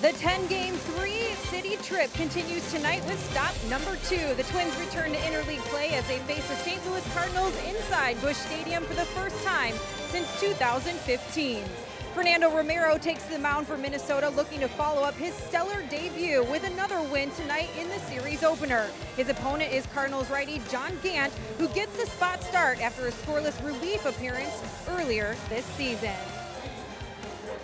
The 10-game three-city trip continues tonight with stop number 2. The Twins return to interleague play as they face the St. Louis Cardinals inside Busch Stadium for the first time since 2015. Fernando Romero takes the mound for Minnesota, looking to follow up his stellar debut with another win tonight in the series opener. His opponent is Cardinals righty John Gant, who gets the spot start after a scoreless relief appearance earlier this season.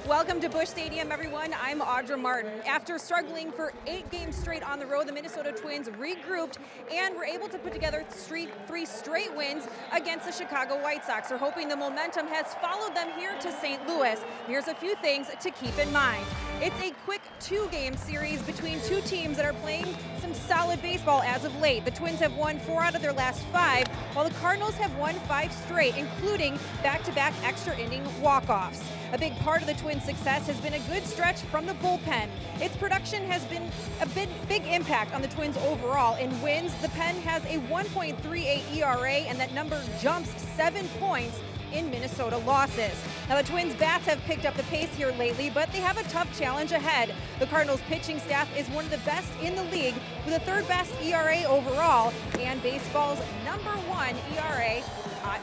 Welcome to Busch Stadium, everyone. I'm Audra Martin. After struggling for 8 games straight on the road, the Minnesota Twins regrouped and were able to put together 3 straight wins against the Chicago White Sox. They're hoping the momentum has followed them here to St. Louis. Here's a few things to keep in mind. It's a quick 2-game series between 2 teams that are playing some solid baseball as of late. The Twins have won 4 out of their last 5, while the Cardinals have won 5 straight, including back-to-back extra-inning walk-offs. A big part of the Twins' success has been a good stretch from the bullpen. Its production has been a big impact on the Twins overall. In wins, the pen has a 1.38 ERA, and that number jumps 7 points in Minnesota losses. Now, the Twins' bats have picked up the pace here lately, but they have a tough challenge ahead. The Cardinals' pitching staff is one of the best in the league, with the 3rd best ERA overall and baseball's #1 ERA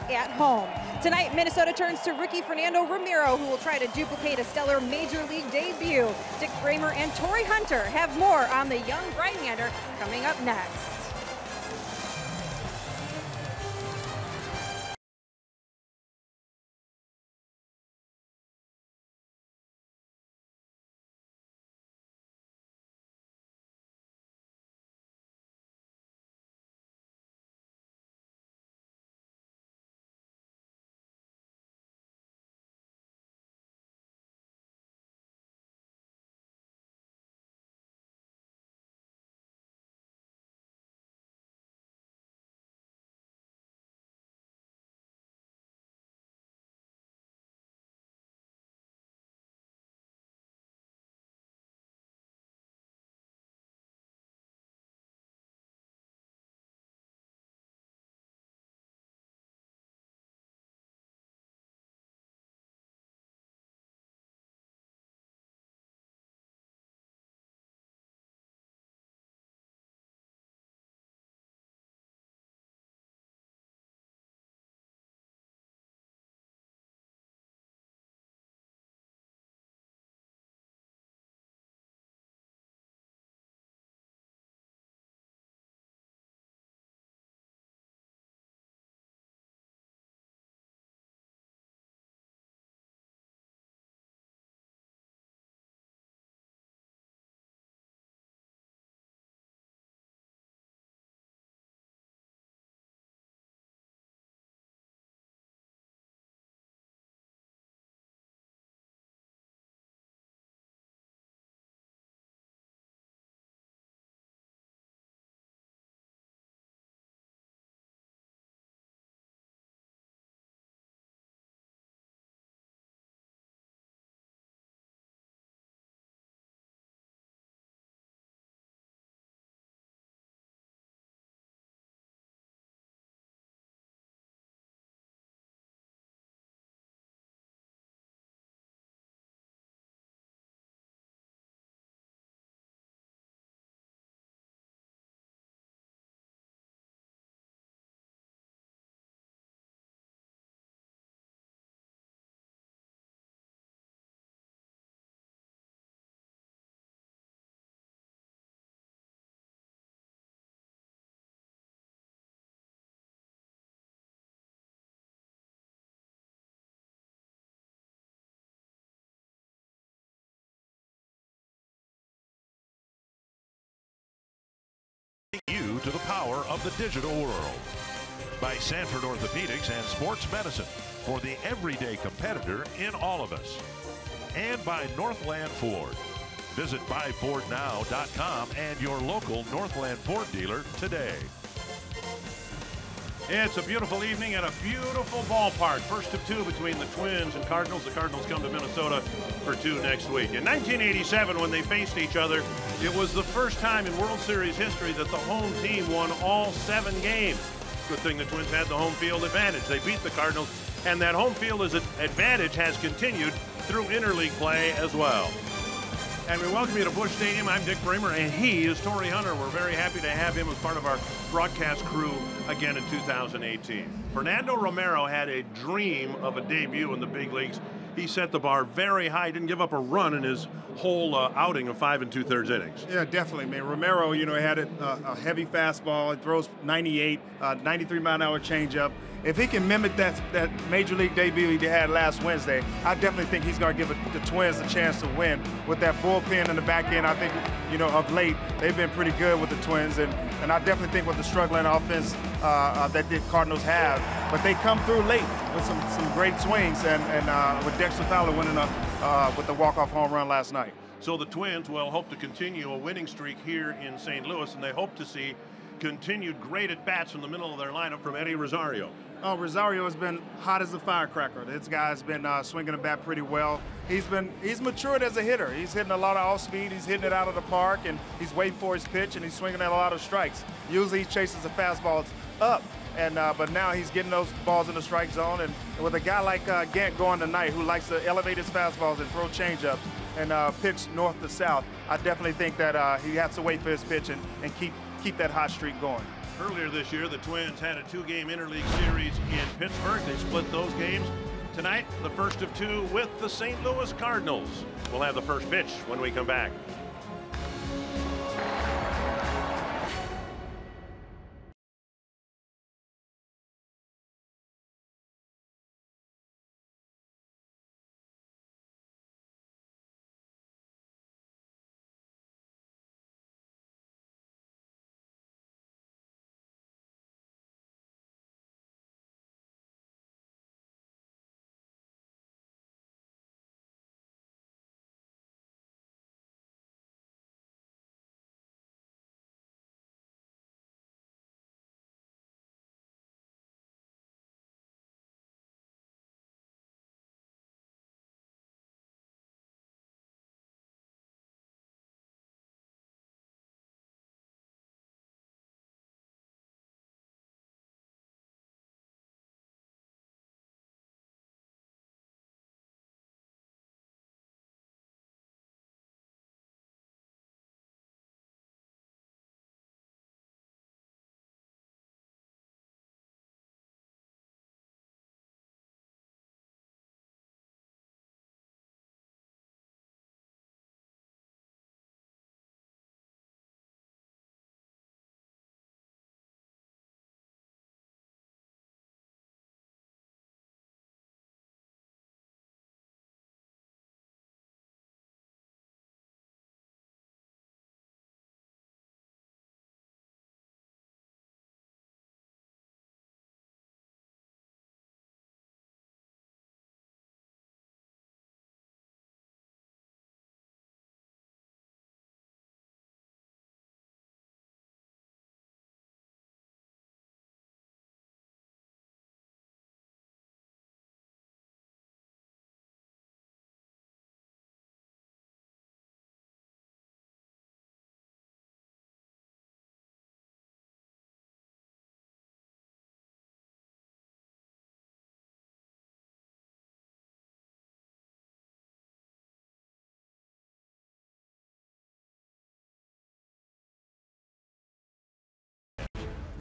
at home. Tonight, Minnesota turns to rookie Fernando Romero, who will try to duplicate a stellar major league debut. Dick Bramer and Torrey Hunter have more on the young right-hander coming up next. You to the power of the digital world. By Sanford Orthopedics and Sports Medicine for the everyday competitor in all of us. And by Northland Ford. Visit buyfordnow.com and your local Northland Ford dealer today. It's a beautiful evening at a beautiful ballpark. First of 2 between the Twins and Cardinals. The Cardinals come to Minnesota for 2 next week. In 1987, when they faced each other, it was the first time in World Series history that the home team won all 7 games. Good thing the Twins had the home field advantage. They beat the Cardinals, and that home field advantage has continued through interleague play as well. And we welcome you to Busch Stadium. I'm Dick Bramer, and he is Torrey Hunter. We're very happy to have him as part of our broadcast crew again in 2018. Fernando Romero had a dream of a debut in the big leagues. He set the bar very high. Didn't give up a run in his whole outing of 5 2/3 innings. Yeah, definitely, man. Romero, you know, had a heavy fastball. He throws 98, 93-mile-an-hour changeup. If he can mimic that major league debut he had last Wednesday, I definitely think he's going to give the Twins a chance to win. With that bullpen in the back end, I think, you know, of late, they've been pretty good with the Twins. And I definitely think with the struggling offense that the Cardinals have, but they come through late with some great swings, and with Dexter Fowler winning with the walk-off home run last night. So the Twins will hope to continue a winning streak here in St. Louis, and they hope to see continued great at-bats in the middle of their lineup from Eddie Rosario. Oh, Rosario has been hot as a firecracker. This guy's been swinging the bat pretty well. He's matured as a hitter. He's hitting a lot of off speed. He's hitting it out of the park, and he's waiting for his pitch, and he's swinging at a lot of strikes. Usually he chases the fastballs up, but now he's getting those balls in the strike zone. And with a guy like Gant going tonight, who likes to elevate his fastballs and throw changeups and pitch north to south, I definitely think that he has to wait for his pitch and keep that hot streak going. Earlier this year, the Twins had a 2-game interleague series in Pittsburgh. They split those games. Tonight, the first of 2 with the St. Louis Cardinals. We'll have the first pitch when we come back.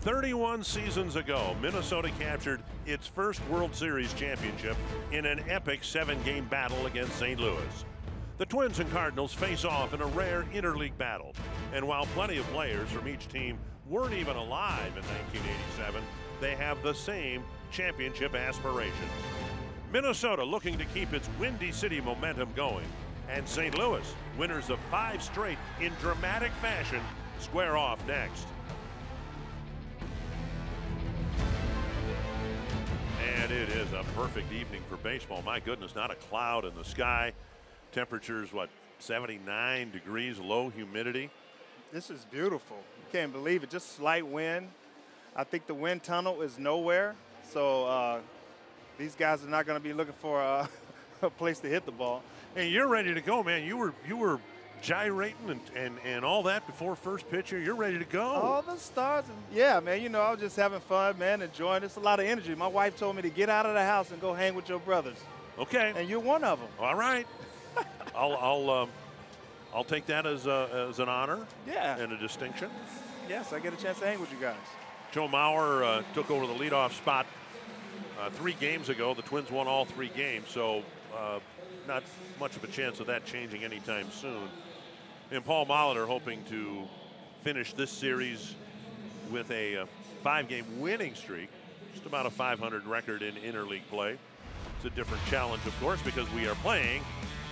"31 seasons ago, Minnesota captured its first World Series championship in an epic 7-game battle against St. Louis. The Twins and Cardinals face off in a rare interleague battle, and while plenty of players from each team weren't even alive in 1987, they have the same championship aspirations. Minnesota looking to keep its Windy City momentum going, and St. Louis, winners of 5 straight in dramatic fashion, square off next. And it is a perfect evening for baseball. My goodness, not a cloud in the sky. Temperatures, what, 79 degrees, low humidity. This is beautiful. You can't believe it. Just slight wind. I think the wind tunnel is nowhere. So these guys are not going to be looking for a place to hit the ball. Hey, you're ready to go, man. You were gyrating and all that before first pitch here. You're ready to go. All the stars. Yeah, man. You know, I was just having fun, man, enjoying. It's a lot of energy. My wife told me to get out of the house and go hang with your brothers. Okay. And you're one of them. All right. I'll I'll take that as an honor. Yeah. And a distinction. Yes, I get a chance to hang with you guys. Joe Mauer took over the leadoff spot 3 games ago. The Twins won all 3 games, so not much of a chance of that changing anytime soon. And Paul Molitor hoping to finish this series with a 5-game winning streak, just about a 500 record in interleague play. It's a different challenge, of course, because we are playing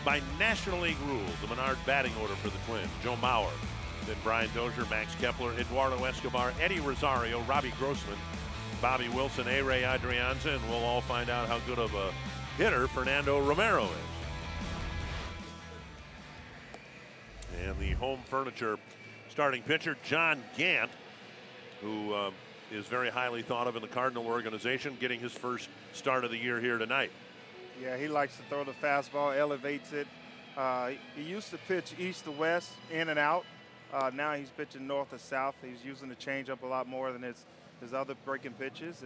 by National League rules. The Menard batting order for the Twins: Joe Mauer, then Brian Dozier, Max Kepler, Eduardo Escobar, Eddie Rosario, Robbie Grossman, Bobby Wilson, A-Ray Adrianza, and we'll all find out how good of a hitter Fernando Romero is. And the home furniture starting pitcher, John Gant, who is very highly thought of in the Cardinal organization, getting his first start of the year here tonight. Yeah, he likes to throw the fastball, elevates it. He used to pitch east to west, in and out. Now he's pitching north to south. He's using the changeup a lot more than his other breaking pitches,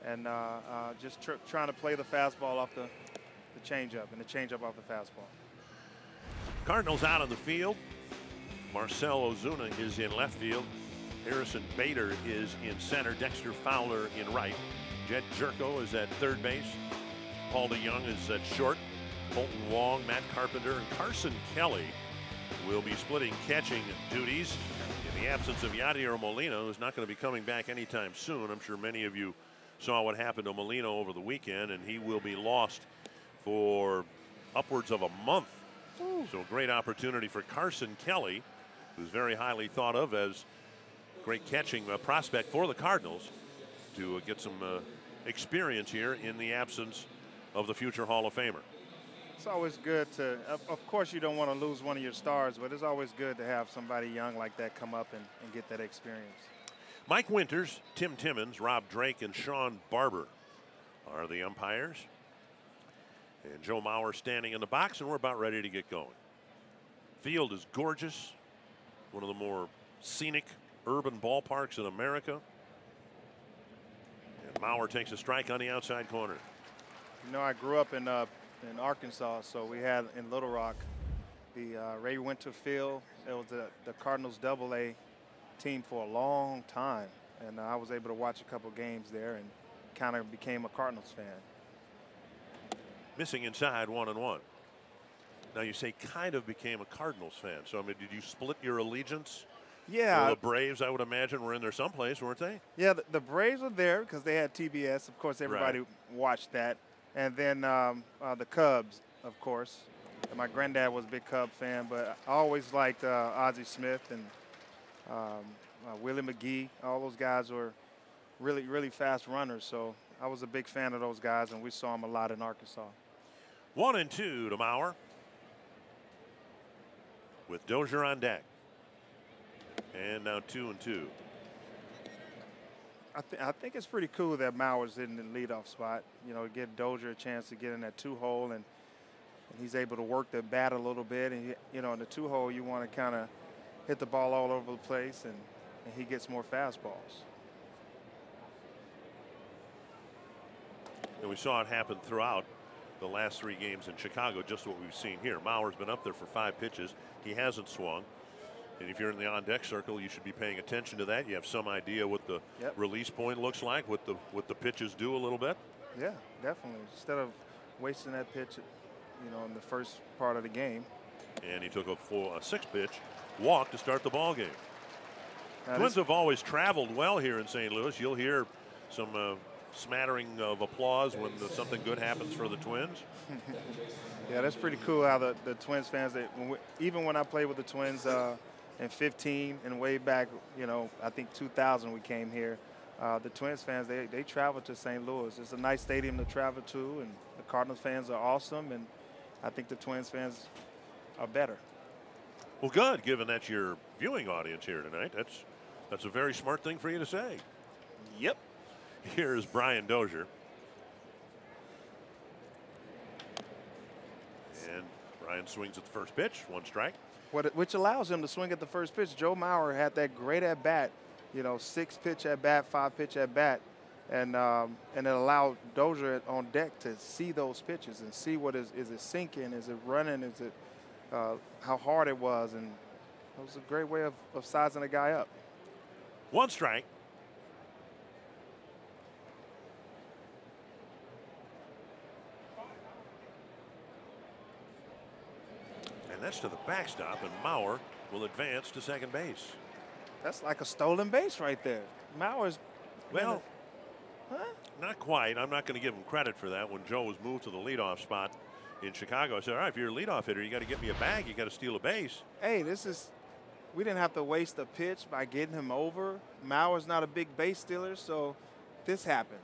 and just trying to play the fastball off the changeup and the changeup off the fastball. Cardinals out on the field. Marcell Ozuna is in left field. Harrison Bader is in center. Dexter Fowler in right. Jed Jerko is at third base. Paul DeYoung is at short. Colton Wong, Matt Carpenter, and Carson Kelly will be splitting catching duties in the absence of Yadier Molina, who's not going to be coming back anytime soon. I'm sure many of you saw what happened to Molina over the weekend, and he will be lost for upwards of a month. Ooh. So great opportunity for Carson Kelly, who's very highly thought of as great catching prospect for the Cardinals, to get some experience here in the absence of the future Hall of Famer. It's always good to, of course you don't want to lose one of your stars, but it's always good to have somebody young like that come up and get that experience. Mike Winters, Tim Timmons, Rob Drake, and Sean Barber are the umpires. And Joe Mauer standing in the box, and we're about ready to get going. Field is gorgeous, one of the more scenic urban ballparks in America. And Mauer takes a strike on the outside corner. You know, I grew up in Arkansas, so we had in Little Rock the Ray Winter Field. It was the Cardinals AA team for a long time, and I was able to watch a couple games there and kind of became a Cardinals fan. Missing inside, 1-1. Now you say kind of became a Cardinals fan. So I mean, did you split your allegiance? Yeah. Well, the Braves, I would imagine, were in there someplace, weren't they? Yeah, the Braves were there because they had TBS. Of course, everybody watched that. And then the Cubs, of course. And my granddad was a big Cub fan, but I always liked Ozzie Smith and Willie McGee. All those guys were really, really fast runners. So I was a big fan of those guys, and we saw them a lot in Arkansas. 1-2 to Mauer, with Dozier on deck. And now 2-2. I think it's pretty cool that Mauer's in the leadoff spot. You know, give Dozier a chance to get in that 2-hole, and he's able to work the bat a little bit. And, you know, in the 2-hole, you want to kind of hit the ball all over the place, and he gets more fastballs. And we saw it happen throughout the last 3 games in Chicago, just what we've seen here. Mauer's been up there for 5 pitches. He hasn't swung. And if you're in the on-deck circle, you should be paying attention to that. You have some idea what the release point looks like, what the pitches do a little bit. Yeah, definitely. Instead of wasting that pitch, you know, in the first part of the game. And he took a 6-pitch walk to start the ball game. Twins have always traveled well here in St. Louis. You'll hear some smattering of applause when something good happens for the Twins. Yeah, that's pretty cool how the Twins fans, even when I played with the Twins in 15 and way back, you know, I think 2000 we came here. The Twins fans, they travel to St. Louis. It's a nice stadium to travel to, and the Cardinals fans are awesome, and I think the Twins fans are better. Well, good, given that's your viewing audience here tonight. That's a very smart thing for you to say. Yep. Here's Brian Dozier. And Brian swings at the first pitch, 1 strike. Which allows him to swing at the first pitch. Joe Mauer had that great at bat, you know, 6-pitch at bat, 5-pitch at bat, and it allowed Dozier on deck to see those pitches and see what is it sinking, is it running, is it how hard it was, and it was a great way of sizing a guy up. One strike. And that's to the backstop, and Mauer will advance to second base. That's like a stolen base right there. Mauer's, well, not quite. I'm not going to give him credit for that. When Joe was moved to the leadoff spot in Chicago, I said, all right, if you're a leadoff hitter, you got to get me a bag. You got to steal a base. Hey, we didn't have to waste a pitch by getting him over. Mauer's not a big base stealer, so this happened.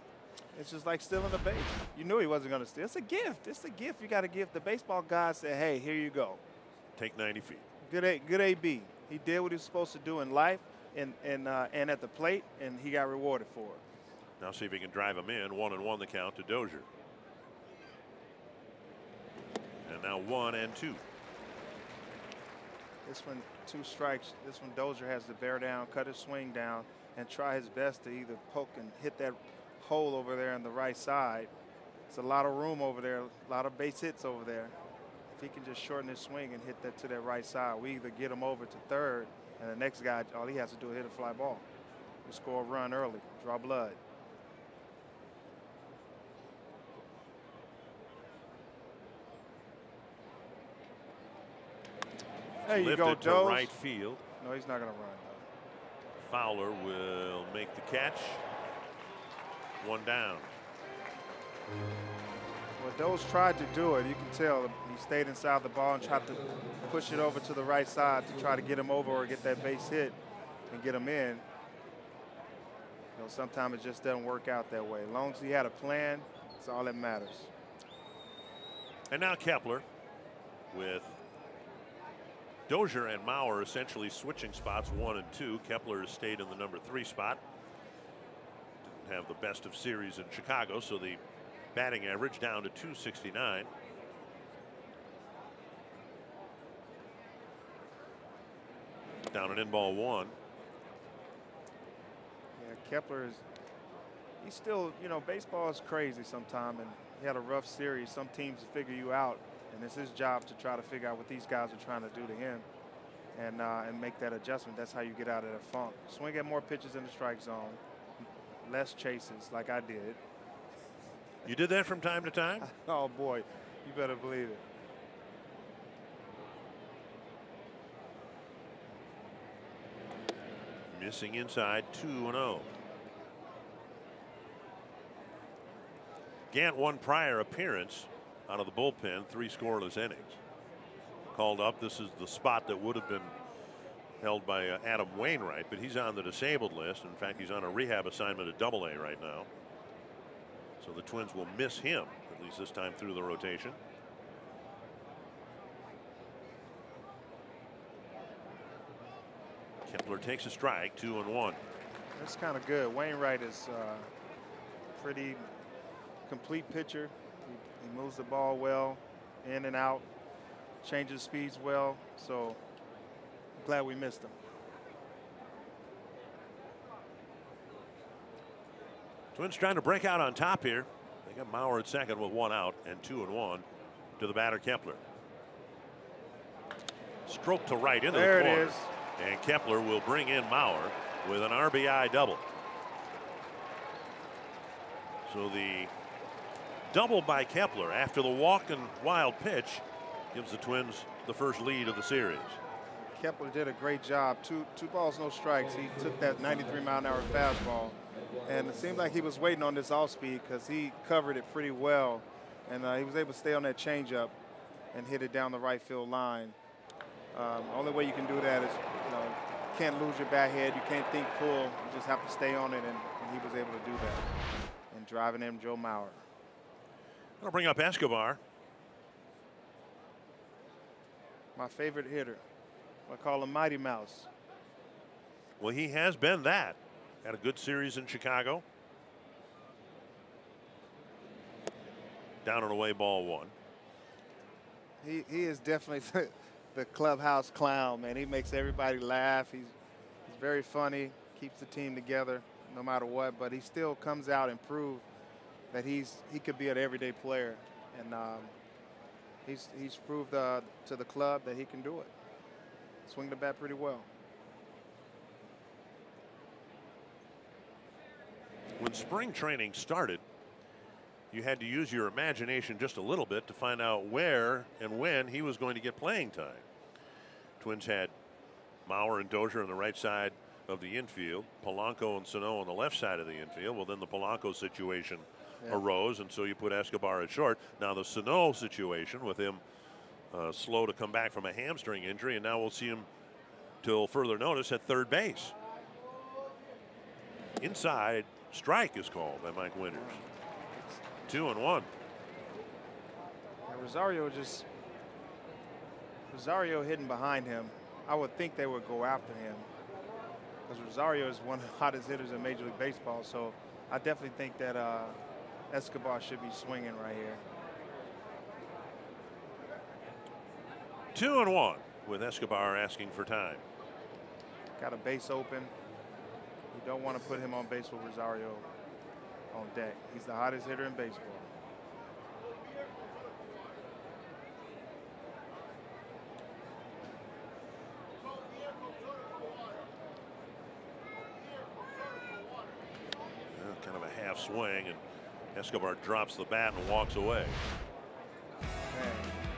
It's just like stealing a base. You knew he wasn't going to steal. It's a gift. It's a gift you got to give. The baseball god said, hey, here you go. Take 90 feet. Good AB. He did what he was supposed to do in life and at the plate, and he got rewarded for it. Now see if he can drive him in. 1-1 the count to Dozier. And now 1-2. This one, 2 strikes. This one, Dozier has to bear down, cut his swing down, and try his best to either poke and hit that hole over there on the right side. It's a lot of room over there, a lot of base hits over there. If he can just shorten his swing and hit that to that right side, we either get him over to third, and the next guy, all he has to do is hit a fly ball. We score a run early, draw blood. There you go, Lifted to Joe. right field. No, he's not going to run, though. Fowler will make the catch. 1 down. Well, Doze tried to do it. You can tell he stayed inside the ball and tried to push it over to the right side to try to get him over or get that base hit and get him in. You know, sometimes it just doesn't work out that way. As long as he had a plan, that's all that matters. And now Kepler with Dozier and Mauer essentially switching spots 1 and 2. Kepler has stayed in the number 3 spot. Didn't have the best of series in Chicago, so the batting average down to .269. Down and in ball 1. Yeah, Kepler he's still, you know, baseball is crazy sometime, and he had a rough series. Some teams figure you out, and it's his job to try to figure out what these guys are trying to do to him and make that adjustment. That's how you get out of that funk. Swing at more pitches in the strike zone, less chases like I did. You did that from time to time? Oh, boy, you better believe it. Missing inside, 2-0. Gant, one prior appearance out of the bullpen, 3 scoreless innings. Called up. This is the spot that would have been held by Adam Wainwright, but he's on the disabled list. In fact, he's on a rehab assignment at AA right now. So the Twins will miss him, at least this time through the rotation. Kepler takes a strike, 2-1. That's kind of good. Wainwright is a pretty complete pitcher. He moves the ball well, in and out, changes speeds well. So I'm glad we missed him. Twins trying to break out on top here. They got Mauer at second with 1 out and 2-1 to the batter Kepler. Stroke to right into the corner. There it is. And Kepler will bring in Mauer with an RBI double. So the double by Kepler after the walk and wild pitch gives the Twins the first lead of the series. Kepler did a great job. Two balls, no strikes. He took that 93-mile-an-hour fastball, and it seemed like he was waiting on this off speed because he covered it pretty well, and he was able to stay on that changeup and hit it down the right field line. Only way you can do that is, you know, you can't lose your bat head. You can't think full. You just have to stay on it, and he was able to do that. And driving in Joe Mauer. I'll bring up Escobar. My favorite hitter. I call him Mighty Mouse. Well, he has been that. Had a good series in Chicago. Down and away, ball 1. He is definitely the clubhouse clown, man. He makes everybody laugh. He's very funny, keeps the team together no matter what, but he still comes out and proves that he could be an everyday player. And He's proved to the club that he can do it. Swing the bat pretty well. When spring training started, you had to use your imagination just a little bit to find out where and when he was going to get playing time. Twins had Mauer and Dozier on the right side of the infield, Polanco and Sano on the left side of the infield. Well, then the Polanco situation arose, and so you put Escobar at short. Now the Sano situation with him slow to come back from a hamstring injury, and now we'll see him till further notice at third base. Inside strike is called by Mike Winters. 2-1. Rosario hitting behind him. I would think they would go after him because Rosario is one of the hottest hitters in Major League Baseball. So I definitely think that Escobar should be swinging right here. 2-1 with Escobar asking for time. Got a base open. You don't want to put him on base with Rosario on deck. He's the hottest hitter in baseball. Kind of a half swing, and Escobar drops the bat and walks away. Man,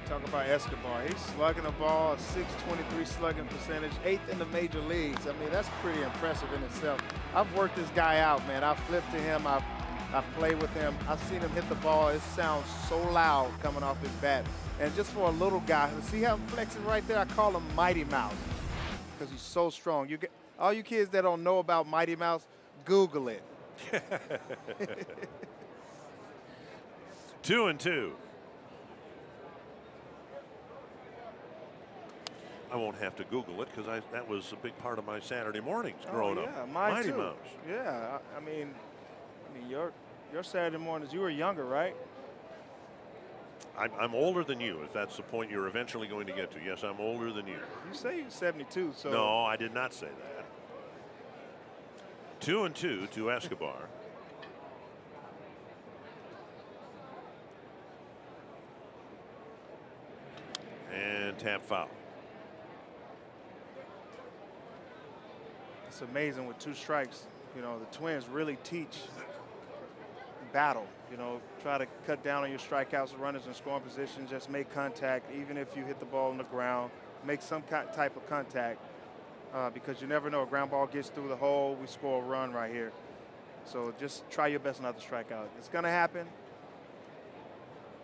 talk about Escobar. He's slugging the ball, a .623 slugging percentage, 8th in the major leagues. I mean, that's pretty impressive in itself. I've worked this guy out, man. I've flipped to him. I've played with him. I've seen him hit the ball. It sounds so loud coming off his bat. And just for a little guy, see how I'm flexing right there? I call him Mighty Mouse because he's so strong. You get all you kids that don't know about Mighty Mouse, Google it. 2-2. I won't have to Google it because that was a big part of my Saturday mornings growing up. Mighty too. Mouse. Yeah, I mean, your Saturday mornings, you were younger, right? I'm older than you, if that's the point you're eventually going to get to. Yes, I'm older than you. You say you're 72, so. No, I did not say that. 2-2 to Escobar. And tap foul. It's amazing with 2 strikes. You know, the Twins really teach battle. You know, try to cut down on your strikeouts, runners in scoring position, just make contact. Even if you hit the ball on the ground, make some type of contact because you never know. A ground ball gets through the hole, we score a run right here. So just try your best not to strike out. It's going to happen.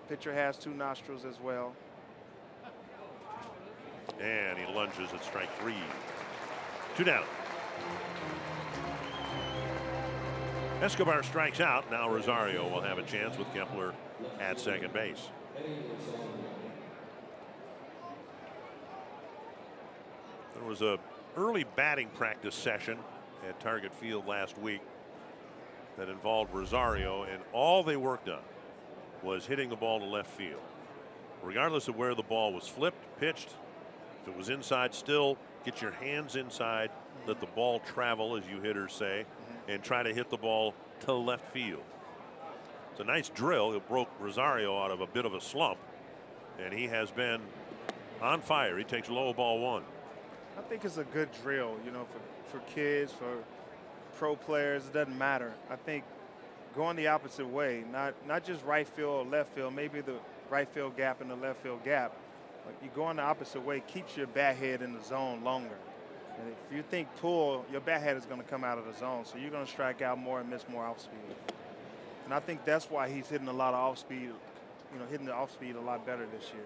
Pitcher has 2 nostrils as well. And he lunges at strike 3. 2 down. Escobar strikes out. Now Rosario will have a chance with Kepler at second base. There was a early batting practice session at Target Field last week that involved Rosario, and all they worked on was hitting the ball to left field. Regardless of where the ball was flipped, pitched, if it was inside, still get your hands inside, let the ball travel, as you hitters say, and try to hit the ball to left field. It's a nice drill. It broke Rosario out of a bit of a slump, and he has been on fire. He takes low ball 1. I think it's a good drill, you know, for kids, for pro players. It doesn't matter. I think going the opposite way, not just right field or left field, maybe the right field gap and the left field gap. Like you going the opposite way keeps your bat head in the zone longer. And if you think pull, your bat head is going to come out of the zone, so you're going to strike out more and miss more off speed. And I think that's why he's hitting a lot of off speed, you know, hitting the off speed a lot better this year.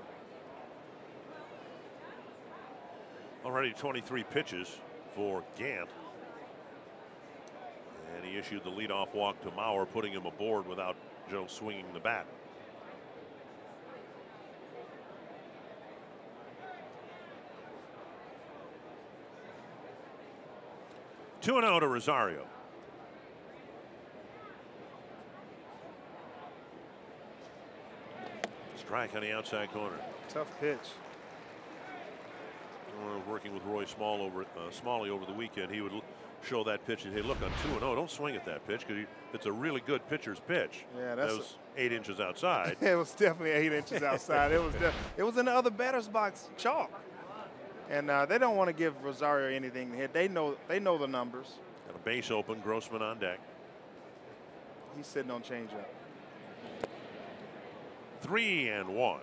Already 23 pitches for Gant. And he issued the leadoff walk to Mauer, putting him aboard without Joe swinging the bat. Two and 0 to Rosario. Strike on the outside corner. Tough pitch. Working with Roy Smalley over the weekend, he would show that pitch. Hey, look, on 2-0, don't swing at that pitch because it's a really good pitcher's pitch. Yeah, that was 8 inches outside. It was definitely 8 inches outside. It was in the other batter's box chalk. And they don't want to give Rosario anything to hit. They know the numbers. And a base open, Grossman on deck. He's sitting on changeup. 3-1.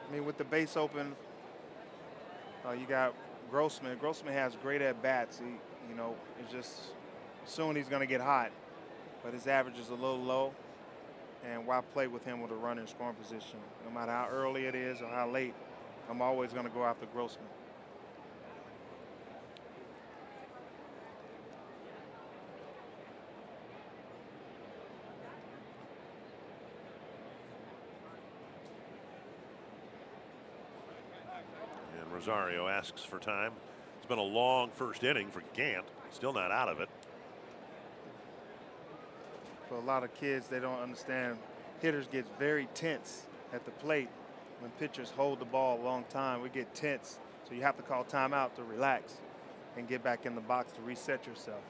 I mean, with the base open, you got Grossman. Grossman has great at bats. He, you know, it's just soon he's going to get hot, but his average is a little low. And why play with him with a runner in scoring position? No matter how early it is or how late, I'm always going to go after Grossman. And Rosario asks for time. It's been a long first inning for Gant. Still not out of it. For a lot of kids, they don't understand. Hitters get very tense at the plate. When pitchers hold the ball a long time, we get tense. So you have to call timeout to relax and get back in the box to reset yourself.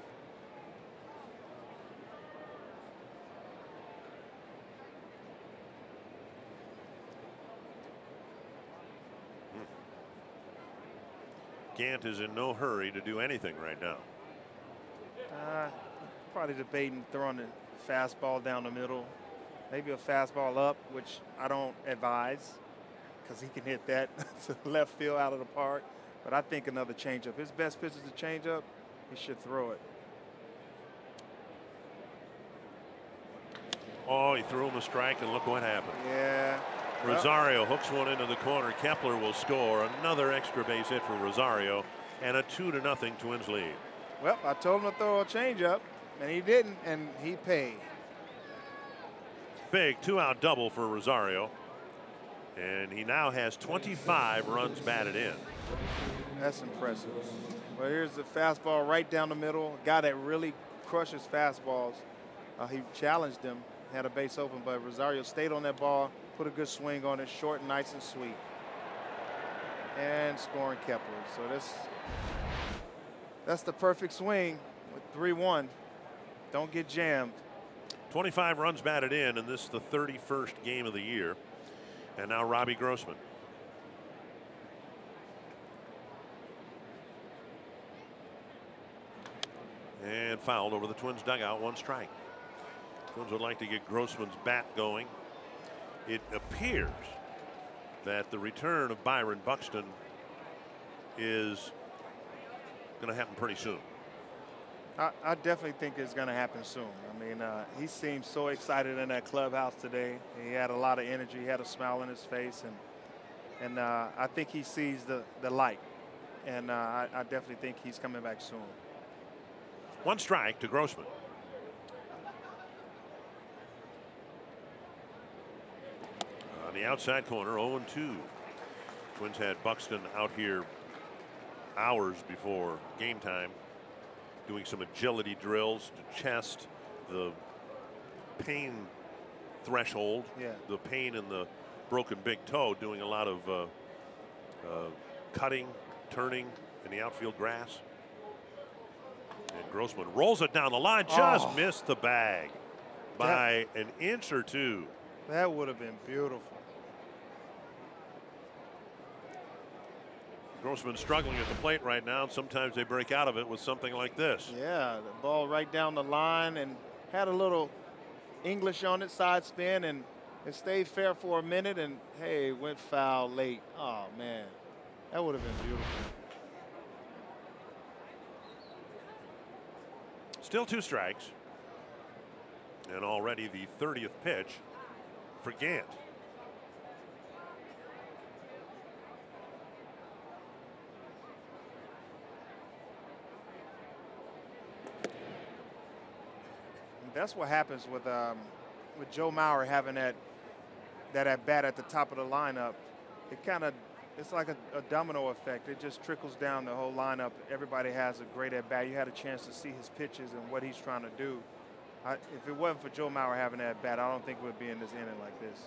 Gant is in no hurry to do anything right now. Probably debating throwing the fastball down the middle. Maybe a fastball up, which I don't advise because he can hit that to left field out of the park. But I think another changeup. His best pitch is a changeup. He should throw it. Oh, he threw him a strike, and look what happened. Yeah. Rosario hooks one into the corner. Kepler will score another extra base hit for Rosario, and a 2-0 Twins lead. Well, I told him to throw a changeup, and he didn't, and he paid. Big 2-out double for Rosario, and he now has 25 runs batted in. That's impressive. Well, here's the fastball right down the middle. A guy that really crushes fastballs. He challenged him, had a base open, but Rosario stayed on that ball, put a good swing on it, short, nice and sweet. And scoring Kepler. So that's the perfect swing with 3-1. Don't get jammed. 25 runs batted in, and this is the 31st game of the year. And now Robbie Grossman. And fouled over the Twins dugout, 1 strike. Twins would like to get Grossman's bat going. It appears that the return of Byron Buxton is going to happen pretty soon. I definitely think it's going to happen soon. I mean, he seemed so excited in that clubhouse today. He had a lot of energy. He had a smile on his face, and I think he sees the light. And I definitely think he's coming back soon. 1 strike to Grossman. On the outside corner, 0-2. Twins had Buxton out here hours before game time, doing some agility drills to test the pain threshold, the pain in the broken big toe, doing a lot of cutting, turning in the outfield grass. And Grossman rolls it down the line, just missed the bag by an inch or 2. That would have been beautiful. Grossman struggling at the plate right now, and sometimes they break out of it with something like this. Yeah, the ball right down the line and had a little English on it, side spin, and it stayed fair for a minute, and hey, went foul late. Oh, man, that would have been beautiful. Still 2 strikes, and already the 30th pitch for Gant. That's what happens with Joe Mauer having that at bat at the top of the lineup. It's like a domino effect. It just trickles down the whole lineup. Everybody has a great at bat. You had a chance to see his pitches and what he's trying to do. If it wasn't for Joe Mauer having that at bat, I don't think we'd be in this inning like this.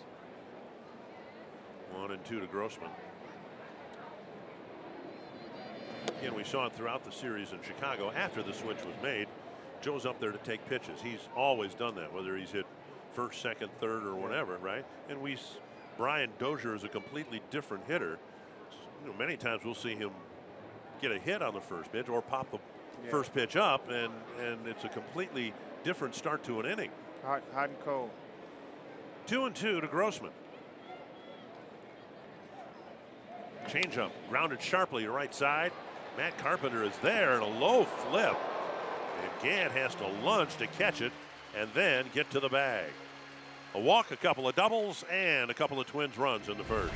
1-2 to Grossman. Again, we saw it throughout the series in Chicago. After the switch was made, Joe's up there to take pitches. He's always done that, whether he's hit first, second, third, or whatever, right? And Brian Dozier is a completely different hitter. You know, many times we'll see him get a hit on the first pitch or pop the first pitch up, and it's a completely different start to an inning. Hot and cold. 2-2 to Grossman. Changeup grounded sharply to right side. Matt Carpenter is there, and a low flip. And Gant has to lunge to catch it and then get to the bag. A walk, a couple of doubles, and a couple of Twins runs in the first.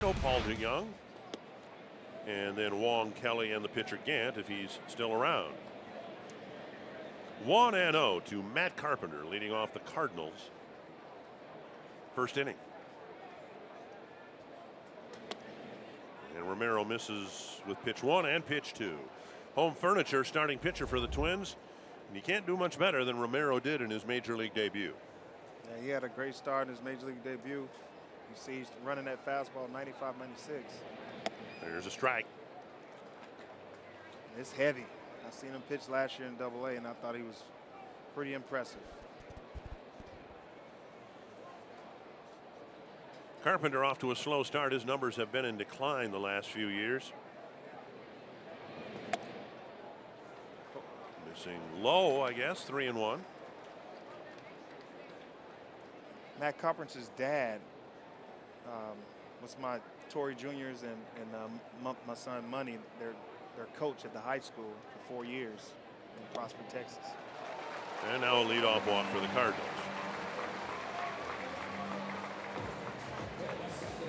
Paul DeYoung, and then Wong, Kelly, and the pitcher Gant if he's still around. 1-0 to Matt Carpenter leading off the Cardinals. First inning. And Romero misses with pitch 1 and pitch 2. Home furniture starting pitcher for the Twins. And you can't do much better than Romero did in his major league debut. Yeah, he had a great start in his major league debut. You see he's running that fastball 95, 96. There's a strike. It's heavy. I seen him pitch last year in AA, and I thought he was pretty impressive. Carpenter off to a slow start. His numbers have been in decline the last few years. Missing low, I guess, 3-1. Matt Carpenter's dad was my Torrey Juniors and my son Money, their coach at the high school for 4 years in Prosper, Texas. And now a leadoff walk for the Cardinals.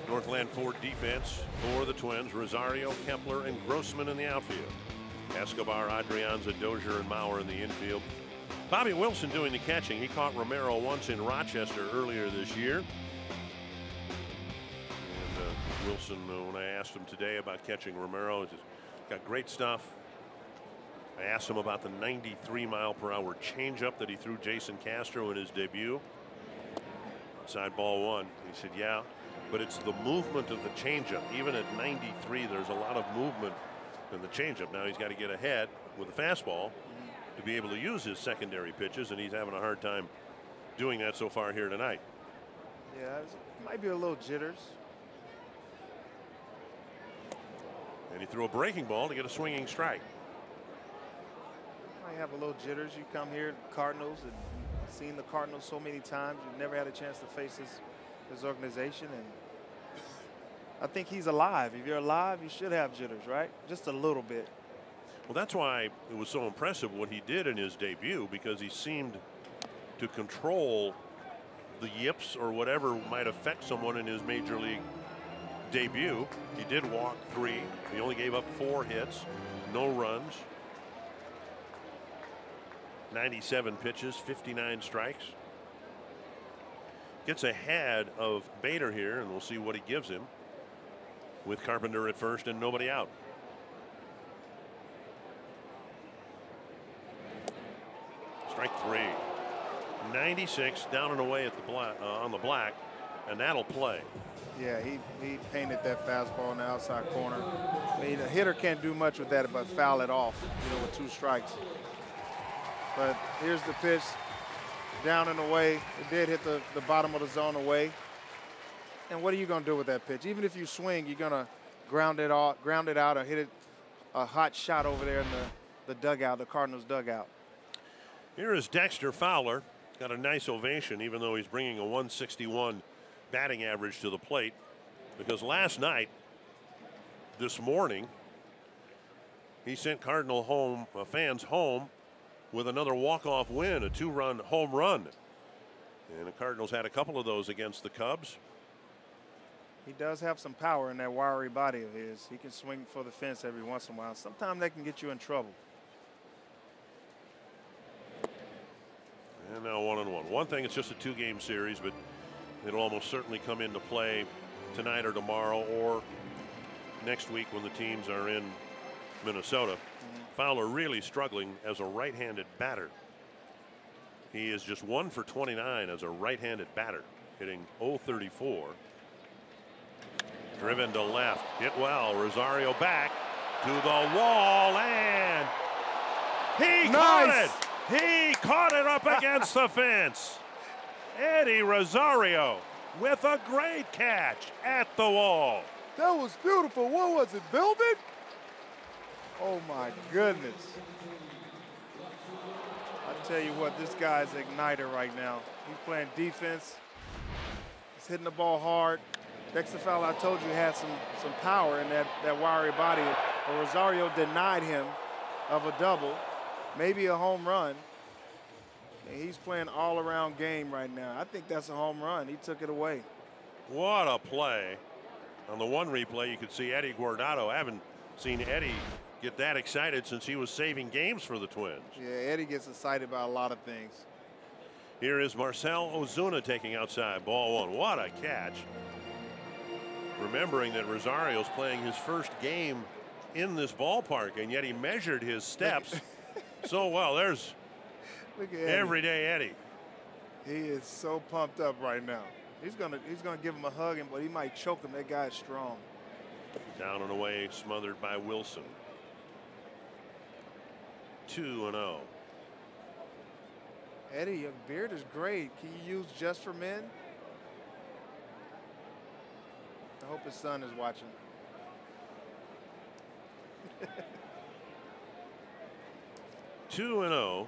Northland Ford defense for the Twins. Rosario, Kepler, and Grossman in the outfield. Escobar, Adrianza, Dozier, and Mauer in the infield. Bobby Wilson doing the catching. He caught Romero once in Rochester earlier this year. And Wilson, when I asked him today about catching Romero, he's got great stuff. I asked him about the 93-mile-per-hour changeup that he threw Jason Castro in his debut. Side ball 1. He said, yeah, but it's the movement of the changeup. Even at 93, there's a lot of movement And the changeup, now he's got to get ahead with the fastball to be able to use his secondary pitches, and he's having a hard time doing that so far here tonight. Yeah, it might be a little jitters. And he threw a breaking ball to get a swinging strike. Might have a little jitters. You come here, Cardinals, and seen the Cardinals so many times. You've never had a chance to face his organization, and I think he's alive. If you're alive, you should have jitters, right? Just a little bit. Well, that's why it was so impressive what he did in his debut, because he seemed to control the yips or whatever might affect someone in his major league debut. He did walk 3. He only gave up 4 hits, no runs, 97 pitches, 59 strikes. Gets ahead of Bader here, and we'll see what he gives him with Carpenter at first and nobody out. Strike 3. 96 down and away at the on the black, and that'll play. Yeah, he painted that fastball in the outside corner. I mean, a hitter can't do much with that but foul it off, with 2 strikes. But here's the pitch, down and away. It did hit the bottom of the zone away. And what are you going to do with that pitch? Even if you swing, you're going to ground it out, or hit it a hot shot over there in the dugout, the Cardinals dugout. Here is Dexter Fowler. Got a nice ovation, even though he's bringing a 161 batting average to the plate, because last night, this morning, he sent Cardinal fans home with another walk-off win, a 2-run home run. And the Cardinals had a couple of those against the Cubs. He does have some power in that wiry body of his. He can swing for the fence every once in a while. Sometimes that can get you in trouble. And now 1-1. One thing, it's just a 2-game series, but it'll almost certainly come into play tonight or tomorrow or next week when the teams are in Minnesota. Fowler really struggling as a right-handed batter. He is just 1 for 29 as a right-handed batter, hitting .034. Driven to left, hit well. Rosario back to the wall, and he caught it. He caught it up against the fence. Eddie Rosario with a great catch at the wall. That was beautiful. What was it, building? Oh my goodness. I tell you what, this guy's an igniter right now. He's playing defense. He's hitting the ball hard. Dexter Fowler, I told you, had some power in that wiry body. But Rosario denied him of a double, maybe a home run. And he's playing all-around game right now. I think that's a home run. He took it away. What a play. On the one replay, you could see Eddie Guardado. I haven't seen Eddie get that excited since he was saving games for the Twins. Yeah, Eddie gets excited about a lot of things. Here is Marcell Ozuna taking outside, ball 1. What a catch. Remembering that Rosario's playing his first game in this ballpark, and yet he measured his steps so well. There's everyday Eddie. He is so pumped up right now. He's gonna give him a hug, but he might choke him. That guy is strong. Down and away, smothered by Wilson. 2-0. Eddie, your beard is great. Can you use just for men? I hope his son is watching. 2-0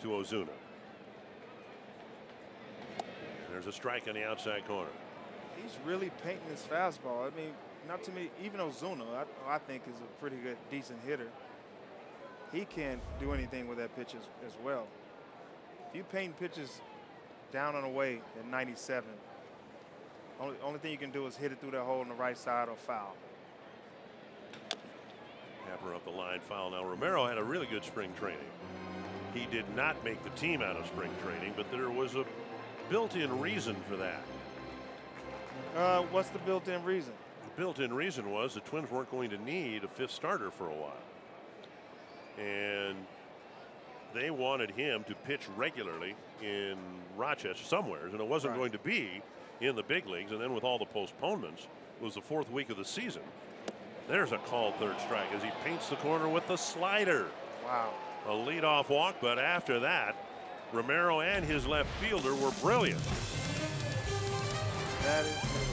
to Ozuna. There's a strike on the outside corner. He's really painting his fastball. I mean, not to me, even Ozuna, I think is a pretty good, decent hitter. He can't do anything with that pitch as well. If you paint pitches down and away at 97, only thing you can do is hit it through that hole on the right side or foul. Happer up the line, foul. Now Romero had a really good spring training. He did not make the team out of spring training, but there was a built-in reason for that. What's the built-in reason? The built-in reason was the Twins weren't going to need a 5th starter for a while. And they wanted him to pitch regularly in Rochester somewhere, and it wasn't going to be in the big leagues. And then with all the postponements, it was the 4th week of the season. There's a called third strike as he paints the corner with the slider. Wow. A leadoff walk, but after that, Romero and his left fielder were brilliant. That is beautiful.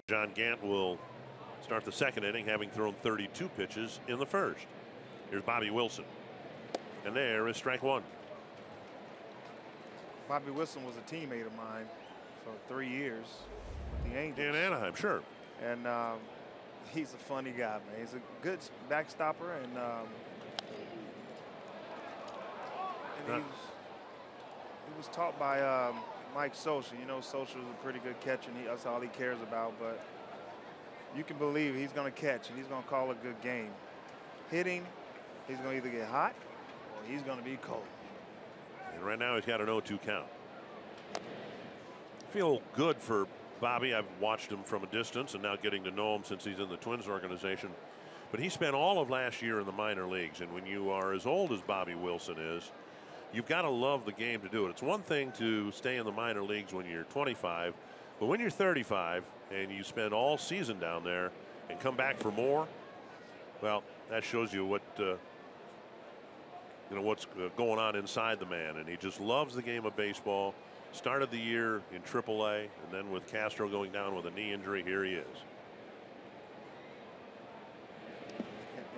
John Gant will start the second inning, having thrown 32 pitches in the first. Here's Bobby Wilson. And there is strike one. Bobby Wilson was a teammate of mine for 3 years with the Angels. In Anaheim, sure. And he's a funny guy, man. He's a good backstopper, and he was taught by Mike Socha. You know, Socha is a pretty good catcher, and that's all he cares about. But you can believe he's going to catch, and he's going to call a good game. Hitting, he's going to either get hot or he's going to be cold. And right now he's got an 0-2 count. Feel good for Bobby. I've watched him from a distance and now getting to know him since he's in the Twins organization. But he spent all of last year in the minor leagues. And when you are as old as Bobby Wilson is, you've got to love the game to do it. It's one thing to stay in the minor leagues when you're 25, but when you're 35 and you spend all season down there and come back for more, well, that shows you what what's going on inside the man. And he just loves the game of baseball. Started the year in AAA, and then with Castro going down with a knee injury, here he is.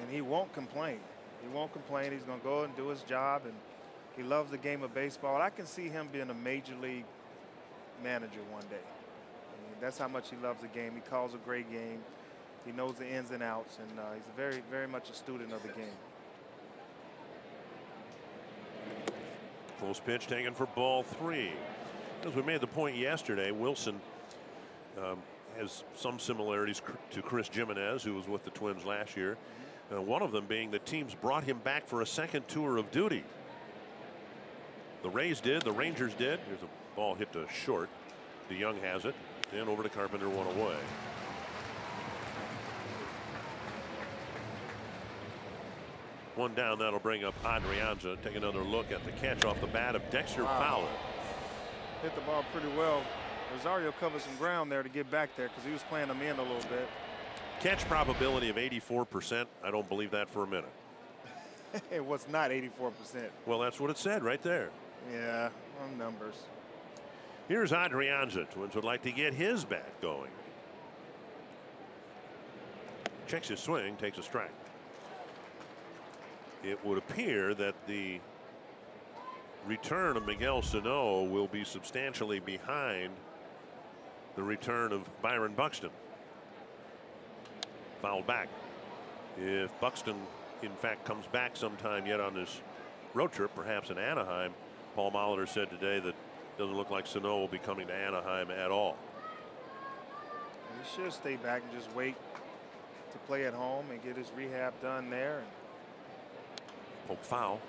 And he won't complain. He won't complain. He's going to go and do his job, and he loves the game of baseball. I can see him being a major league manager one day. I mean, that's how much he loves the game. He calls a great game. He knows the ins and outs, and he's very, very much a student of the game. Close pitch taken for ball 3. As we made the point yesterday, Wilson has some similarities to Chris Jimenez, who was with the Twins last year. One of them being the teams brought him back for a second tour of duty. The Rays did, the Rangers did. Here's a ball hit to short. DeYoung has it, and over to Carpenter, one away. One down, that'll bring up Adrianza. Take another look at the catch off the bat of Dexter Fowler. Hit the ball pretty well. Rosario covered some ground there to get back there because he was playing them in a little bit. Catch probability of 84%. I don't believe that for a minute. It was not 84%. Well, that's what it said right there. Yeah, on numbers. Here's Adrianza. Twins would like to get his bat going. Checks his swing, takes a strike. it would appear that the return of Miguel Sano will be substantially behind the return of Byron Buxton. Fouled back. If Buxton in fact comes back sometime yet on this road trip, perhaps in Anaheim, Paul Molitor said today that it doesn't look like Sano will be coming to Anaheim at all. He should stay back and just wait to play at home and get his rehab done there. Poke foul.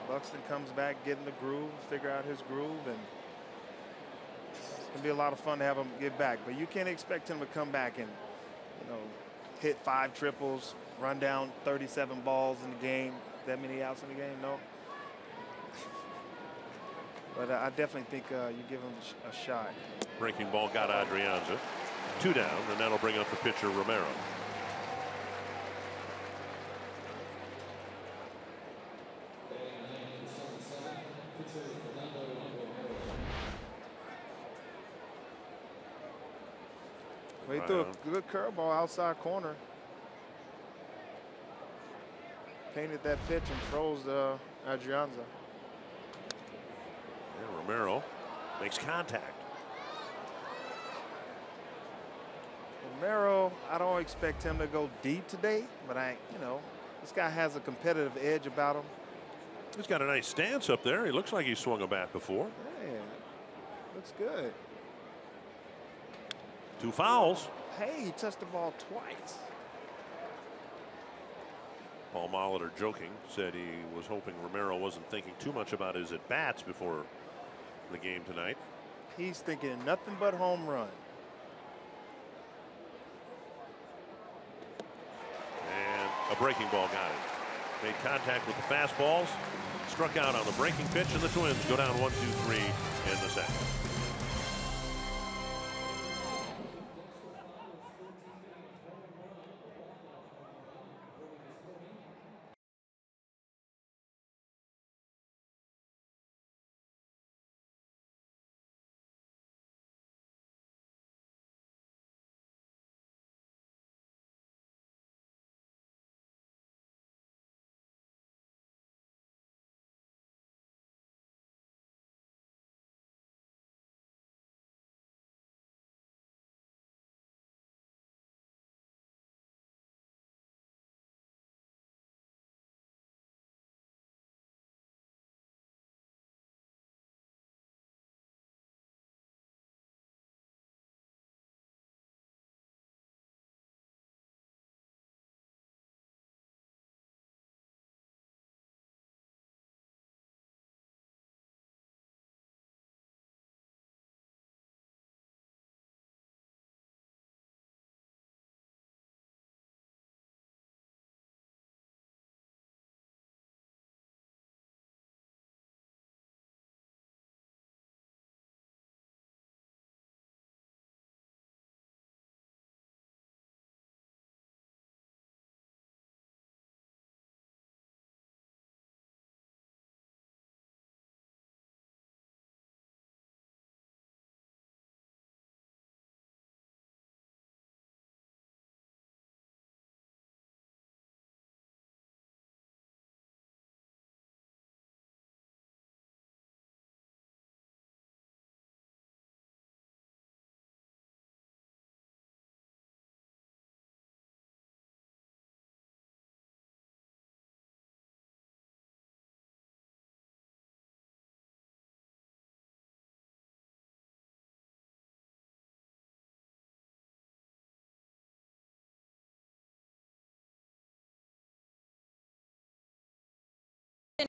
Buxton comes back, get in the groove, figure out his groove, and it's going to be a lot of fun to have him get back. But you can't expect him to come back and, you know, hit 5 triples, run down 37 balls in the game, that many outs in the game. No. But I definitely think you give him a shot. Breaking ball got Adrianza. 2 down, and that'll bring up the pitcher Romero. He threw a good curveball outside corner. Painted that pitch and froze Adrianza. And Romero makes contact. Romero, I don't expect him to go deep today, but this guy has a competitive edge about him. He's got a nice stance up there. He looks like he swung a bat before. Yeah, looks good. 2 fouls. Hey, he touched the ball twice. Paul Molitor, joking, said he was hoping Romero wasn't thinking too much about his at-bats before the game tonight. He's thinking nothing but home run. And a breaking ball got him. Made contact with the fastballs, struck out on the breaking pitch, and the Twins go down 1-2-3 in the second.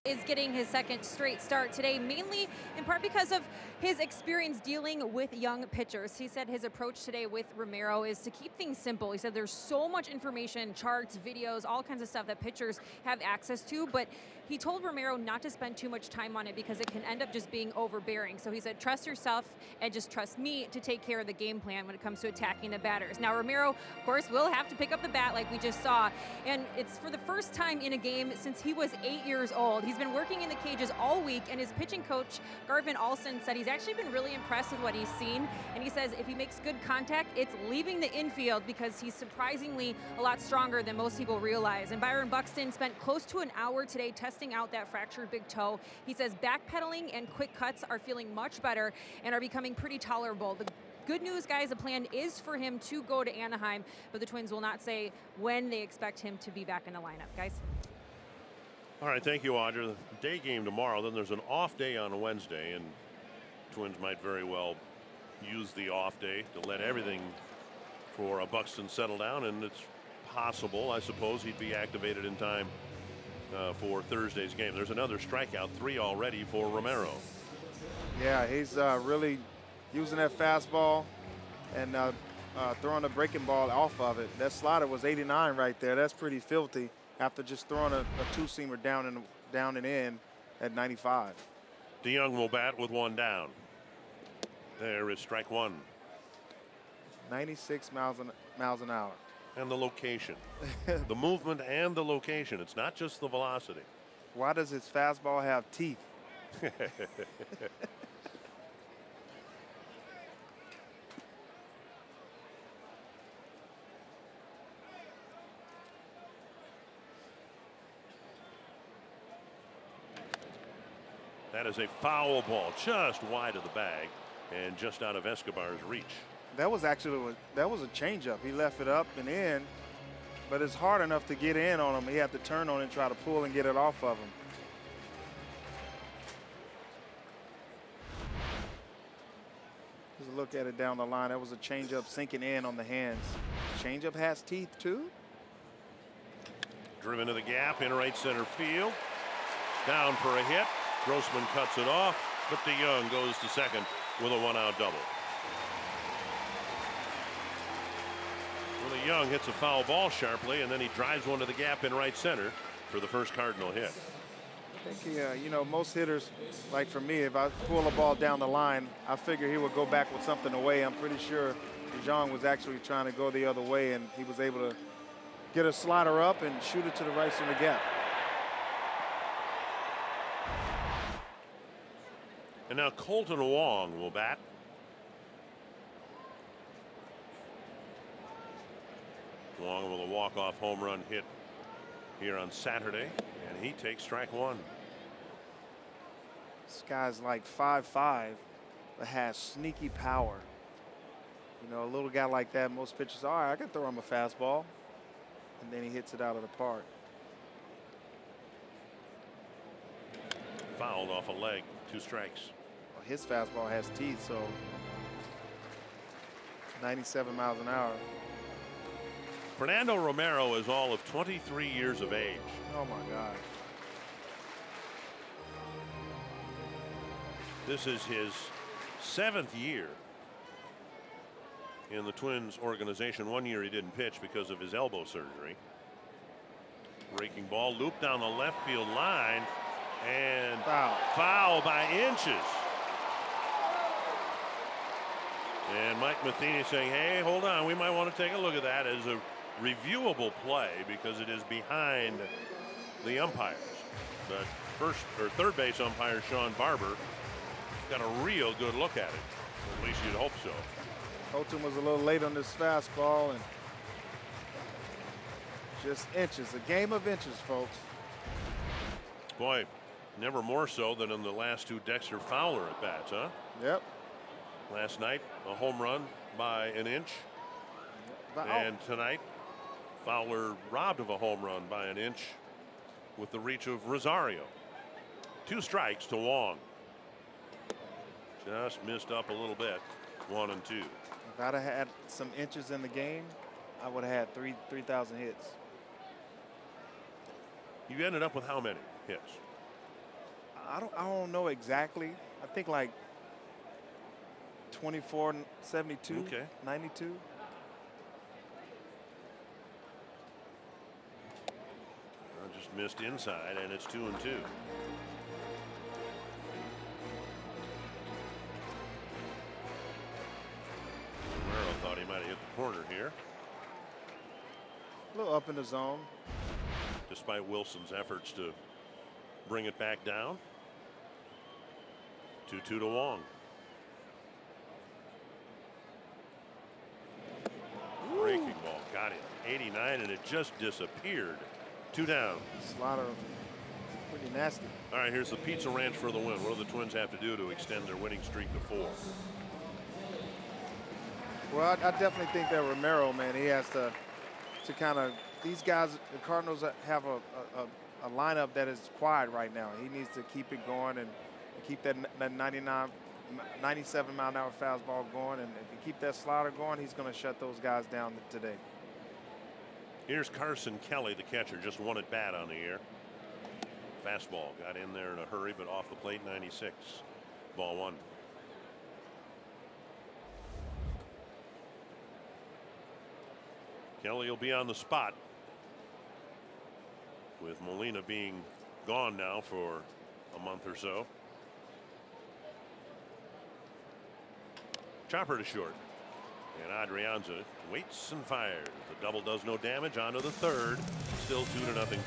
Is getting his second straight start today, mainly in part because of his experience dealing with young pitchers. He said his approach today with Romero is to keep things simple. He said there's so much information, charts, videos, all kinds of stuff that pitchers have access to, but he told Romero not to spend too much time on it because it can end up just being overbearing. So he said, trust yourself and just trust me to take care of the game plan when it comes to attacking the batters. Now, Romero, of course, will have to pick up the bat like we just saw, and it's for the first time in a game since he was 8 years old year-old. He's been working in the cages all week, and his pitching coach, Garvin Alston, said he's actually been really impressed with what he's seen. And he says if he makes good contact, it's leaving the infield because he's surprisingly a lot stronger than most people realize. And Byron Buxton spent close to an hour today testing out that fractured big toe. He says backpedaling and quick cuts are feeling much better and are becoming pretty tolerable. The good news, guys, the plan is for him to go to Anaheim, but the Twins will not say when they expect him to be back in the lineup, guys. All right, thank you, Audra. The day game tomorrow, then there's an off day on Wednesday, and Twins might very well use the off day to let everything for Buxton settle down, and it's possible, I suppose, he'd be activated in time for Thursday's game. There's another strikeout, 3 already for Romero. Yeah, he's really using that fastball and throwing a breaking ball off of it. That slider was 89 right there. That's pretty filthy after just throwing a two-seamer down and in at 95. DeYoung will bat with 1 down. There is strike 1. 96 miles an hour. And the location. The movement and the location. It's not just the velocity. Why does his fastball have teeth? That is a foul ball just wide of the bag and just out of Escobar's reach. That was actually a changeup. He left it up and in, but it's hard enough to get in on him. He had to turn on it and try to pull and get it off of him. Just look at it down the line. That was a changeup sinking in on the hands. Changeup has teeth too. Driven to the gap in right center field. Down for a hit. Grossman cuts it off, but DeYoung goes to second with a 1-out double. Willie Young hits a foul ball sharply, and then he drives one to the gap in right center for the first Cardinal hit. I think, you know, most hitters, like for me, if I pull a ball down the line, I figure he would go back with something away. I'm pretty sure DeYoung was actually trying to go the other way, and he was able to get a slider up and shoot it to the right center gap. And now Colton Wong will bat. Wong with a walk-off home run hit here on Saturday, and he takes strike 1. This guy's like 5'5", but has sneaky power. You know, a little guy like that, most pitchers, all right, I can throw him a fastball. And then he hits it out of the park. Fouled off a leg, 2 strikes. Well, his fastball has teeth, so 97 miles an hour. Fernando Romero is all of 23 years of age. Oh my God. This is his 7th year in the Twins organization. 1 year he didn't pitch because of his elbow surgery. Breaking ball looped down the left field line, and foul by inches. And Mike Matheny saying, hey, hold on, we might want to take a look at that as a reviewable play because it is behind the umpires. But first or third base umpire Sean Barber got a real good look at it. At least you'd hope so. Colton was a little late on this fastball, and just inches, a game of inches, folks. Boy, never more so than in the last 2 Dexter Fowler at bats, huh? Yep. Last night, a home run by an inch. And tonight, Fowler robbed of a home run by an inch with the reach of Rosario. 2 strikes to Wong. Just missed up a little bit. 1 and 2. If I'd have had some inches in the game, I would have had 3,000 hits. You ended up with how many hits? I don't know exactly. I think like 24, 72, okay. 92. Just missed inside, and it's 2 and 2. Romero thought he might have hit the corner here. A little up in the zone. Despite Wilson's efforts to bring it back down. 2-2 to Wong. Breaking ball got it. 89 and it just disappeared. 2 down. Slider pretty nasty. All right, here's the Pizza Ranch for the win. What do the Twins have to do to extend their winning streak to 4? Well, I definitely think that Romero, man, he has to kind of, these guys, the Cardinals have a lineup that is quiet right now. He needs to keep it going and keep that 97 mile an hour fastball going. And if you keep that slider going, he's going to shut those guys down today. Here's Carson Kelly, the catcher, just one at bat on the air. Fastball got in there in a hurry, but off the plate, 96. Ball 1. Kelly will be on the spot with Molina being gone now for a month or so. Chopper to short. And Adrianza waits and fires. The double does no damage. On to the third. Still 2-0 Twins.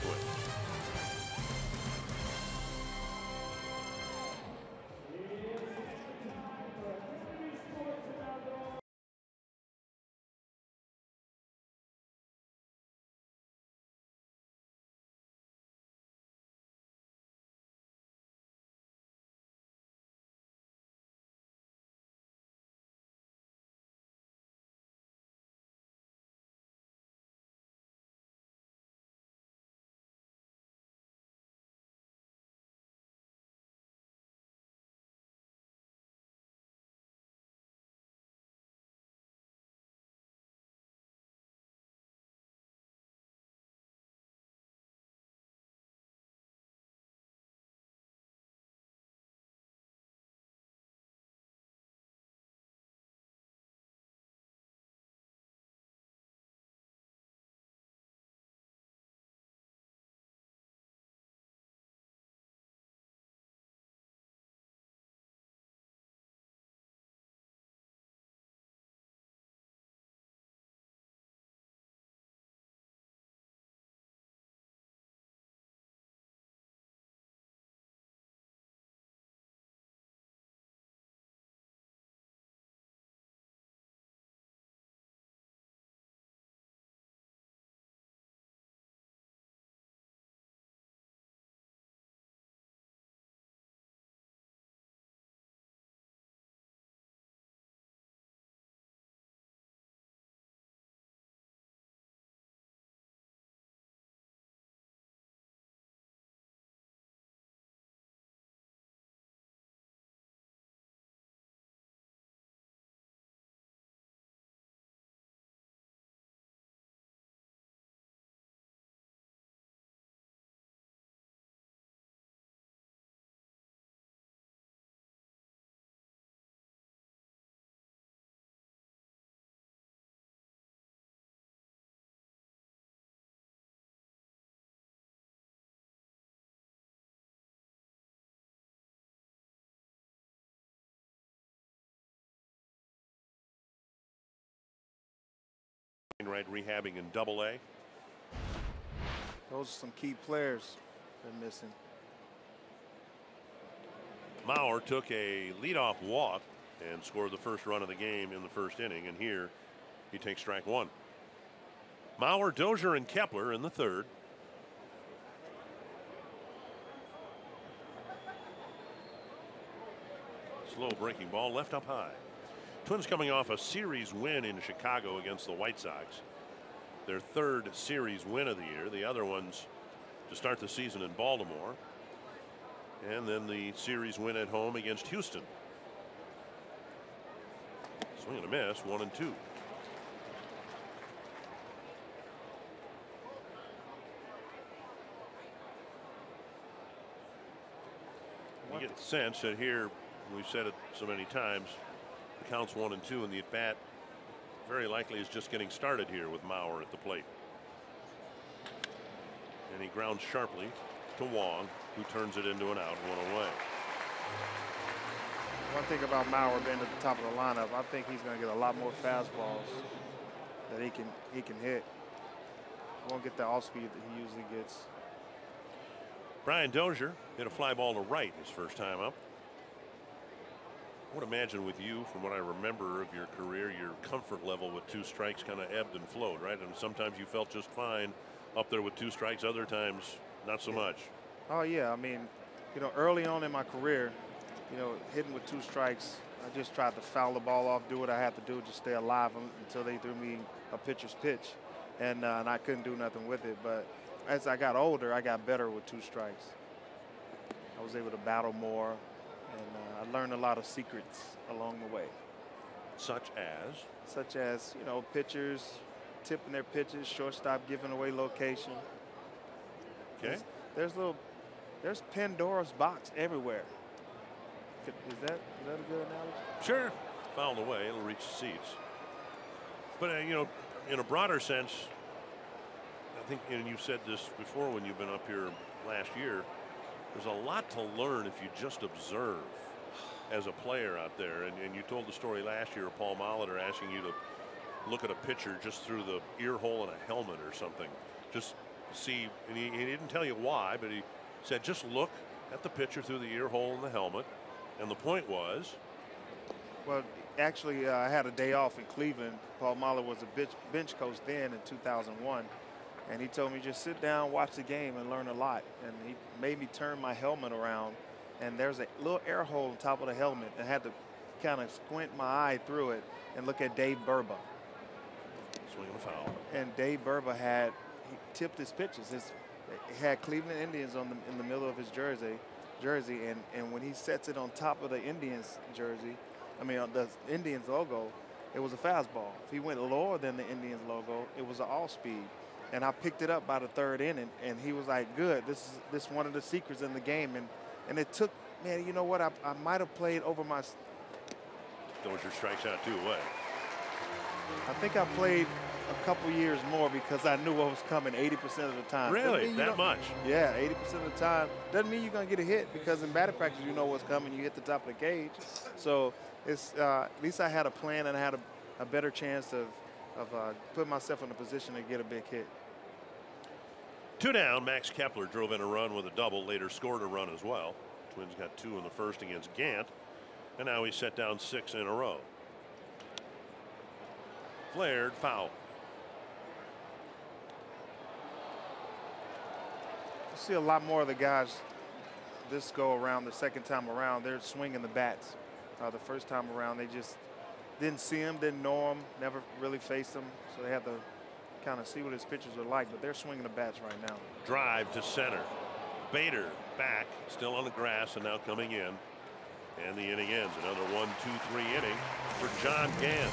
Right, rehabbing in Double-A. Those are some key players they're missing. Mauer took a leadoff walk and scored the first run of the game in the first inning, and here he takes strike 1. Mauer, Dozier, and Kepler in the third. Slow breaking ball left up high. Twins coming off a series win in Chicago against the White Sox. Their third series win of the year. The other ones to start the season in Baltimore. And then the series win at home against Houston. Swing and a miss, 1-2. You get the sense that here, we've said it so many times, the count's 1-2 and the at bat very likely is just getting started here with Mauer at the plate. And he grounds sharply to Wong, who turns it into an out, 1 away. One thing about Mauer being at the top of the lineup, I think he's going to get a lot more fastballs that he can hit. Won't get the off speed that he usually gets. Brian Dozier hit a fly ball to right his first time up. I would imagine with you, from what I remember of your career, your comfort level with 2 strikes kind of ebbed and flowed, right? And sometimes you felt just fine up there with 2 strikes, other times not so much. Oh, yeah. I mean, you know, early on in my career, you know, hitting with 2 strikes, I just tried to foul the ball off, do what I had to do, just stay alive until they threw me a pitcher's pitch. And I couldn't do nothing with it. But as I got older, I got better with 2 strikes. I was able to battle more, and I learned a lot of secrets along the way. Such as? Such as, you know, pitchers tipping their pitches, shortstop giving away location. Okay. There's Pandora's box everywhere. Is that a good analogy? Sure. Fouled away, it'll reach the seats. But, you know, in a broader sense, I think, and you've said this before when you've been up here last year, there's a lot to learn if you just observe as a player out there. And you told the story last year of Paul Molitor asking you to look at a pitcher just through the ear hole in a helmet or something. Just see, and he didn't tell you why, but he said just look at the pitcher through the ear hole in the helmet. And the point was? Well, actually, I had a day off in Cleveland. Paul Molitor was a bench coach then in 2001. And he told me just sit down, watch the game, and learn a lot. And he made me turn my helmet around. And there's a little air hole on top of the helmet. And I had to kind of squint my eye through it and look at Dave Burba. Swinging a foul. And Dave Burba he tipped his pitches. He had Cleveland Indians in the middle of his jersey, and when he sets it on top of the Indians jersey, the Indians logo, it was a fastball. If he went lower than the Indians logo, it was an all-speed. And I picked it up by the 3rd inning, and he was like, good, this is one of the secrets in the game. And it took, man, you know what, I might have played over my... Dozier strikes out 2 away. I think I played a couple years more because I knew what was coming 80% of the time. Really? That much? Yeah, 80% of the time. Doesn't mean you're going to get a hit because in batting practice you know what's coming. You hit the top of the cage. So it's at least I had a plan and I had a better chance of putting myself in a position to get a big hit. 2 down. Max Kepler drove in a run with a double, later scored a run as well. Twins got 2 in the first against Gant, and now he's set down 6 in a row. Flared, foul. You see a lot more of the guys this go around, the second time around, they're swinging the bats. The first time around, they just didn't see him, didn't know him, never really faced him, so they had to kind of see what his pitches are like, but they're swinging the bats right now. Drive to center. Bader back, still on the grass, and now coming in. And the inning ends. Another 1-2-3 inning for John Gant.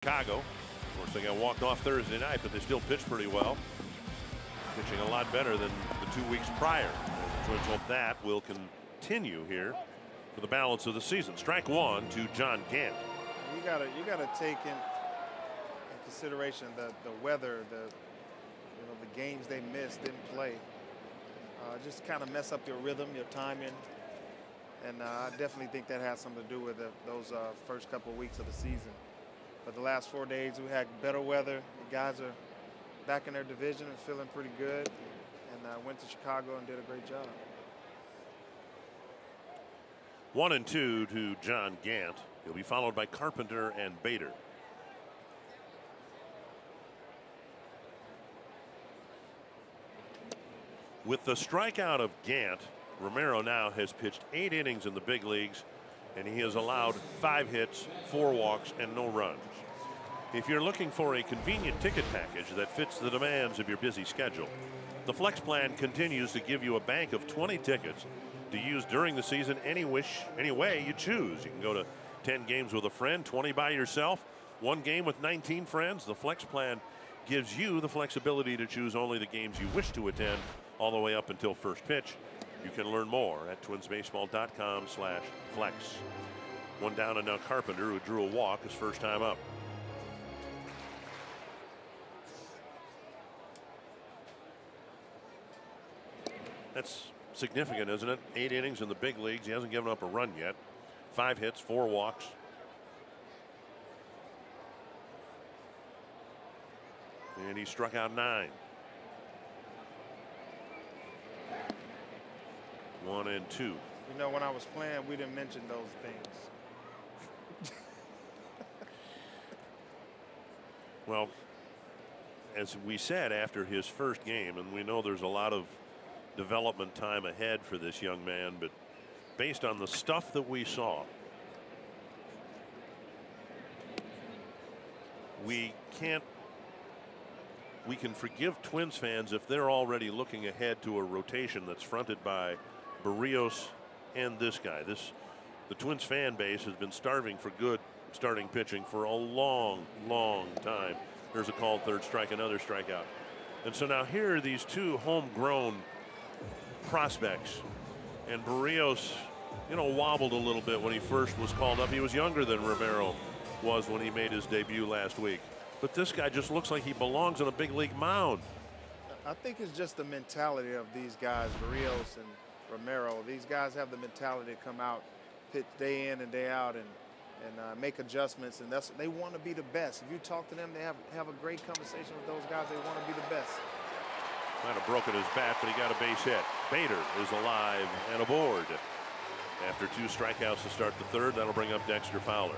Chicago. Of course, they got walked off Thursday night, but they still pitched pretty well. Pitching a lot better than the 2 weeks prior. The Twins hope that will continue here for the balance of the season. Strike one to John Gant. You gotta take in consideration the weather, the games they missed, didn't play. Just kind of mess up your rhythm, your timing, and I definitely think that has something to do with those first couple of weeks of the season. But the last 4 days we had better weather. The guys are back in their division and feeling pretty good, and went to Chicago and did a great job. 1-2 to John Gant. He'll be followed by Carpenter and Bader. With the strikeout of Gant, Romero now has pitched 8 innings in the big leagues, and he has allowed 5 hits, 4 walks, and no runs. If you're looking for a convenient ticket package that fits the demands of your busy schedule, the Flex Plan continues to give you a bank of 20 tickets to use during the season any way you choose. You can go to 10 games with a friend, 20 by yourself, 1 game with 19 friends. The Flex Plan gives you the flexibility to choose only the games you wish to attend, all the way up until first pitch. You can learn more at twinsbaseball.com/flex. 1 down, and now Carpenter, who drew a walk his first time up. That's significant, isn't it? 8 innings in the big leagues. He hasn't given up a run yet. 5 hits, 4 walks. And he struck out 9. 1-2. You know, when I was playing, we didn't mention those things. Well, as we said after his first game, and we know there's a lot of development time ahead for this young man, but based on the stuff that we saw, we can forgive Twins fans if they're already looking ahead to a rotation that's fronted by Barrios and this guy. The Twins fan base has been starving for good starting pitching for a long time. There's a called third strike, another strikeout, and so now here are these 2 homegrown prospects, and Barrios, wobbled a little bit when he first was called up. He was younger than Romero was when he made his debut last week, but this guy just looks like he belongs on a big league mound. I think it's just the mentality of these guys, Barrios and Romero. These guys have the mentality to come out, pitch day in and day out, and make adjustments, and they want to be the best. If you talk to them, they have a great conversation with those guys. They want to be the best. Might have broken his bat, but he got a base hit. Bader is alive and aboard after 2 strikeouts to start the third. That'll bring up Dexter Fowler.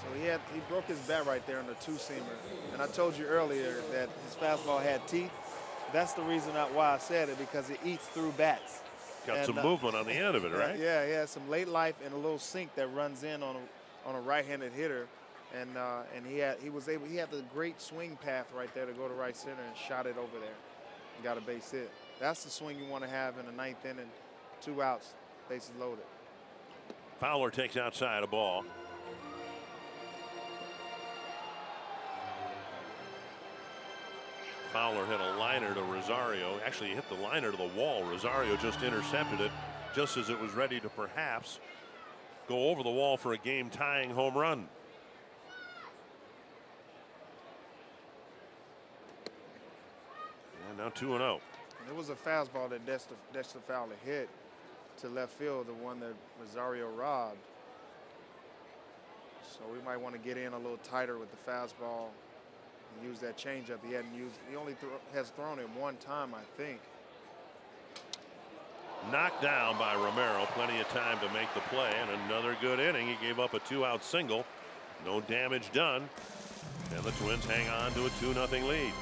So he broke his bat right there on the 2-seamer, and I told you earlier that his fastball had teeth. That's the reason why I said it, because it eats through bats. Got some movement on the end of it, right? Yeah, some late life and a little sink that runs in on a right-handed hitter, and he had the great swing path right there to go to right center and shot it over there and got a base hit. That's the swing you want to have in the 9th inning, 2 outs, bases loaded. Fowler takes outside a ball. Fowler hit a liner to Rosario. Actually, he hit the liner to the wall. Rosario just intercepted it just as it was ready to perhaps go over the wall for a game-tying home run. And now 2-0. It was a fastball that Dexter Fowler hit to left field, the one that Rosario robbed. So we might want to get in a little tighter with the fastball and use that changeup. He only has thrown it 1 time, I think. Knocked down by Romero. Plenty of time to make the play, and another good inning. He gave up a 2-out single. No damage done, and the Twins hang on to a 2-0 lead.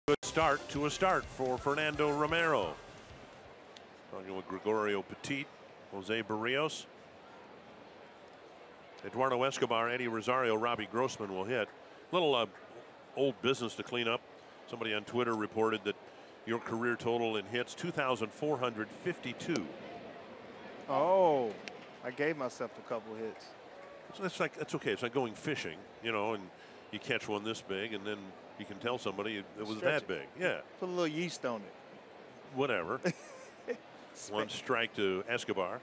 Good start to a start for Fernando Romero. Talking with Gregorio Petit, Jose Barrios, Eduardo Escobar, Eddie Rosario, Robbie Grossman will hit. Little old business to clean up. Somebody on Twitter reported that your career total in hits 2,452. Oh, I gave myself a couple hits. So that's okay. It's like going fishing, you know, and you catch one this big, and then you can tell somebody it was that big. Yeah. Put a little yeast on it. Whatever. One strike to Escobar.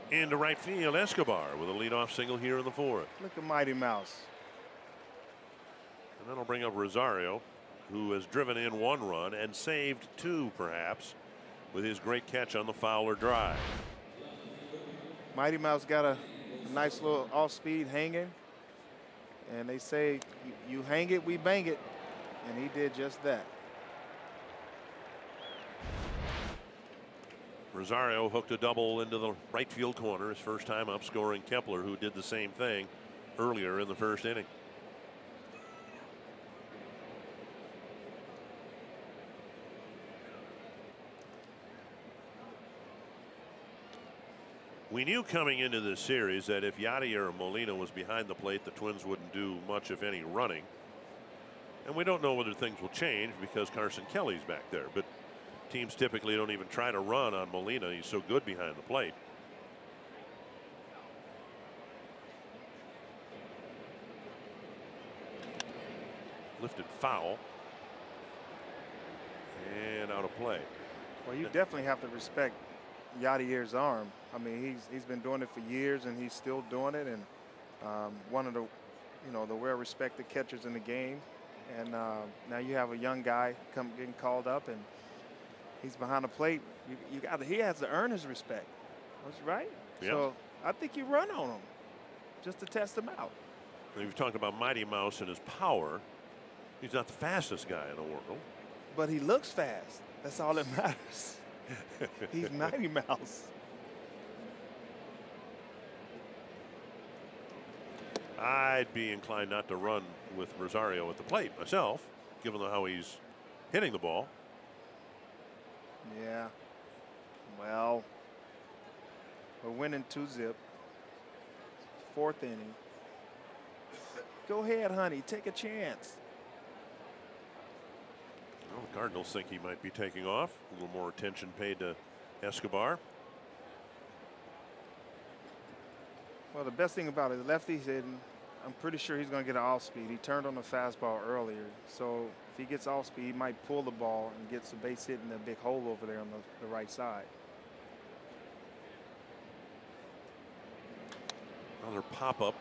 Into right field, Escobar with a leadoff single here in the fourth. Look at Mighty Mouse. And that'll bring up Rosario, who has driven in one run and saved two, perhaps, with his great catch on the Fowler drive. Mighty Mouse got a nice little off-speed hanging. And they say, you hang it, we bang it. And he did just that. Rosario hooked a double into the right field corner, his first time up, scoring Kepler, who did the same thing earlier in the first inning. We knew coming into this series that if Yadier or Molina was behind the plate, the Twins wouldn't do much, if any, running. And we don't know whether things will change because Carson Kelly's back there. But teams typically don't even try to run on Molina. He's so good behind the plate. Lifted foul. And out of play. Well, you definitely have to respect Yadier's arm. I mean, he's been doing it for years, and he's still doing it. And one of the, the well-respected catchers in the game. And now you have a young guy getting called up, and he's behind the plate. He has to earn his respect. That's right. Yeah. So I think you run on him just to test him out. We've talked about Mighty Mouse and his power. He's not the fastest guy in the world. But he looks fast. That's all that matters. He's Mighty Mouse. I'd be inclined not to run with Rosario at the plate myself, given how he's hitting the ball. Yeah. Well, we're winning 2-0. Fourth inning. Go ahead, honey. Take a chance. Well, the Cardinals think he might be taking off. A little more attention paid to Escobar. Well, the best thing about it, lefty's hitting. I'm pretty sure he's going to get an off speed. He turned on the fastball earlier. So if he gets off speed, he might pull the ball and gets a base hit in the big hole over there on the right side. Another pop-up.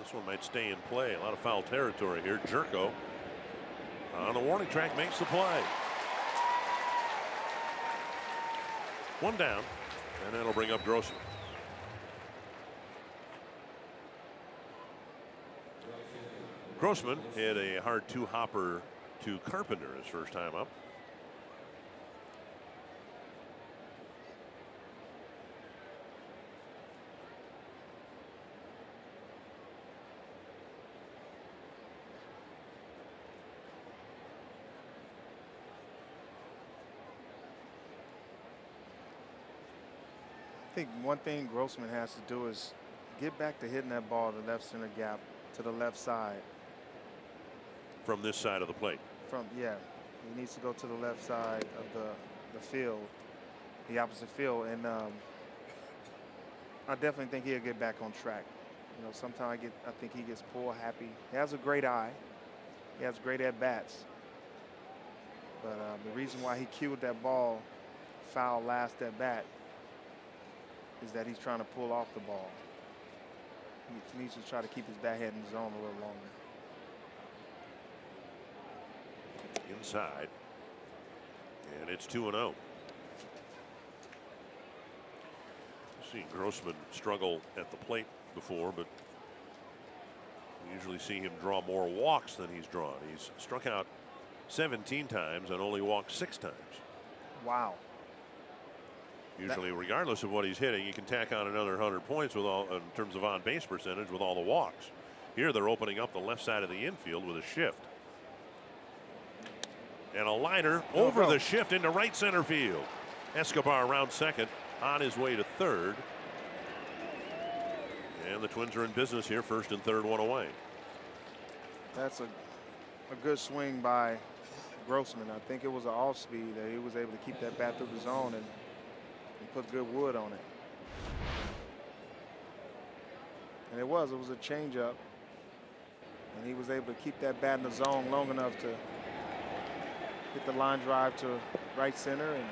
This one might stay in play. A lot of foul territory here. Jerko on the warning track makes the play. One down, and that'll bring up Grossman. Grossman hit a hard two-hopper to Carpenter his first time up. I think one thing Grossman has to do is get back to hitting that ball to the left center gap to the left side. From this side of the plate. Yeah, he needs to go to the left side of the field, the opposite field, and I definitely think he'll get back on track. Sometimes I think he gets pull happy. He has a great eye. He has great at bats. But the reason why he cued that ball foul last at bat is that he's trying to pull off the ball. He needs to try to keep his bat head in the zone a little longer. Inside, and it's 2-0. I've seen Grossman struggle at the plate before, but we usually see him draw more walks than he's drawn. He's struck out 17 times and only walked 6 times. Wow. Usually, regardless of what he's hitting, you can tack on another 100 points with all in terms of on-base percentage with all the walks. Here they're opening up the left side of the infield with a shift. And a liner over the shift into right center field. Escobar around second, on his way to third. And the Twins are in business here, first and third, one away. That's a good swing by Grossman. I think it was an off speed that he was able to keep that bat through the zone and put good wood on it. And it was a changeup. And he was able to keep that bat in the zone long enough to get the line drive to right center. And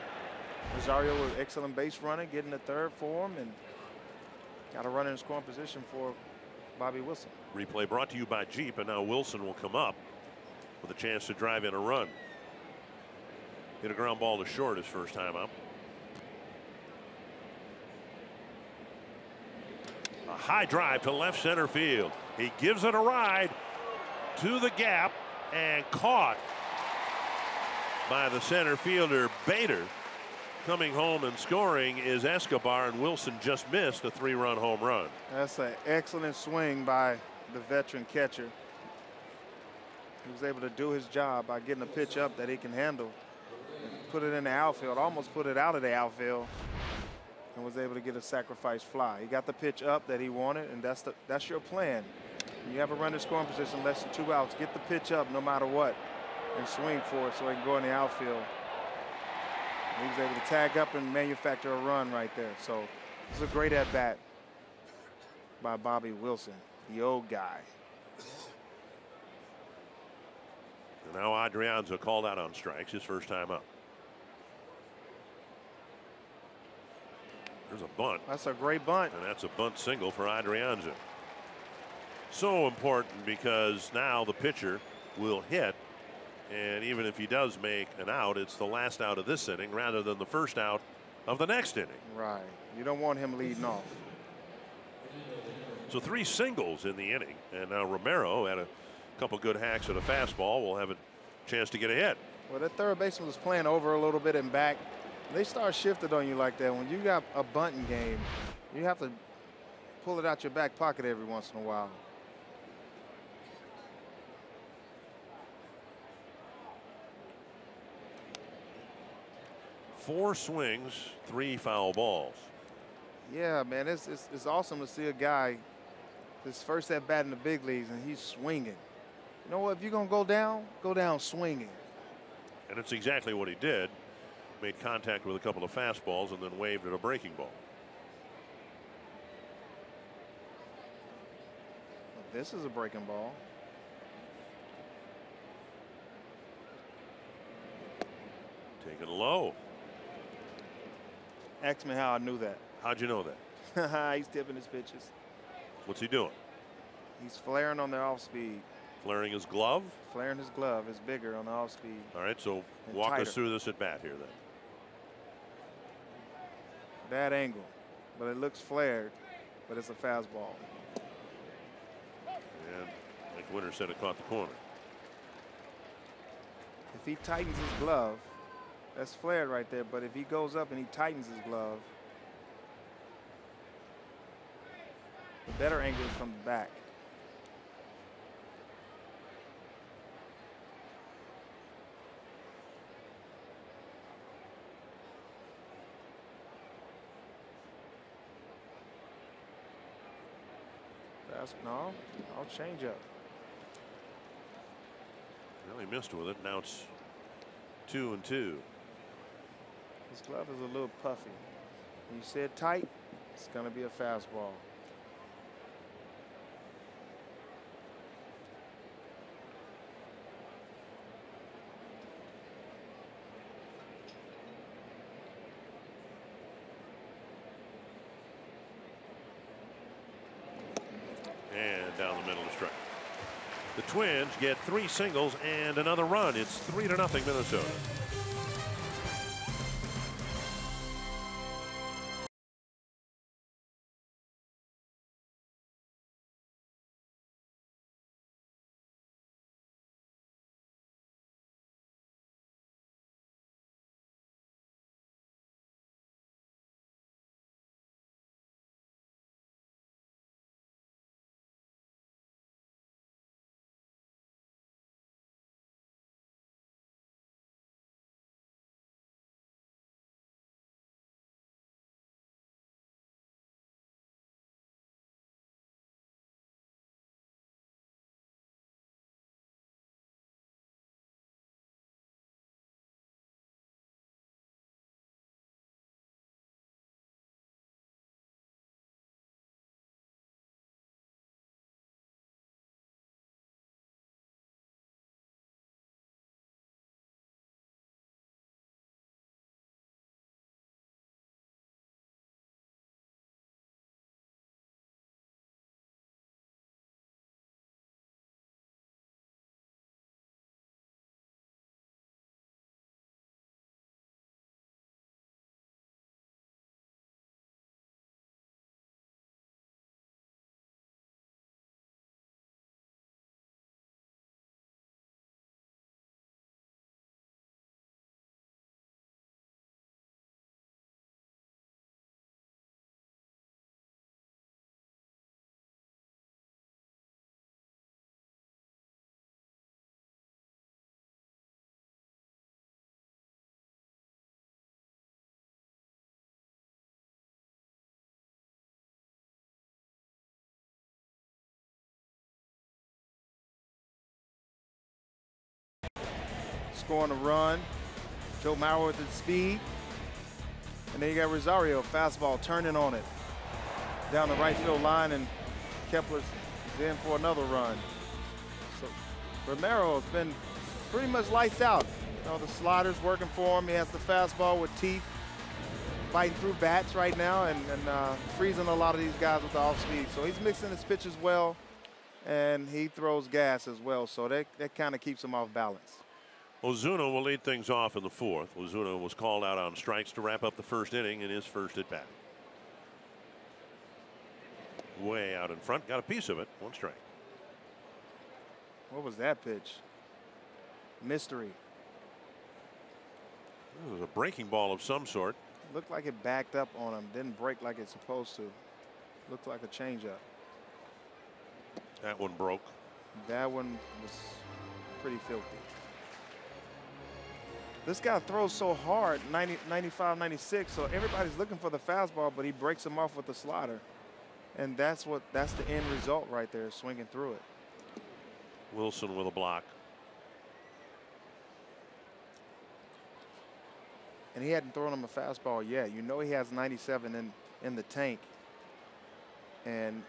Rosario was excellent base running, getting the third for him, and got a runner in scoring position for Bobby Wilson. Replay brought to you by Jeep, and now Wilson will come up with a chance to drive in a run. Hit a ground ball to short his first time up. A high drive to left center field. He gives it a ride to the gap and caught by the center fielder Bader. Coming home and scoring is Escobar, and Wilson just missed a 3-run home run. That's an excellent swing by the veteran catcher. He was able to do his job by getting a pitch up that he can handle and put it in the outfield, almost put it out of the outfield, and was able to get a sacrifice fly. He got the pitch up that he wanted, and that's your plan. When you have a runner in scoring position, less than 2 outs, get the pitch up no matter what and swing for it so he can go in the outfield. He was able to tag up and manufacture a run right there. So this is a great at-bat by Bobby Wilson, the old guy. And now Adrianza called out on strikes, his first time up. There's a bunt. That's a great bunt. And that's a bunt single for Adrianza. So important because now the pitcher will hit. And even if he does make an out, it's the last out of this inning rather than the first out of the next inning. Right. You don't want him leading off. So 3 singles in the inning. And now Romero had a couple good hacks at a fastball. Will have a chance to get a hit. Well, that third baseman was playing over a little bit and back. They start shifting on you like that. When you got a bunting game, you have to pull it out your back pocket every once in a while. Four swings, 3 foul balls. Yeah, man, it's awesome to see a guy, his first at bat in the big leagues, and he's swinging. You know what? If you're going to go down swinging. And it's exactly what he did. Made contact with a couple of fastballs and then waved at a breaking ball. This is a breaking ball. Taken low. Ask me how I knew that. How'd you know that? He's tipping his pitches. What's he doing? He's flaring on the off speed. Flaring his glove? Flaring his glove is bigger on the off speed. All right, so walk us through this at bat here then. Bad angle, but it looks flared, but it's a fastball. And like Winter said, it caught the corner. If he tightens his glove, that's flared right there, but if he goes up and he tightens his glove, the better angle is from the back. No, I'll change up. Well, he missed with it. Now it's 2-2. His glove is a little puffy. When you said tight, it's going to be a fastball. And down the middle of the strike. The Twins get 3 singles and another run. It's 3-0 Minnesota. scoring a run. Joe Mauer with the speed. And then you got Rosario, fastball, turning on it. Down the right field line, and Kepler's in for another run. So Romero has been pretty much lights out. You know, the slider's working for him. He has the fastball with teeth, fighting through bats right now, and freezing a lot of these guys with the off speed. So he's mixing his pitches well, and he throws gas as well. So that kind of keeps him off balance. Ozuna will lead things off in the fourth. Ozuna was called out on strikes to wrap up the first inning in his first at bat. Way out in front, got a piece of it, 1 strike. What was that pitch? Mystery. It was a breaking ball of some sort. Looked like it backed up on him. Didn't break like it's supposed to. Looked like a changeup. That one broke. That one was pretty filthy. This guy throws so hard, 90, 95, 96, so everybody's looking for the fastball, but he breaks him off with the slider. And that's the end result right there, swinging through it. Wilson with a block. And he hadn't thrown him a fastball yet. You know he has 97 in the tank. And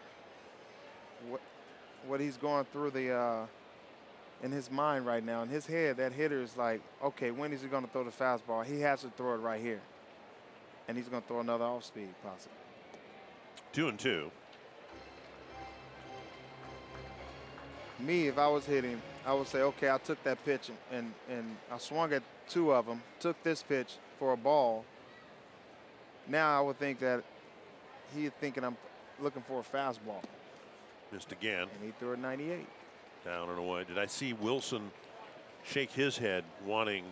what he's going through in his mind right now, in his head, that hitter is like, okay, when is he going to throw the fastball? He has to throw it right here. And he's going to throw another off speed, possibly. 2-2. Me, if I was hitting, I would say, okay, I took that pitch and I swung at 2 of them, took this pitch for a ball. Now I would think that he's thinking I'm looking for a fastball. Missed again. And he threw a 98. Down and away. Did I see Wilson shake his head, wanting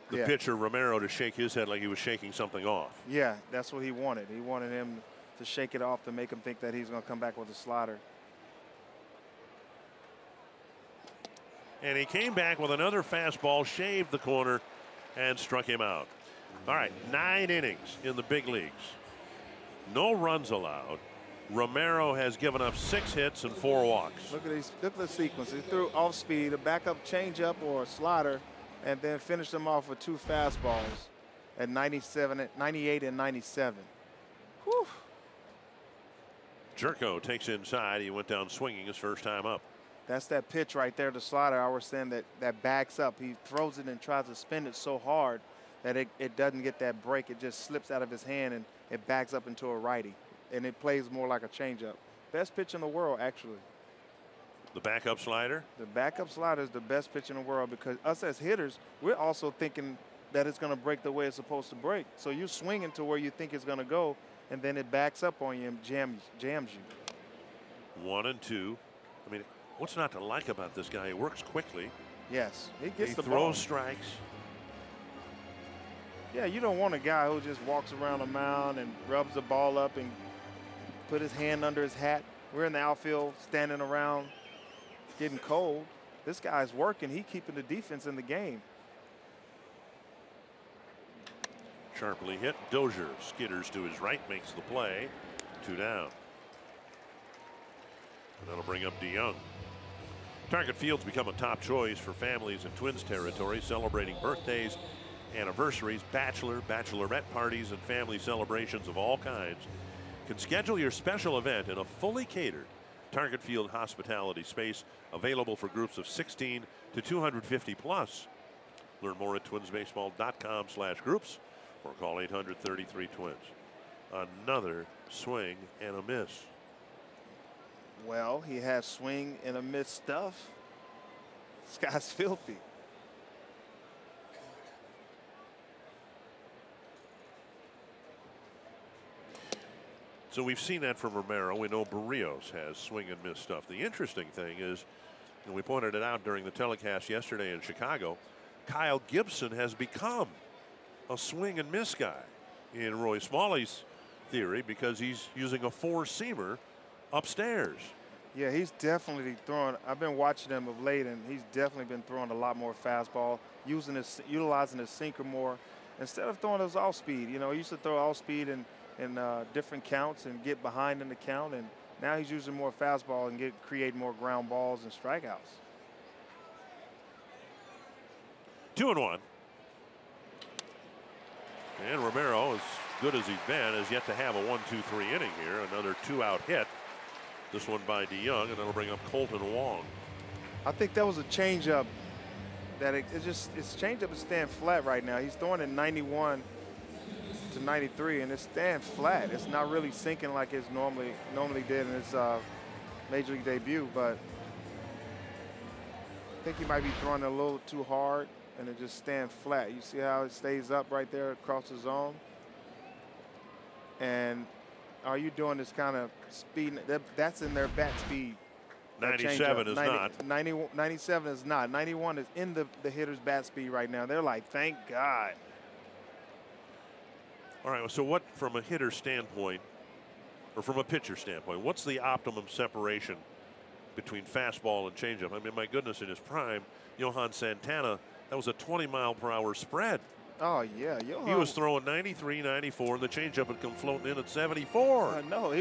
the pitcher Romero to shake his head like he was shaking something off? Yeah, that's what he wanted. He wanted him to shake it off to make him think that he's going to come back with a slider. And he came back with another fastball, shaved the corner, and struck him out. All right, 9 innings in the big leagues. No runs allowed. Romero has given up 6 hits and 4 walks. Look at the sequence. He threw off speed, a backup changeup or a slider, and then finished them off with 2 fastballs at 98 and 97. Whew. Jerko takes inside. He went down swinging his first time up. That's that pitch right there, the slider. I was saying that backs up. He throws it and tries to spin it so hard that it doesn't get that break. It just slips out of his hand and it backs up into a righty. And it plays more like a changeup. Best pitch in the world, actually. The backup slider? The backup slider is the best pitch in the world because us as hitters, we're also thinking that it's going to break the way it's supposed to break. So you're swinging to where you think it's going to go, and then it backs up on you and jams you. 1-2. I mean, what's not to like about this guy? He works quickly. Yes, he gets the ball. He throws strikes. Yeah, you don't want a guy who just walks around the mound and rubs the ball up and put his hand under his hat. We're in the outfield standing around getting cold. This guy's working. He's keeping the defense in the game. Sharply hit. Dozier skitters to his right, makes the play. 2 down. And that'll bring up DeYoung. Target Field's become a top choice for families in Twins territory, celebrating birthdays, anniversaries, bachelorette parties, and family celebrations of all kinds. Can schedule your special event in a fully catered Target Field hospitality space available for groups of 16 to 250 plus. Learn more at twinsbaseball.com/groups or call 800-33-TWINS. Another swing and a miss. Well, he has swing and a miss stuff. This guy's filthy. So we've seen that from Romero. We know Barrios has swing and miss stuff. The interesting thing is, and we pointed it out during the telecast yesterday in Chicago, Kyle Gibson has become a swing and miss guy in Roy Smalley's theory because he's using a 4-seamer upstairs. Yeah, he's definitely throwing. I've been watching him of late, and he's definitely been throwing a lot more fastball, utilizing his sinker more instead of throwing his off speed. You know, he used to throw off speed in different counts and get behind in the count, and now he's using more fastball and create more ground balls and strikeouts. 2-1. And Romero, as good as he's been, has yet to have a 1-2-3 inning here. Another 2-out hit. This one by DeYoung, and that'll bring up Colton Wong. I think that was a changeup. That his changeup is staying flat right now. He's throwing it 91 to 93, and it's staying flat. It's not really sinking like it's normally did in his major league debut. But I think he might be throwing it a little too hard, and it just staying flat. You see how it stays up right there across the zone. And all you doing is kind of speeding. That's in their bat speed. 97 is not. 97 is not. 91 is in the hitter's bat speed right now. They're like, thank God. All right, so what, from a hitter standpoint, or from a pitcher standpoint, what's the optimum separation between fastball and changeup? I mean, my goodness, in his prime, Johan Santana, that was a 20-mile-per-hour spread. Oh, yeah. Johan, he was throwing 93, 94, and the changeup would come floating in at 74. No,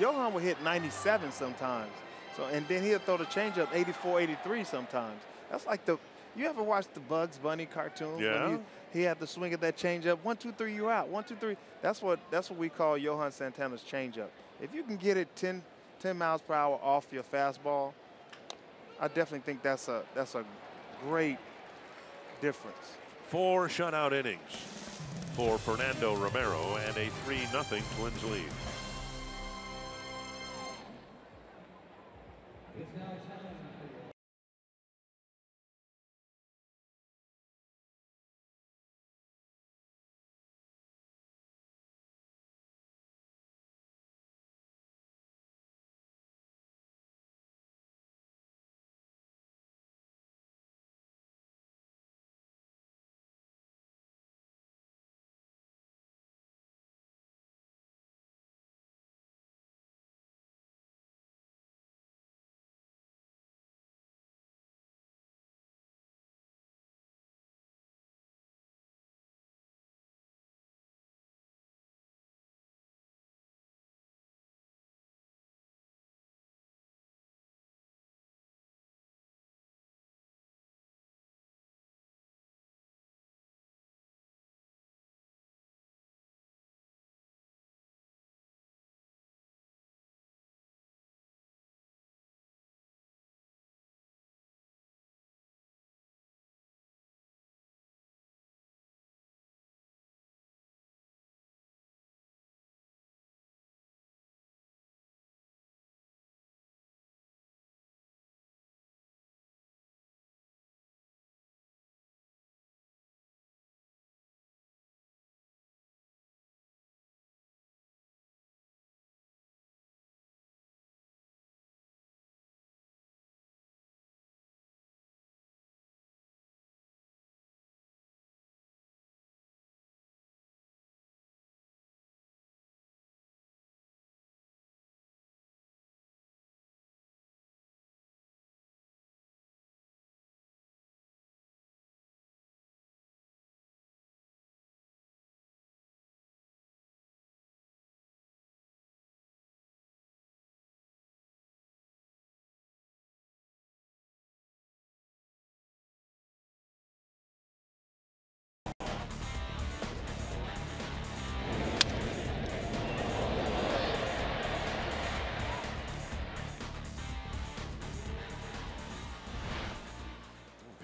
Johan would hit 97 sometimes. So, and then he'll throw the changeup 84, 83 sometimes. That's like you ever watch the Bugs Bunny cartoons? Yeah. When he had to swing at that changeup. 1, 2, 3, you're out. 1, 2, 3. That's what we call Johan Santana's changeup. If you can get it 10 miles per hour off your fastball, I definitely think that's a great difference. 4 shutout innings for Fernando Romero and a 3-0 Twins lead.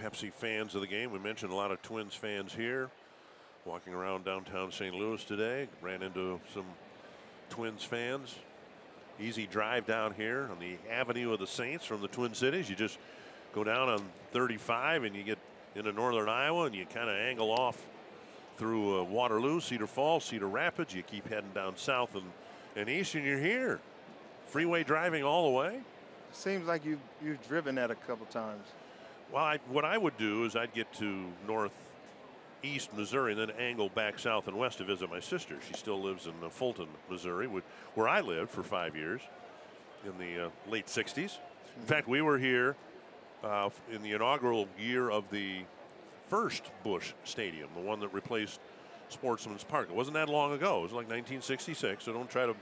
Pepsi fans of the game. We mentioned a lot of Twins fans here. Walking around downtown St. Louis today, ran into some Twins fans. Easy drive down here on the Avenue of the Saints from the Twin Cities. You just go down on 35 and you get into northern Iowa and you kind of angle off through Waterloo, Cedar Falls, Cedar Rapids. You keep heading down south and east and you're here. Freeway driving all the way. Seems like you've driven that a couple times. Well, what I would do is I'd get to northeast Missouri and then angle back south and west to visit my sister. She still lives in Fulton, Missouri, where I lived for 5 years in the late 60s. In fact, we were here in the inaugural year of the first Busch Stadium, the one that replaced Sportsman's Park. It wasn't that long ago. It was like 1966, so don't try to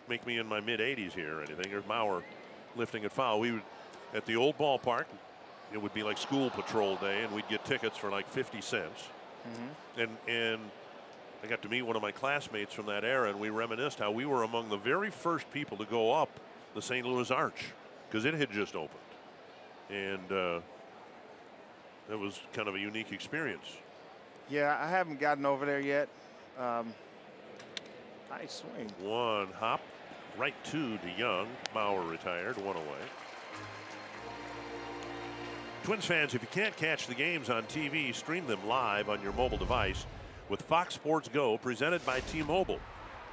make me in my mid-80s here or anything. There's Mauer lifting it foul. We would, at the old ballpark, it would be like school patrol day, and we'd get tickets for like 50 cents. And I got to meet one of my classmates from that era, and we reminisced how we were among the very first people to go up the St. Louis Arch because it had just opened. And it was kind of a unique experience. Yeah, I haven't gotten over there yet. Nice swing. One hop, right to Young. Bauer retired, one away. Twins fans, if you can't catch the games on TV, stream them live on your mobile device with Fox Sports Go, presented by T-Mobile.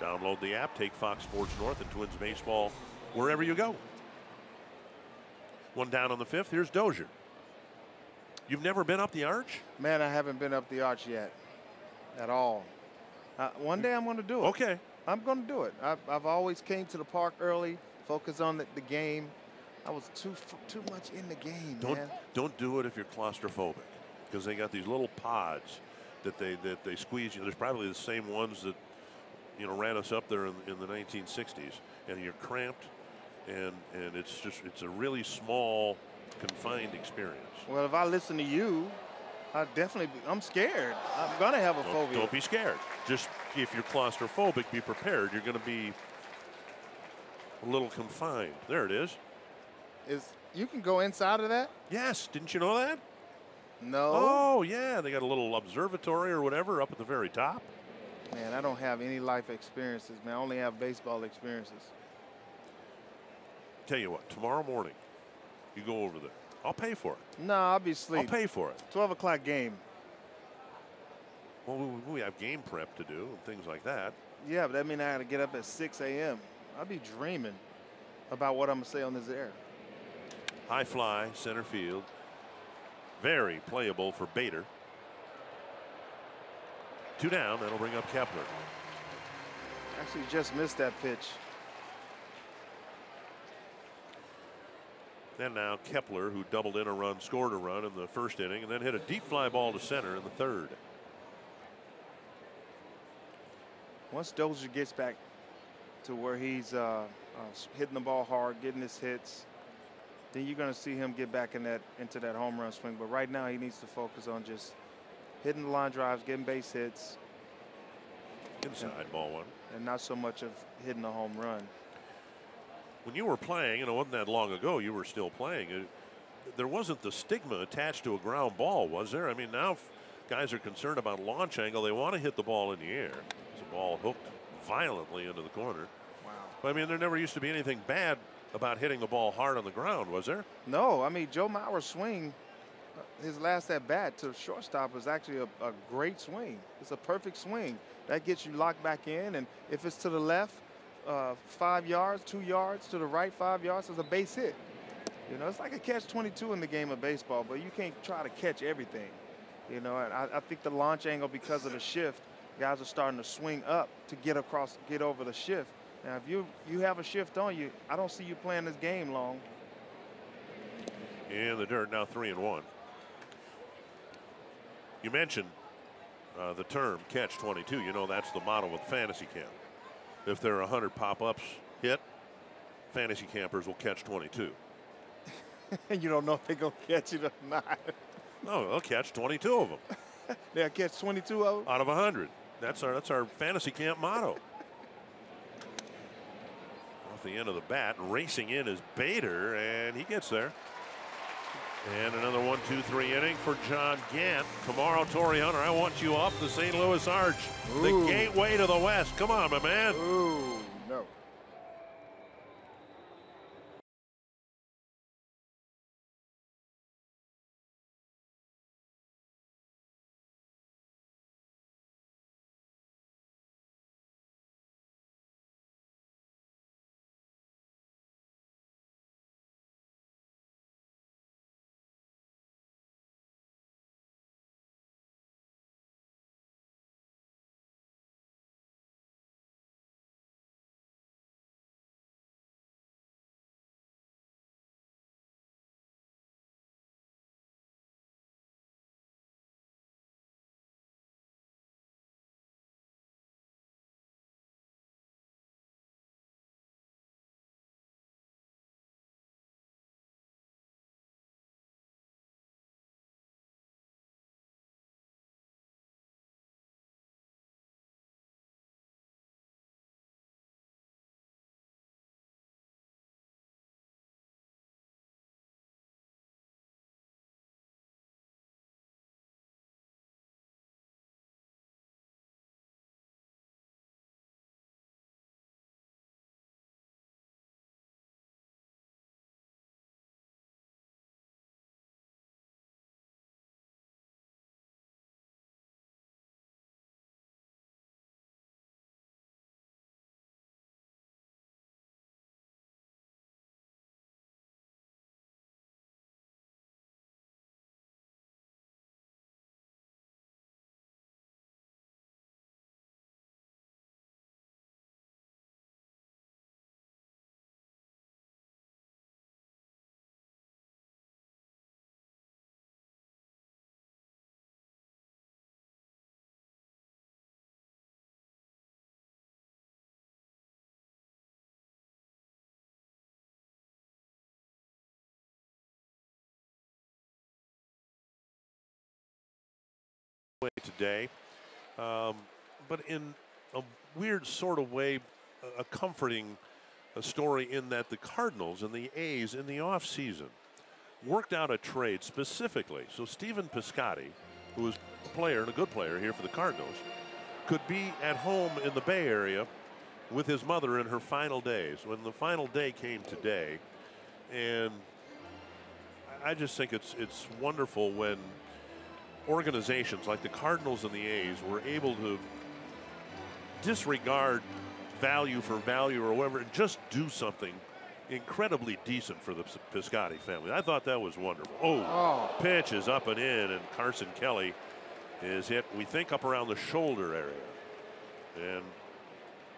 Download the app, take Fox Sports North and Twins baseball wherever you go. One down on the fifth. Here's Dozier. You've never been up the arch? Man, I haven't been up the arch yet at all. One day I'm going to do it. Okay. I'm going to do it. I've always came to the park early, focused on the game. I was too much in the game, man. Don't do it if you're claustrophobic, because they got these little pods that they squeeze you. There's probably the same ones that ran us up there in the 1960s, and you're cramped, and it's a really small, confined experience. Well, if I listen to you, I'm scared. I'm gonna have a phobia. Don't be scared. Just if you're claustrophobic, be prepared. You're going to be a little confined. There it is. You can go inside of that? Yes. Didn't you know that? No. Oh yeah, they got a little observatory or whatever up at the very top. Man, I don't have any life experiences, man. I only have baseball experiences. Tell you what, tomorrow morning, you go over there. I'll pay for it. No, I'll be asleep. I'll pay for it. 12 o'clock game. Well, we have game prep to do and things like that. Yeah, but that means I got to get up at 6 a.m. I'll be dreaming about what I'm going to say on this air. High fly, center field. Very playable for Bader. 2 down. That'll bring up Kepler. Actually, just missed that pitch. And now Kepler, who doubled in a run, scored a run in the first inning, and then hit a deep fly ball to center in the third. Once Dozier gets back to where he's hitting the ball hard, getting his hits, then you're going to see him get back into that home run swing. But right now he needs to focus on just hitting the line drives, getting base hits. Inside ball one. And not so much of hitting the home run. When you were playing, and it wasn't that long ago, you were still playing, there wasn't the stigma attached to a ground ball, was there? I mean, now guys are concerned about launch angle. They want to hit the ball in the air. There's a ball hooked violently into the corner. Wow. But, I mean, there never used to be anything bad about hitting the ball hard on the ground, was there? No, I mean, Joe Mauer's swing, his last at bat to shortstop was actually a great swing. It's a perfect swing. That gets you locked back in, and if it's to the left, 5 yards, 2 yards, to the right 5 yards, it's a base hit. It's like a catch-22 in the game of baseball, but you can't try to catch everything. And I think the launch angle, because of the shift, guys are starting to swing up to get over the shift. Now, if you have a shift on you, I don't see you playing this game long. In the dirt, now 3-1. You mentioned the term catch-22. That's the motto with fantasy camp. If there are 100 pop-ups hit, fantasy campers will catch 22. And you don't know if they're going to catch it or not. No, they'll catch 22 of them. They'll catch 22 of them? Out of 100. That's our fantasy camp motto. Off the end of the bat, racing in is Bader, and he gets there. And another 1-2-3 inning for John Gant. Tomorrow, Torrey Hunter, I want you up the St. Louis Arch. Ooh. The gateway to the West. Come on, my man. Ooh. today, but in a weird sort of way, a comforting story in that the Cardinals and the A's in the offseason worked out a trade specifically so Stephen Piscotty, who is a player and a good player here for the Cardinals, could be at home in the Bay Area with his mother in her final days. When the final day came today, and I just think it's wonderful when organizations like the Cardinals and the A's were able to disregard value for value or whatever and just do something incredibly decent for the Piscotty family. I thought that was wonderful. Oh, pitch is up and in, and Carson Kelly is hit, we think, up around the shoulder area. And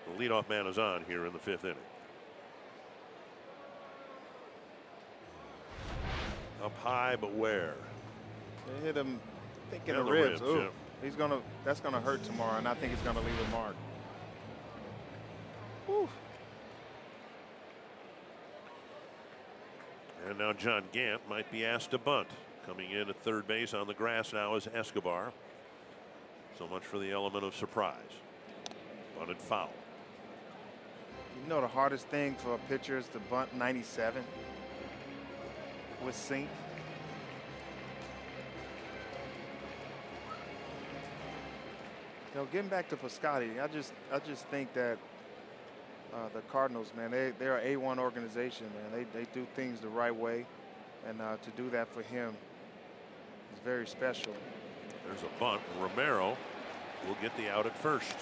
the leadoff man is on here in the 5th inning. Up high, but where? They hit him, I think, in And the the ribs. ribs, Ooh, yeah. That's gonna hurt tomorrow, and I think it's gonna leave a mark. Whew. And now John Gant might be asked to bunt. Coming in at third base on the grass now is Escobar. So much for the element of surprise. Bunted foul. You know the hardest thing for a pitcher is to bunt 97 with sink. You know, getting back to Piscotty, I just think that the Cardinals, man, they're an A1 organization, man. They do things the right way, and to do that for him is very special. There's a bunt. Romero will get the out at first.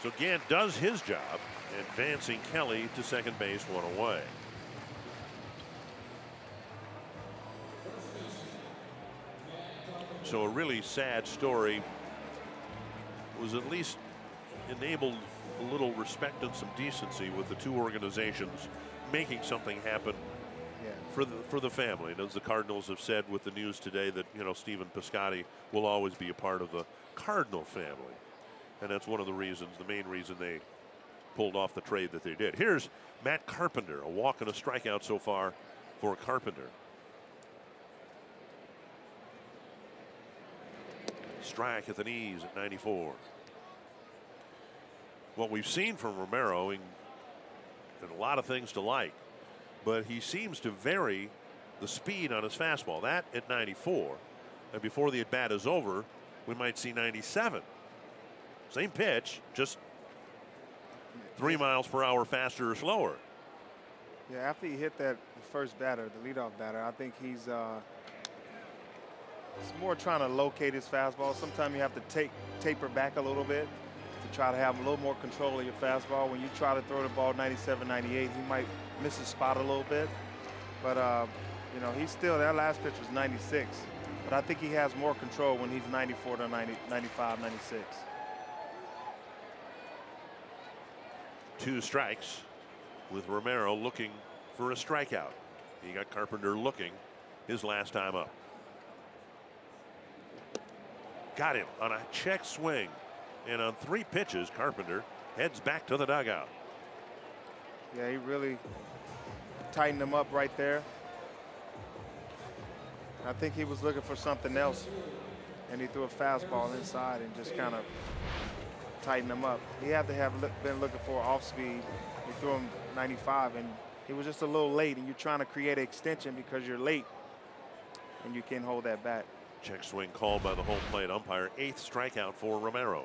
So Gant does his job, advancing Kelly to second base, 1 away. So a really sad story was at least enabled a little respect and some decency with the two organizations making something happen for the family. And as the Cardinals have said with the news today that, you know, Stephen Piscotty will always be a part of the Cardinal family. And that's one of the reasons, the main reason they pulled off the trade that they did. Here's Matt Carpenter, a walk and a strikeout so far for Carpenter. Strike at the knees at 94. What we've seen from Romero, and a lot of things to like, but he seems to vary the speed on his fastball. That at 94, and before the at bat is over, we might see 97. Same pitch, just 3 miles per hour faster or slower. Yeah, after he hit that first batter, the leadoff batter, I think he's more trying to locate his fastball. Sometimes you have to taper back a little bit to try to have a little more control of your fastball. When you try to throw the ball 97, 98, he might miss his spot a little bit. But, you know, he's still, that last pitch was 96. But I think he has more control when he's 94 to 90, 95, 96. 2 strikes with Romero looking for a strikeout. He got Carpenter looking his last time up. Got him on a check swing. And on 3 pitches, Carpenter heads back to the dugout. Yeah, he really tightened him up right there. I think he was looking for something else, and he threw a fastball inside and just kind of tightened him up. He had to have been looking for off speed. He threw him 95, and he was just a little late, and you're trying to create an extension because you're late, and you can't hold that bat. Check swing called by the home plate umpire. 8th strikeout for Romero.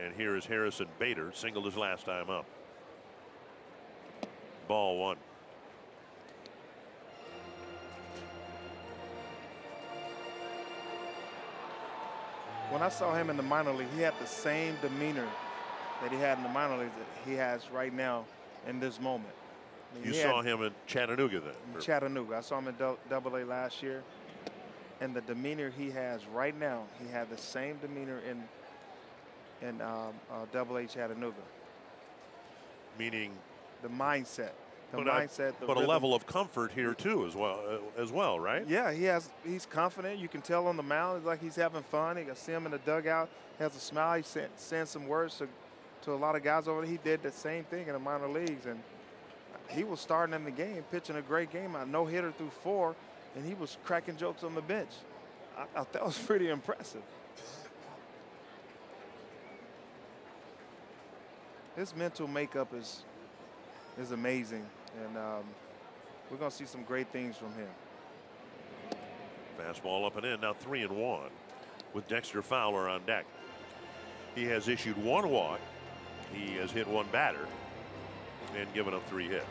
And here is Harrison Bader, singled his last time up. Ball 1. When I saw him in the minor league, he had the same demeanor that he had in the minor leagues that he has right now in this moment. I mean, you saw him in Chattanooga then? In Chattanooga. I saw him in Double-A last year. And the demeanor he has right now, he had the same demeanor in Double-A Chattanooga. Meaning? The mindset. But a level of comfort here too as well, right? Yeah, he's confident. You can tell on the mound, it's like he's having fun. You can see him in the dugout, he has a smile. He sends some words to a lot of guys over there. He did the same thing in the minor leagues, and he was starting in the game, pitching a great game. A no-hitter through 4, and he was cracking jokes on the bench. I thought that was pretty impressive. His mental makeup is amazing, and we're going to see some great things from him. Fastball up and in, now 3-1 with Dexter Fowler on deck. He has issued 1 walk. He has hit 1 batter and given up 3 hits.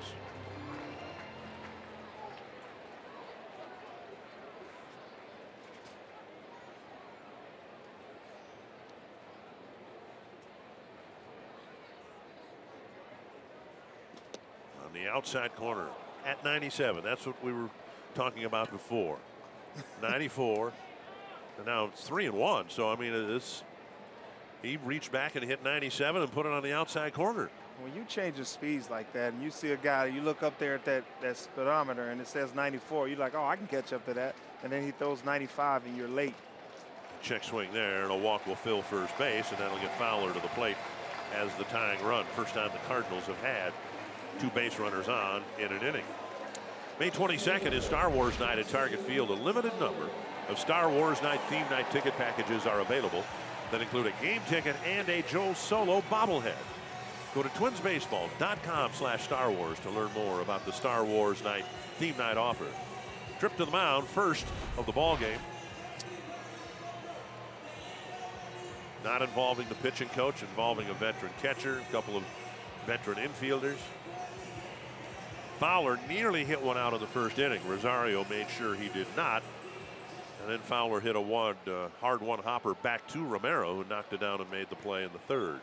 On the outside corner at 97. That's what we were talking about before. 94. And now it's 3-1. So, I mean, he reached back and hit 97 and put it on the outside corner. When you change the speeds like that and you see a guy, you look up there at that speedometer and it says 94, you're like, oh, I can catch up to that. And then he throws 95 and you're late. Check swing there, and a walk will fill first base, and that'll get Fowler to the plate as the tying run. First time the Cardinals have had 2 base runners on in an inning. May 22nd is Star Wars Night at Target Field. A limited number of Star Wars Night theme night ticket packages are available that include a game ticket and a Joe Solo bobblehead. Go to twinsbaseball.com/Star Wars to learn more about the Star Wars Night theme night offer. Trip to the mound, first of the ball game. Not involving the pitching coach, involving a veteran catcher, a couple of veteran infielders. Fowler nearly hit one out in the first inning. Rosario made sure he did not. And then Fowler hit a hard one hopper back to Romero, who knocked it down and made the play in the third.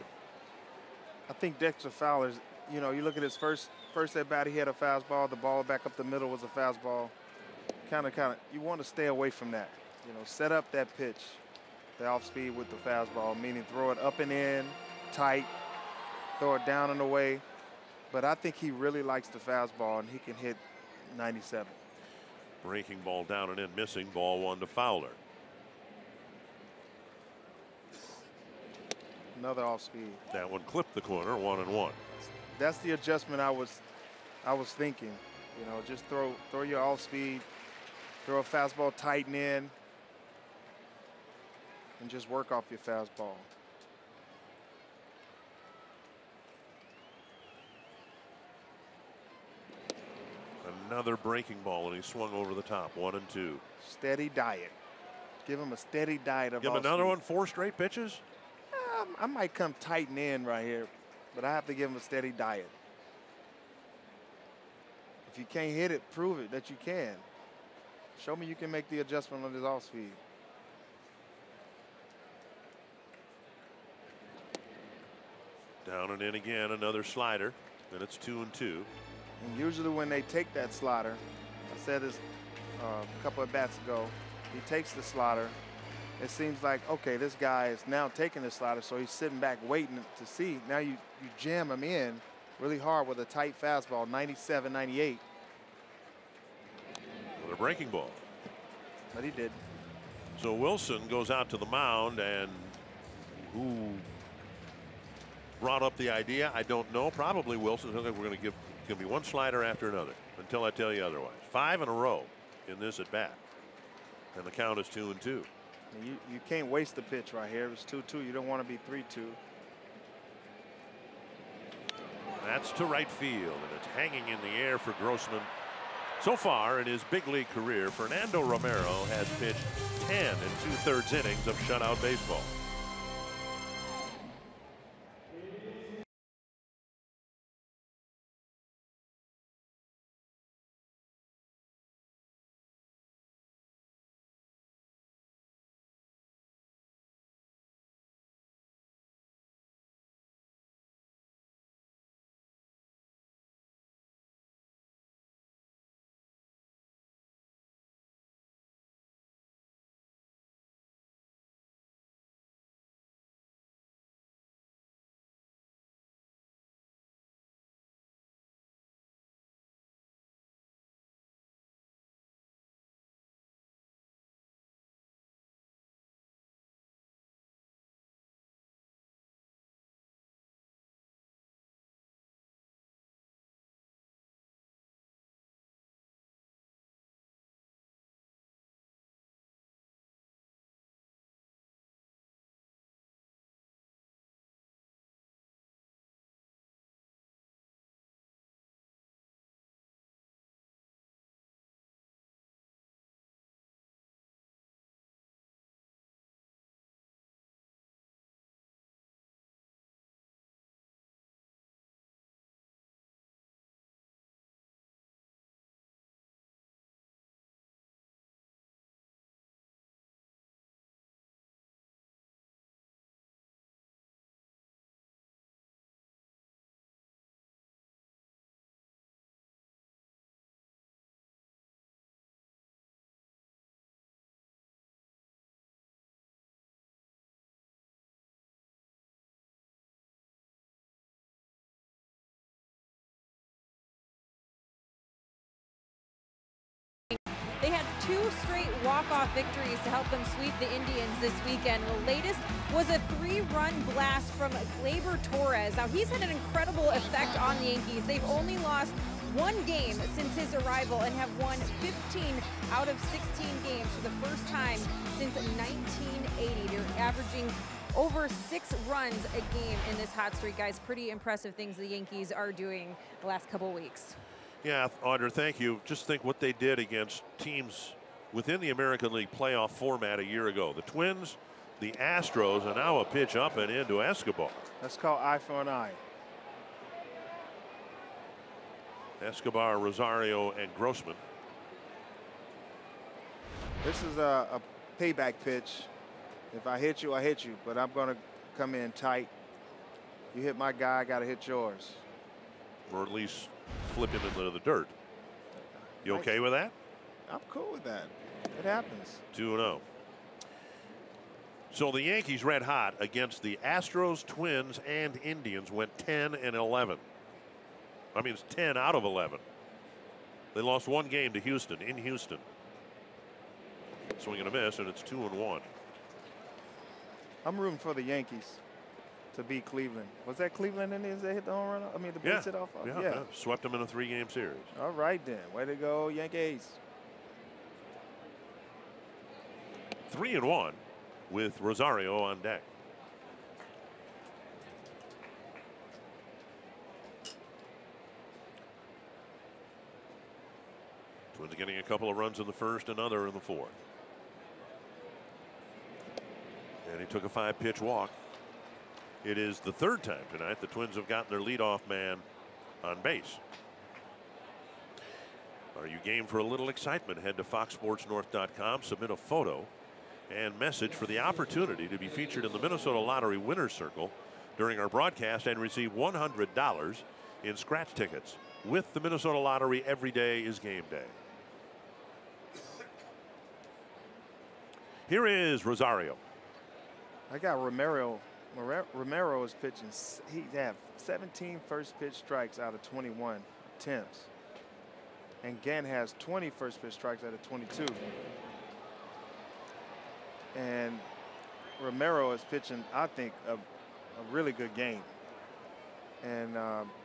I think Dexter Fowler's, you know, you look at his first at bat, he had a fastball. The ball back up the middle was a fastball. Kind of, you want to stay away from that. You know, set up that pitch, the off speed with the fastball, meaning throw it up and in, tight, throw it down and away. But I think he really likes the fastball, and he can hit 97. Breaking ball down and in, missing. Ball 1 to Fowler. Another off speed. That one clipped the corner, 1-1. That's the adjustment I was thinking. You know, just throw your off speed, throw a fastball, tighten in, and just work off your fastball. Another breaking ball, and he swung over the top. 1-2. Steady diet. Give him a steady diet of Give him another one, 4 straight pitches? I might come tighten in right here, but I have to give him a steady diet. If you can't hit it, prove it that you can. Show me you can make the adjustment on his off speed. Down and in again, another slider, and it's 2-2. And usually when they take that slider, I said this a couple of bats ago, he takes the slider. It seems like, okay, this guy is now taking the slider, so he's sitting back waiting to see. Now you jam him in really hard with a tight fastball, 97, 98. Another breaking ball. But he did. So Wilson goes out to the mound, and who brought up the idea? I don't know. Probably Wilson. We're going to give be one slider after another until I tell you otherwise. 5 in a row in this at bat, and the count is 2-2. You can't waste the pitch right here. It's 2-2. You don't want to be 3-2. That's to right field, and it's hanging in the air for Grossman. So far in his big league career, Fernando Romero has pitched 10 2/3 innings of shutout baseball. They had 2 straight walk-off victories to help them sweep the Indians this weekend. The latest was a 3-run blast from Gleyber Torres. Now, he's had an incredible effect on the Yankees. They've only lost 1 game since his arrival and have won 15 out of 16 games for the first time since 1980. They're averaging over 6 runs a game in this hot streak, guys. Pretty impressive things the Yankees are doing the last couple weeks. Yeah, Audra, thank you. Just think what they did against teams within the American League playoff format a year ago. The Twins, the Astros, and now a pitch up and into Escobar. That's called eye for an eye. Escobar, Rosario, and Grossman. This is a payback pitch. If I hit you, I hit you, but I'm going to come in tight. You hit my guy, I got to hit yours. Or at least flip him into the dirt. You okay with that? I'm cool with that. It happens. 2-0. So the Yankees red hot against the Astros, Twins, and Indians went 10 and 11. I mean, it's 10 out of 11. They lost 1 game to Houston in Houston. Swing and a miss, and it's 2-1. I'm rooting for the Yankees to beat Cleveland. Was that Cleveland Indians that hit the home run? I mean, the base hit off? Yeah. Swept them in a 3-game series. All right, then. Way to go, Yankees. 3-1 with Rosario on deck. Twins getting a couple of runs in the first, another in the fourth. And he took a 5-pitch walk. It is the 3rd time tonight the Twins have gotten their leadoff man on base. Are you game for a little excitement? Head to foxsportsnorth.com, submit a photo and message for the opportunity to be featured in the Minnesota Lottery Winner's Circle during our broadcast and receive $100 in scratch tickets. With the Minnesota Lottery, every day is game day. Here is Rosario. I got Romero. Romero is pitching. He had 17 first pitch strikes out of 21 attempts. And Gann has 20 first pitch strikes out of 22. And Romero is pitching, I think, a really good game. And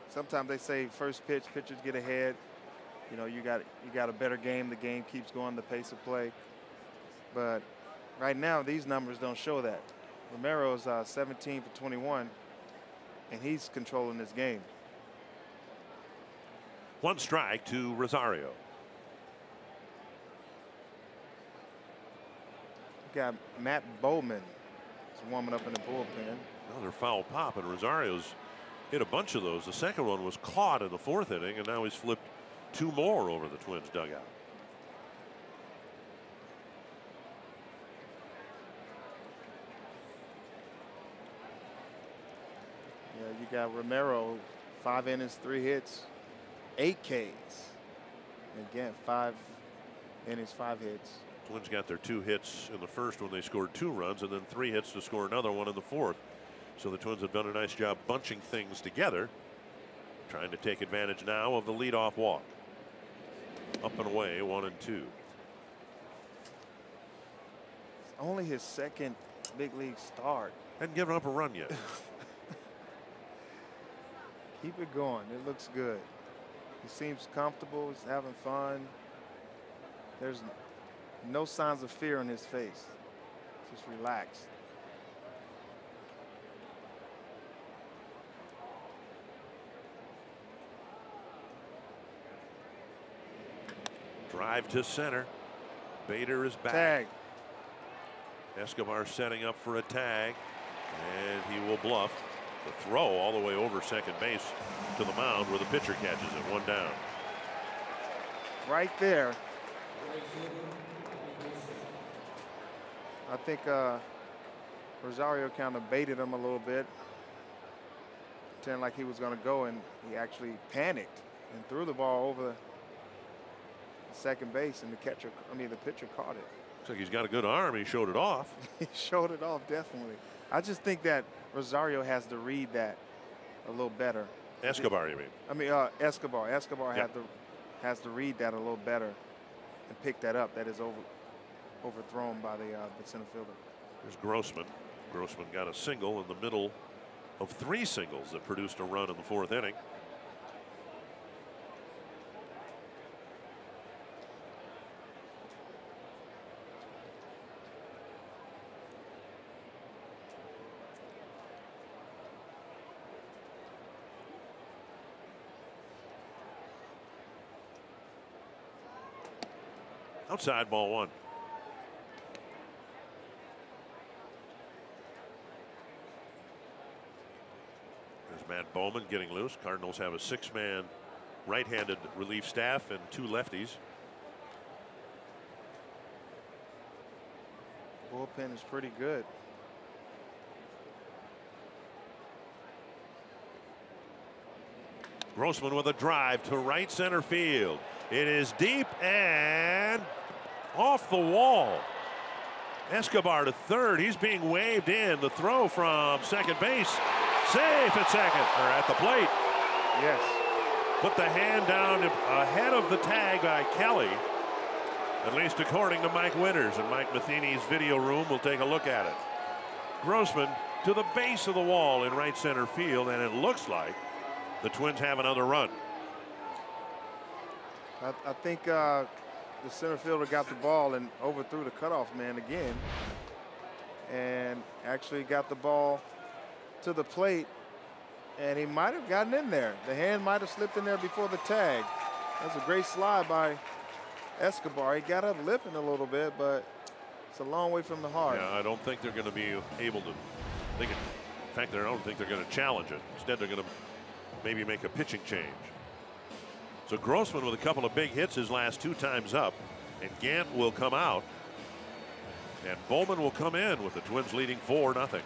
sometimes they say first pitch, pitchers get ahead. You know, you got a better game. The game keeps going, the pace of play. But right now, these numbers don't show that. Romero's 17 for 21, and he's controlling this game. 1 strike to Rosario. You got Matt Bowman is warming up in the bullpen. Another foul pop, and Rosario's hit a bunch of those. The second one was caught in the 4th inning, and now he's flipped 2 more over the Twins dugout. You got Romero, 5 innings, 3 hits, 8 Ks. Again, 5 innings, 5 hits. Twins got their 2 hits in the first when they scored 2 runs, and then 3 hits to score another one in the 4th. So the Twins have done a nice job bunching things together, trying to take advantage now of the leadoff walk. Up and away, 1-2. It's only his 2nd big league start. Hadn't given up a run yet. Keep it going. It looks good. He seems comfortable. He's having fun. There's no signs of fear on his face. Just relaxed. Drive to center. Bader is back. Tag. Escobar setting up for a tag, and he will bluff. The throw all the way over second base to the mound where the pitcher catches it. 1 down. Right there. I think Rosario kind of baited him a little bit, pretending like he was going to go, and he actually panicked and threw the ball over the second base, and the pitcher caught it. Looks like he's got a good arm. He showed it off. He showed it off, definitely. I just think that Rosario has to read that a little better. Escobar, you mean? I mean, Escobar. Escobar has to read that a little better. and pick that up. That is overthrown by the center fielder. Here's Grossman. Grossman got a single in the middle of 3 singles that produced a run in the 4th inning. Outside, ball 1. There's Matt Bowman getting loose. Cardinals have a 6-man right-handed relief staff and 2 lefties. Bullpen is pretty good. Grossman with a drive to right center field. It is deep and off the wall. Escobar to third. He's being waved in. The throw from second base. Safe at second, or at the plate. Yes. Put the hand down ahead of the tag by Kelly, at least according to Mike Winters. And Mike Matheny's video room will take a look at it. Grossman to the base of the wall in right center field, and it looks like the Twins have another run. I think the center fielder got the ball and overthrew the cutoff man again, and actually got the ball to the plate, and he might have gotten in there. The hand might have slipped in there before the tag. That's a great slide by Escobar. He got up lipping a little bit, but it's a long way from the heart. Yeah, I don't think they're going to be able to. In fact, I don't think they're going to challenge it. Instead, they're going to maybe make a pitching change. So Grossman with a couple of big hits his last 2 times up, and Gant will come out, and Bowman will come in with the Twins leading 4-0.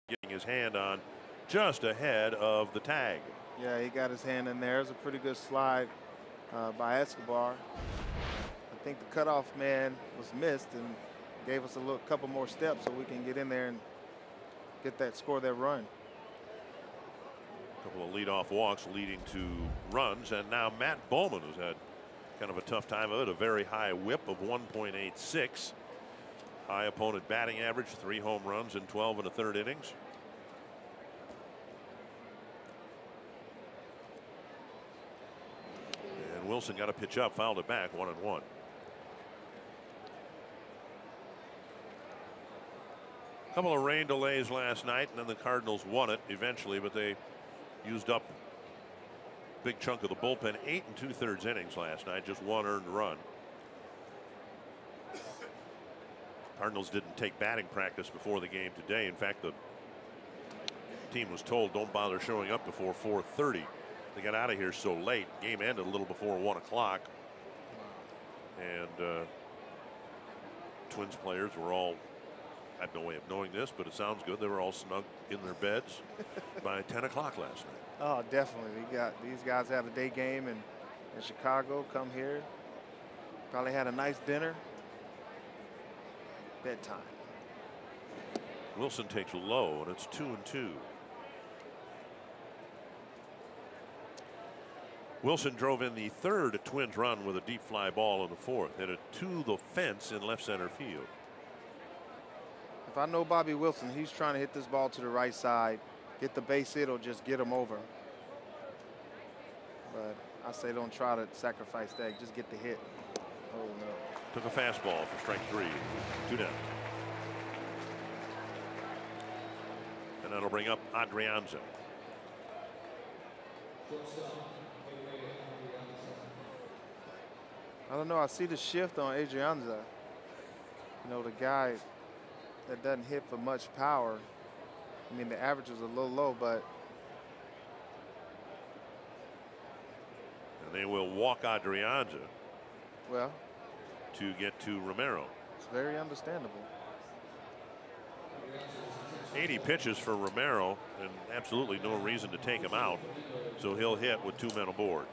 Getting his hand on just ahead of the tag. Yeah, he got his hand in there. It was a pretty good slide by Escobar. I think the cutoff man was missed and gave us a couple more steps so we can get in there and get that score, that run. A couple of leadoff walks leading to runs, and now Matt Bowman, who's had kind of a tough time of it, a very high whip of 1.86. High opponent batting average, 3 home runs in 12 1/3 innings. And Wilson got a pitch up, fouled it back, 1-1. Couple of rain delays last night, and then the Cardinals won it eventually, but they used up a big chunk of the bullpen. 8 2/3 innings last night, just 1 earned run. Cardinals didn't take batting practice before the game today. In fact, the team was told don't bother showing up before 4:30. They got out of here so late. Game ended a little before 1 o'clock. And Twins players were all, I have no way of knowing this, but it sounds good. They were all snug in their beds by 10 o'clock last night. Oh, definitely. These guys have a day game in Chicago, come here. Probably had a nice dinner. Bedtime. Wilson takes low, and it's 2-2. Wilson drove in the third Twins run with a deep fly ball in the fourth. Hit it to the fence in left center field. If I know Bobby Wilson, he's trying to hit this ball to the right side, get the base hit, or just get him over. But I say don't try to sacrifice that. Just get the hit. Oh, no. Took a fastball for strike 3. 2 down. And that'll bring up Adrianza. I don't know. I see the shift on Adrianza. You know, the guy that doesn't hit for much power. I mean, the average was a little low, but. And they will walk Adrianza. Well. To get to Romero. It's very understandable. 80 pitches for Romero, and absolutely no reason to take him out. So he'll hit with 2 men aboard.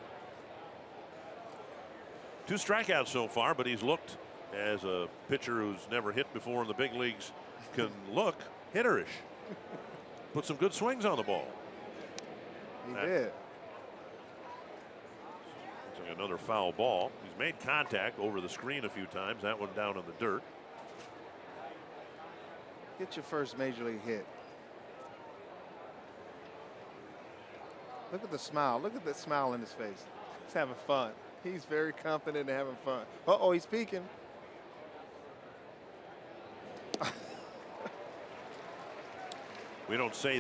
2 strikeouts so far, but he's looked as a pitcher who's never hit before in the big leagues can look hitterish. Put some good swings on the ball. He did. It's another foul ball. He's made contact over the screen a few times. That one down in the dirt. Get your first major league hit. Look at the smile. Look at that smile in his face. He's having fun. He's very confident and having fun. Uh-oh, he's peeking. We don't say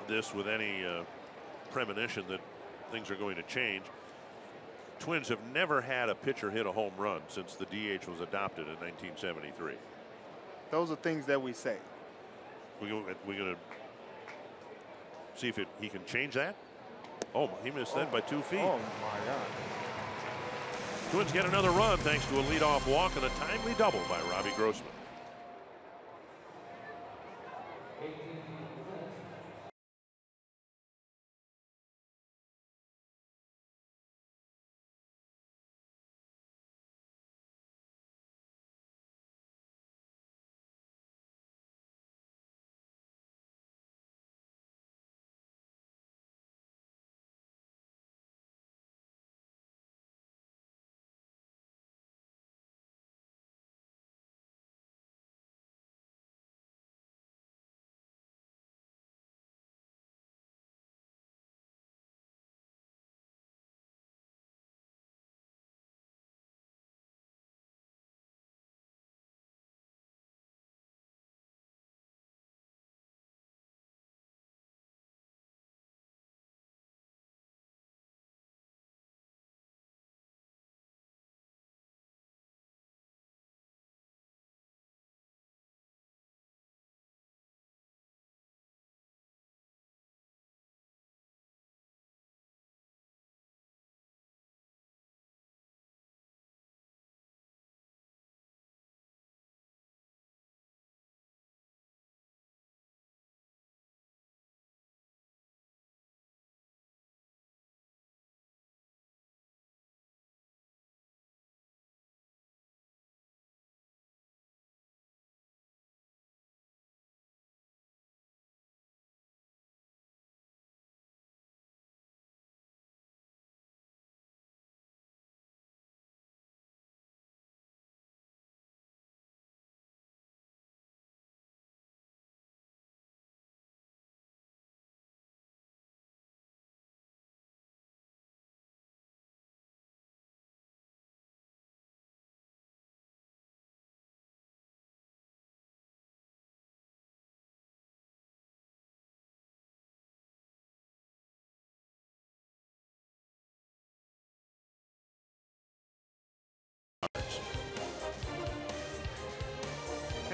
this with any premonition that things are going to change. Twins have never had a pitcher hit a home run since the DH was adopted in 1973. Those are things that we say. We're going to see if he can change that. Oh, he missed that by 2 feet. Oh, my God. Twins get another run thanks to a leadoff walk and a timely double by Robbie Grossman.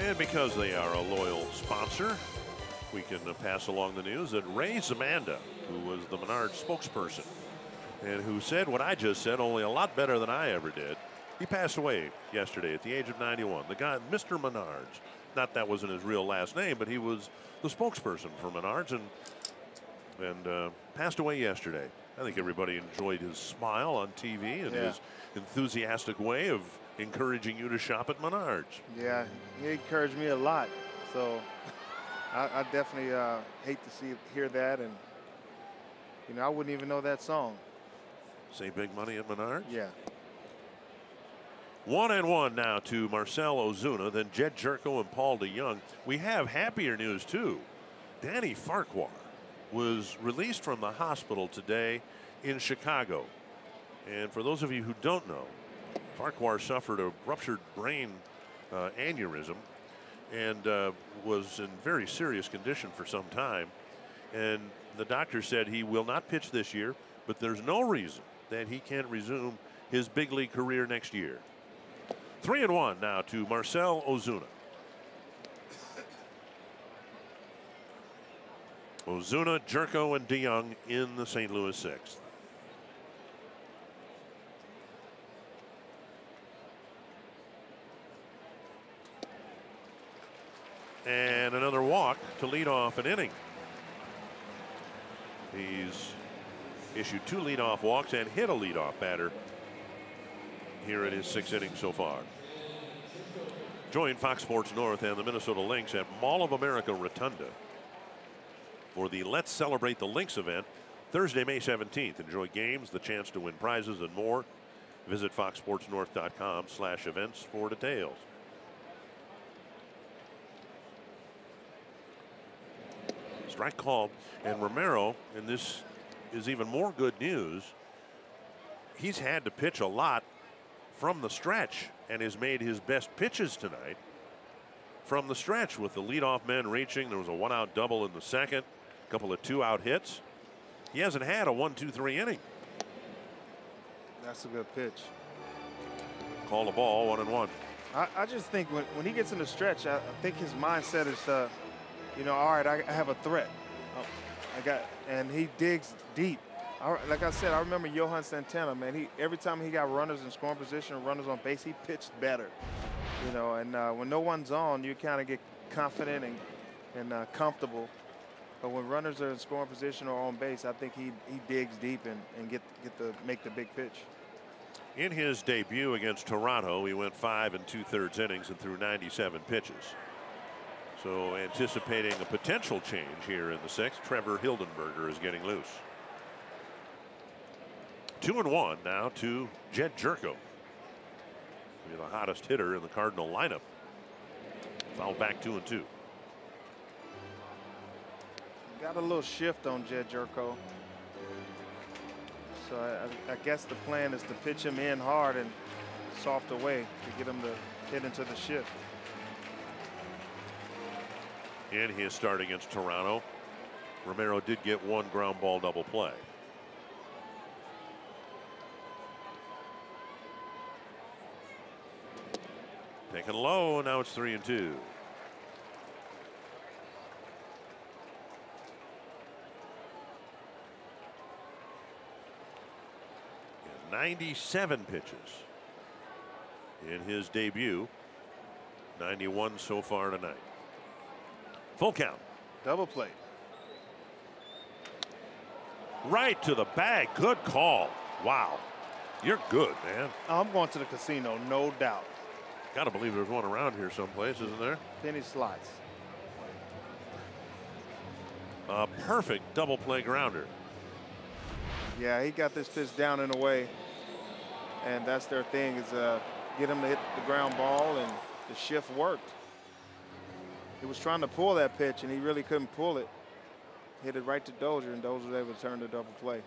And because they are a loyal sponsor, we can pass along the news that Ray Zamanda, who was the Menards spokesperson and who said what I just said, only a lot better than I ever did, he passed away yesterday at the age of 91. The guy, Mr. Menards, not that wasn't his real last name, but he was the spokesperson for Menards and passed away yesterday. I think everybody enjoyed his smile on TV and his enthusiastic way of encouraging you to shop at Menards. Yeah, he encouraged me a lot. So I definitely hate to hear that. And, you know, I wouldn't even know that song. Say big money at Menards? Yeah. 1-1 now to Marcell Ozuna, then Jed Jerko and Paul DeJong. We have happier news, too. Danny Farquhar was released from the hospital today in Chicago. And for those of you who don't know, Farquhar suffered a ruptured brain aneurysm and was in very serious condition for some time. And the doctor said he will not pitch this year, but there's no reason that he can't resume his big league career next year. 3-1 now to Marcell Ozuna. Ozuna, Jerko, and DeJong in the St. Louis sixth. And another walk to lead off an inning. He's issued 2 leadoff walks and hit a leadoff batter here in his 6th inning so far. Join Fox Sports North and the Minnesota Lynx at Mall of America Rotunda for the Let's Celebrate the Lynx event Thursday, May 17th. Enjoy games, the chance to win prizes, and more. Visit foxsportsnorth.com/events for details. Strike called, and Romero, and this is even more good news, he's had to pitch a lot from the stretch and has made his best pitches tonight from the stretch with the leadoff men reaching. There was a 1-out double in the second, a couple of 2-out hits. He hasn't had a 1-2-3 inning. That's a good pitch. Call the ball, 1-1. I just think when he gets in the stretch, I think his mindset is, you know, all right, I have a threat. And he digs deep. Like I said, I remember Johan Santana, man. Every time he got runners in scoring position, runners on base, he pitched better. You know, and when no one's on, you kind of get confident and comfortable. But when runners are in scoring position or on base, I think he digs deep and make the big pitch. In his debut against Toronto, he went 5 2/3 innings and threw 97 pitches. So anticipating a potential change here in the 6th, Trevor Hildenberger is getting loose. 2-1 now to Jed Jerko. He's the hottest hitter in the Cardinal lineup. Fouled back 2-2. Got a little shift on Jed Jerko. So I guess the plan is to pitch him in hard and soft away to get him to hit into the shift. In his start against Toronto, Romero did get 1 ground ball double play. Taken low, now it's 3-2. And 97 pitches in his debut. 91 so far tonight. Full count. Double play. Right to the bag. Good call. Wow. You're good, man. I'm going to the casino, no doubt. Got to believe there's one around here someplace, isn't there? Penny slots. A perfect double play grounder. Yeah, he got this pitch down and away. And that's their thing, is get him to hit the ground ball, and the shift worked. He was trying to pull that pitch, and he really couldn't pull it. Hit it right to Dozier, and Dozier was able to turn the double play.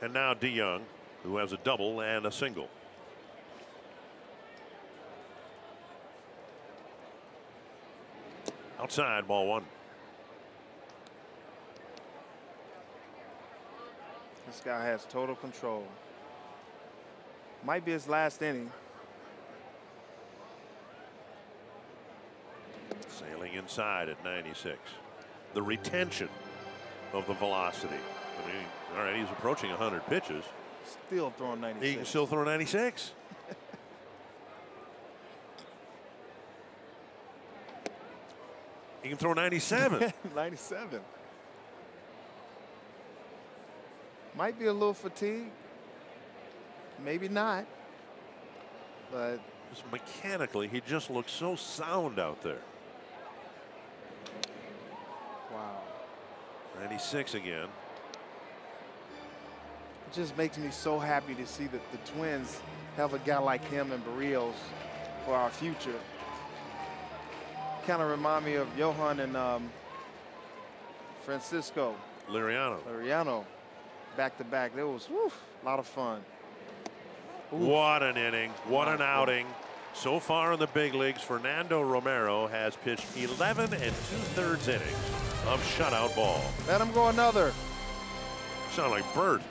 And now DeJong, who has a double and a single. Outside, ball 1. This guy has total control. Might be his last inning. battling inside at 96. The retention of the velocity. I mean, all right, he's approaching 100 pitches. Still throwing 96. He can still throw 96. He can throw 97. 97. Might be a little fatigue. Maybe not. But Just mechanically, he just looks so sound out there. wow. 96 again. It just makes me so happy to see that the Twins have a guy like him and Barrios for our future. Kind of remind me of Johan and Francisco Liriano. back to back. It was a lot of fun. Oof. What an inning. What an outing. So far in the big leagues, Fernando Romero has pitched 11 2/3 innings of shutout ball. Let him go another. Sound like Bert.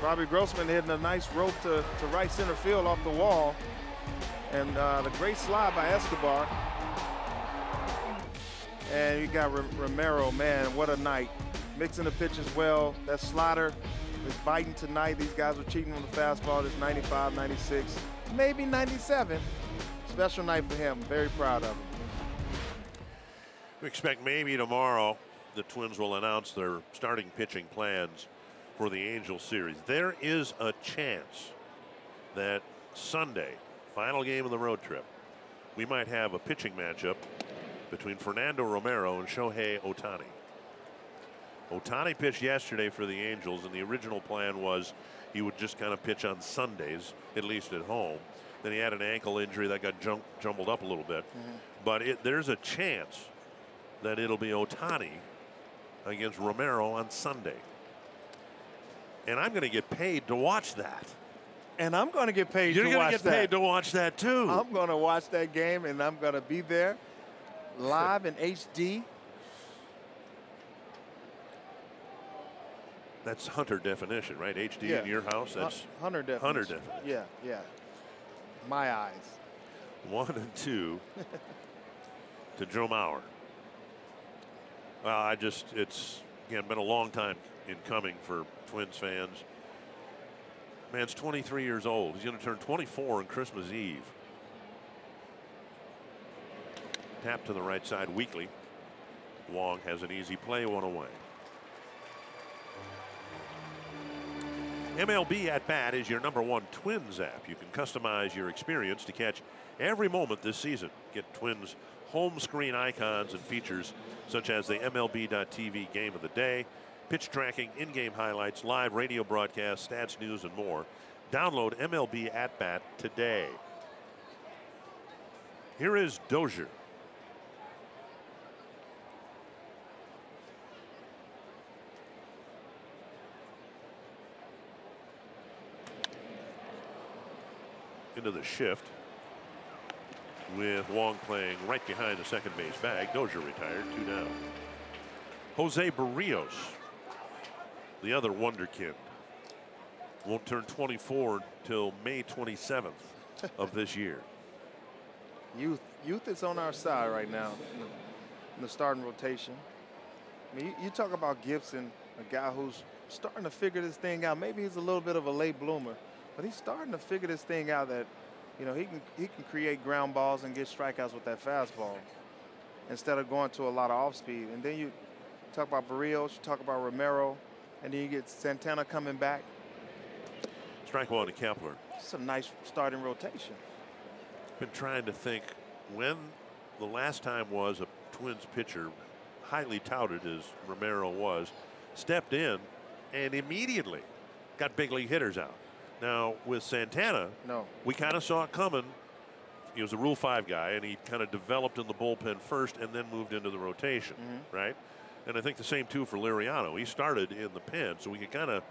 Robbie Grossman hitting a nice rope to right center field off the wall. And the great slide by Escobar. And you got Romero, man, what a night. Mixing the pitches well. That slider is biting tonight. These guys are cheating on the fastball. It's 95, 96, maybe 97. Special night for him. Very proud of him. We expect maybe tomorrow the Twins will announce their starting pitching plans for the Angels series. There is a chance that Sunday, final game of the road trip, we might have a pitching matchup between Fernando Romero and Shohei Ohtani. Ohtani pitched yesterday for the Angels, and the original plan was he would just kind of pitch on Sundays, at least at home. Then he had an ankle injury that got jumbled up a little bit. But there's a chance that it'll be Ohtani against Romero on Sunday. And I'm going to get paid to watch that. And I'm going to get paid to watch that. You're going to get paid to watch that, too. I'm going to watch that game, and I'm going to be there live in HD. That's Hunter definition, right? HD Yeah. in your house? That's Hunter definition. Hunter definition. Yeah, yeah. My eyes. 1-2 to Joe Mauer. Well, it's again been a long time in coming for Twins fans. Man's 23 years old. He's going to turn 24 on Christmas Eve. Tap to the right side weakly. Wong has an easy play, one away. MLB At Bat is your #1 Twins app. You can customize your experience to catch every moment this season. Get Twins home screen icons and features such as the MLB.TV Game of the Day, pitch tracking, in-game highlights, live radio broadcasts, stats, news, and more. Download MLB At Bat today. Here is Dozier. Into the shift with Wong playing right behind the second base bag. Dozier retired, 2 down. Jose Barrios, the other wonderkid, won't turn 24 until May 27th of this year. Youth is on our side right now in the starting rotation. I mean, you talk about Gibson, a guy who's starting to figure this thing out. Maybe he's a little bit of a late bloomer, but he's starting to figure this thing out that, you know, he can create ground balls and get strikeouts with that fastball instead of going to a lot of off speed. And then you talk about Barrios, you talk about Romero, and then you get Santana coming back. Strike one to Kepler. It's a nice starting rotation. Been trying to think when the last time was a Twins pitcher, highly touted as Romero was, stepped in and immediately got big league hitters out. Now with Santana, no, we kind of saw it coming. He was a Rule 5 guy, and he kind of developed in the bullpen first and then moved into the rotation, right? And I think the same too for Liriano. He started in the pen, so we could kind of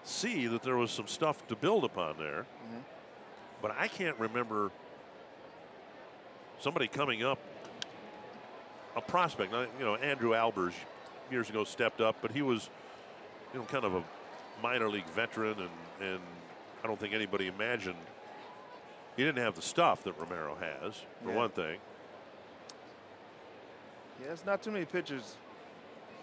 see that there was some stuff to build upon there. But I can't remember somebody coming up, a prospect. You know, Andrew Albers years ago stepped up, but he was, you know, kind of a minor league veteran, and I don't think anybody imagined he didn't have the stuff that Romero has, for one thing. Yeah, it's not too many pitchers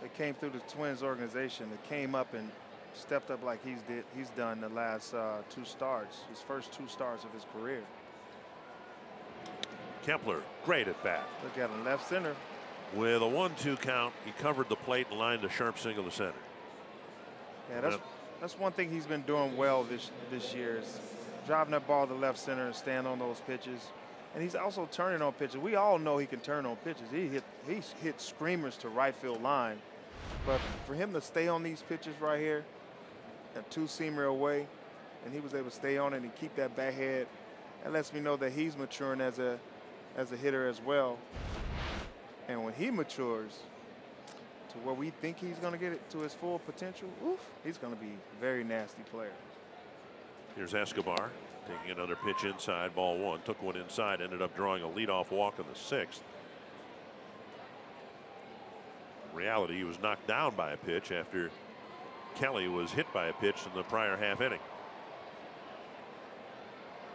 that came through the Twins organization that came up and stepped up like he's done the last 2 starts, his first 2 starts of his career. Kepler, great at bat. Look at him, left center. With a 1-2 count, he covered the plate and lined a sharp single to center. Yeah, that's one thing he's been doing well this year is driving that ball to left center and stand on those pitches. And he's also turning on pitches. We all know he can turn on pitches. He's hit screamers to right field line. But for him to stay on these pitches right here, a 2-seamer away, and he was able to stay on it and keep that back head, that lets me know that he's maturing as a hitter as well. And when he matures to where we think he's going to get it to his full potential, he's going to be a very nasty player. Here's Escobar taking another pitch inside, ball 1. Took one inside, ended up drawing a leadoff walk in the 6th. In reality, he was knocked down by a pitch after Kelly was hit by a pitch in the prior half inning.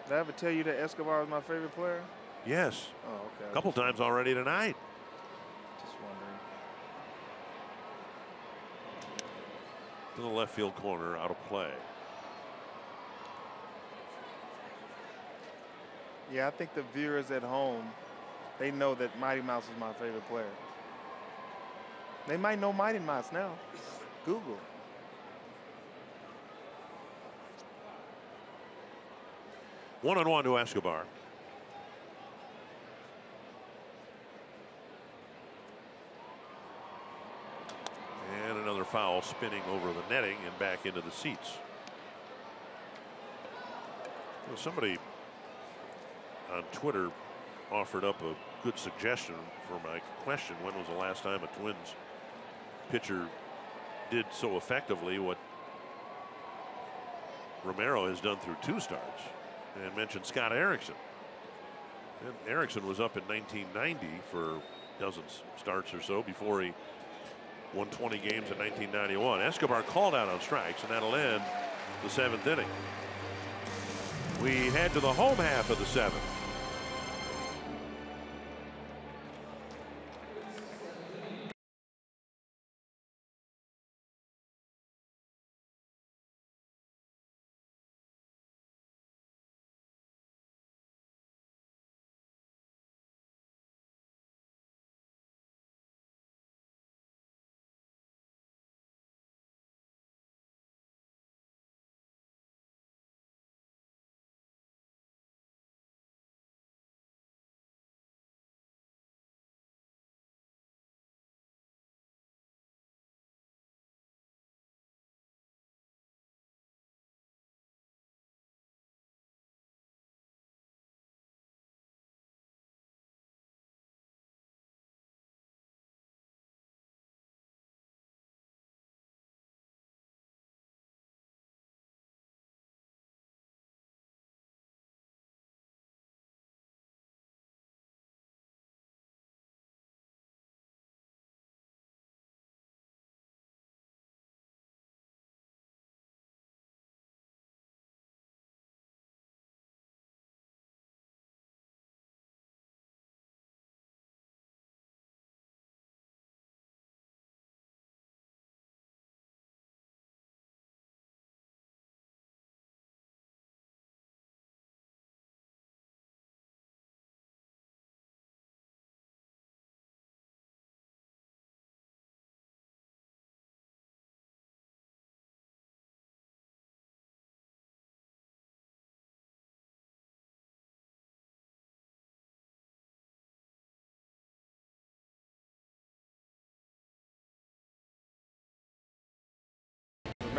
Did I ever tell you that Escobar was my favorite player? Yes. Oh, okay. A couple times already tonight. Just wondering. To the left field corner, out of play. Yeah, I think the viewers at home, they know that Mighty Mouse is my favorite player. They might know Mighty Mouse now. Google. 1-1 to Escobar. And another foul spinning over the netting and back into the seats. Well, somebody on Twitter offered up a good suggestion for my question. When was the last time a Twins pitcher did so effectively what Romero has done through 2 starts? And mentioned Scott Erickson. And Erickson was up in 1990 for dozens starts or so before he won 20 games in 1991. Escobar called out on strikes, and that'll end the 7th inning. We head to the home half of the 7th.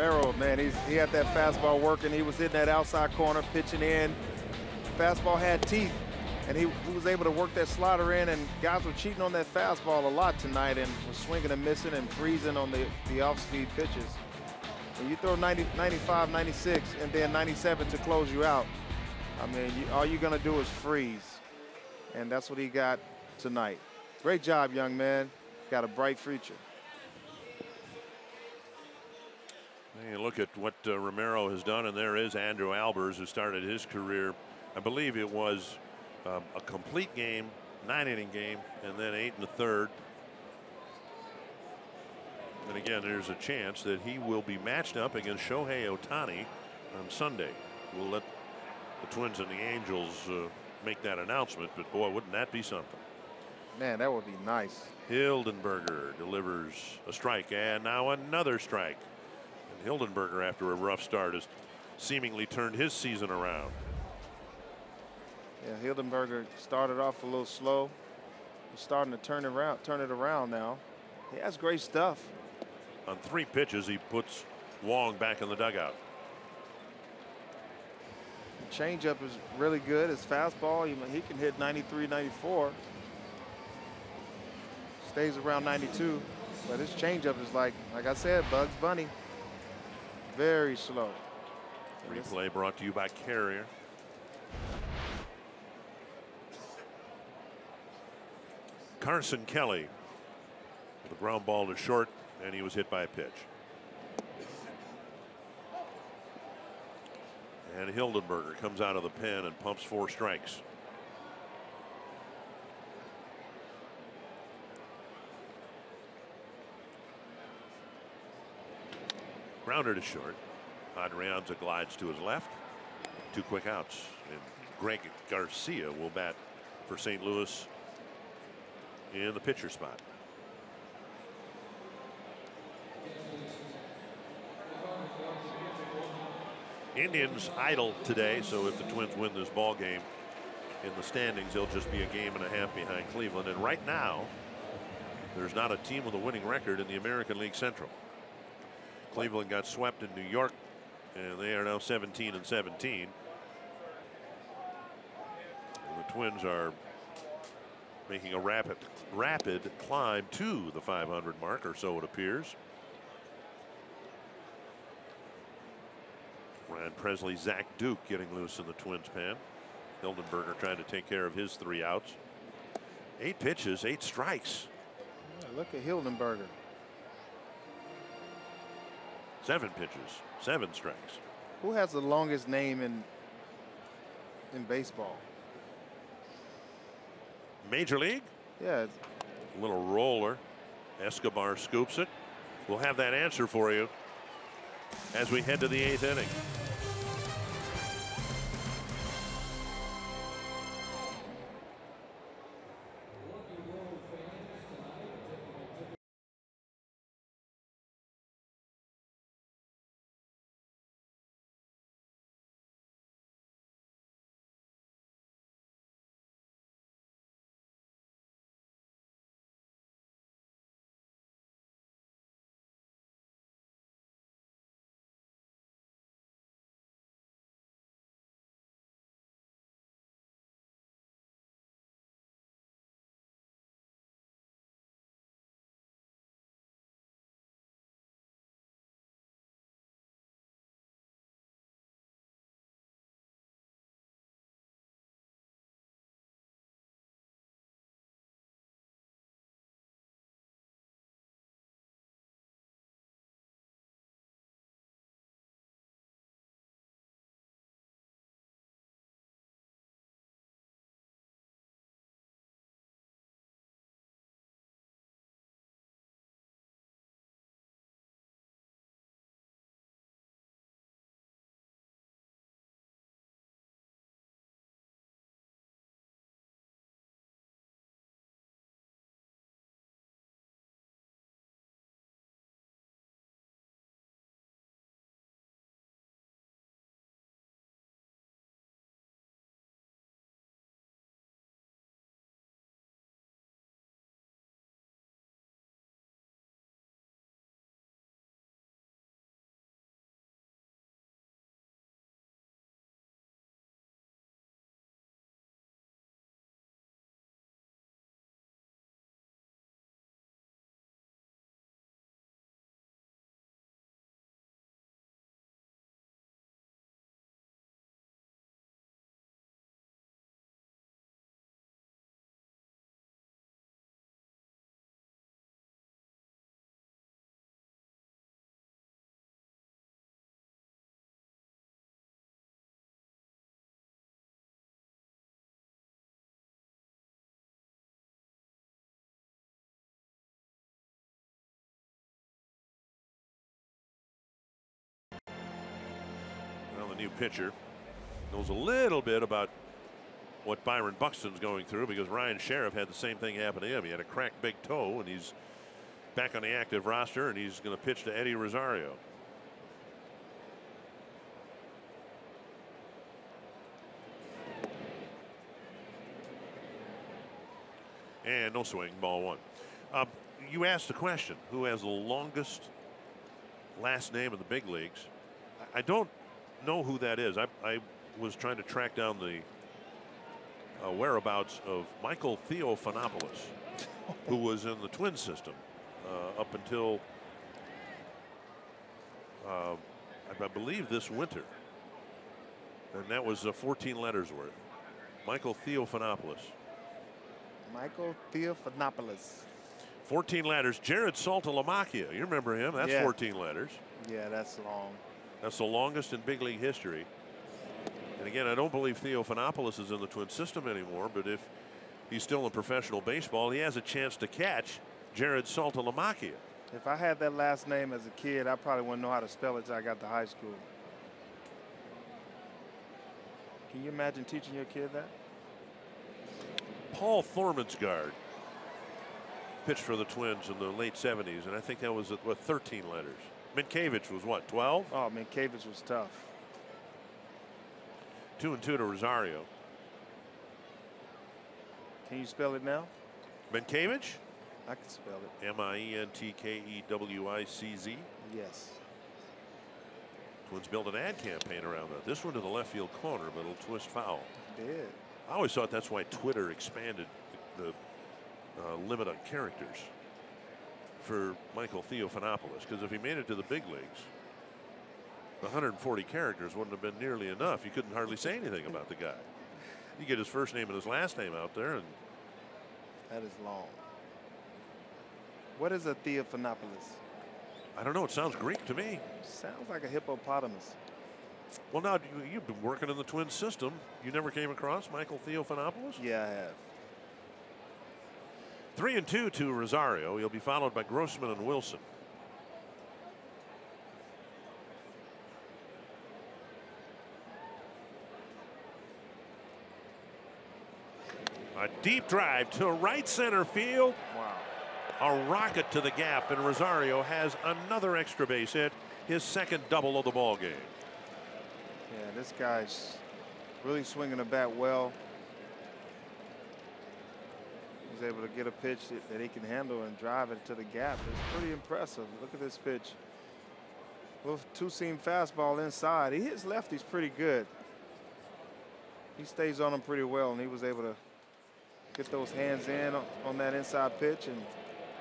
Romero, man, he had that fastball working. He was in that outside corner, pitching in. Fastball had teeth, and he was able to work that slider in, and guys were cheating on that fastball a lot tonight and were swinging and missing and freezing on the off-speed pitches. When you throw 90, 95, 96, and then 97 to close you out, I mean, all you're going to do is freeze, and that's what he got tonight. Great job, young man. Got a bright future. You look at what Romero has done, and there is Andrew Albers, who started his career, I believe it was a complete game, 9-inning game, and then 8 1/3. And again, there's a chance that he will be matched up against Shohei Ohtani on Sunday. We'll let the Twins and the Angels make that announcement, but boy, wouldn't that be something. Man, that would be nice. Hildenberger delivers a strike, and now another strike. And Hildenberger, after a rough start, has seemingly turned his season around. Yeah, Hildenberger started off a little slow. He's starting to turn it around now. He has great stuff. On 3 pitches, he puts Wong back in the dugout. Changeup is really good. His fastball, he can hit 93, 94. Stays around 92, but his changeup is like I said, Bugs Bunny. Very slow. Replay brought to you by Carrier. Carson Kelly with a ground ball to short, and he was hit by a pitch. And Hildenberger comes out of the pen and pumps 4 strikes. Grounder to short. Adrianza glides to his left. 2 quick outs. And Greg Garcia will bat for St. Louis in the pitcher spot. Indians idle today, so if the Twins win this ball game in the standings, they'll just be a game and a half behind Cleveland. And right now, there's not a team with a winning record in the American League Central. Cleveland got swept in New York, and they are now 17-17. And the Twins are making a rapid climb to the 500 mark, or so it appears. Ryan Presley, Zach Duke getting loose in the Twins pen. Hildenberger trying to take care of his 3 outs. 8 pitches, 8 strikes. Yeah, look at Hildenberger. 7 pitches, 7 strikes. Who has the longest name in baseball? Major League? Yeah. Little roller. Escobar scoops it. We'll have that answer for you as we head to the 8th inning. new pitcher. Knows a little bit about what Byron Buxton's going through because Ryan Sheriff had the same thing happen to him. He had a cracked big toe, and he's back on the active roster, and he's going to pitch to Eddie Rosario. And no swing, ball one. You asked the question, who has the longest last name in the big leagues? I don't know who that is. I was trying to track down the whereabouts of Michael Theophanopoulos, who was in the Twin system up until I believe this winter, and that was 14 letters worth. Michael Theophanopoulos. Michael Theophanopoulos. 14 letters. Jared Saltalamacchia. You remember him? That's 14 letters. Yeah, that's long. That's the longest in big league history. And again, I don't believe Theophanopoulos is in the Twin system anymore, but if he's still in professional baseball, he has a chance to catch Jared Saltalamacchia. If I had that last name as a kid, I probably wouldn't know how to spell it until I got to high school. Can you imagine teaching your kid that? Paul Thormansgaard pitched for the Twins in the late 70s, and I think that was at, what, 13 letters. Minkiewicz was what, 12? Oh, Minkiewicz was tough. 2-2 to Rosario. Can you spell it now? Minkiewicz? I can spell it. M-I-N-T-K-E-W-I-C-Z. Yes. Twins built an ad campaign around that. This one to the left field corner, but it'll twist foul. It did. I always thought that's why Twitter expanded the limit on characters for Michael Theophanopoulos, because if he made it to the big leagues, 140 characters wouldn't have been nearly enough. You couldn't hardly say anything about the guy. You get his first name and his last name out there, and that is long. What is a Theophanopoulos? I don't know. It sounds Greek to me. Sounds like a hippopotamus. Well, now you've been working in the Twin system. You never came across Michael Theophanopoulos? Yeah, I have. 3-2 to Rosario. He'll be followed by Grossman and Wilson. A deep drive to right center field. Wow. A rocket to the gap, and Rosario has another extra base hit, his second double of the ball game. Yeah, this guy's really swinging the bat well. He's able to get a pitch that he can handle and drive it to the gap. It's pretty impressive. Look at this pitch. Little two-seam fastball inside. He hits lefties pretty good. He stays on them pretty well, and he was able to get those hands in on that inside pitch and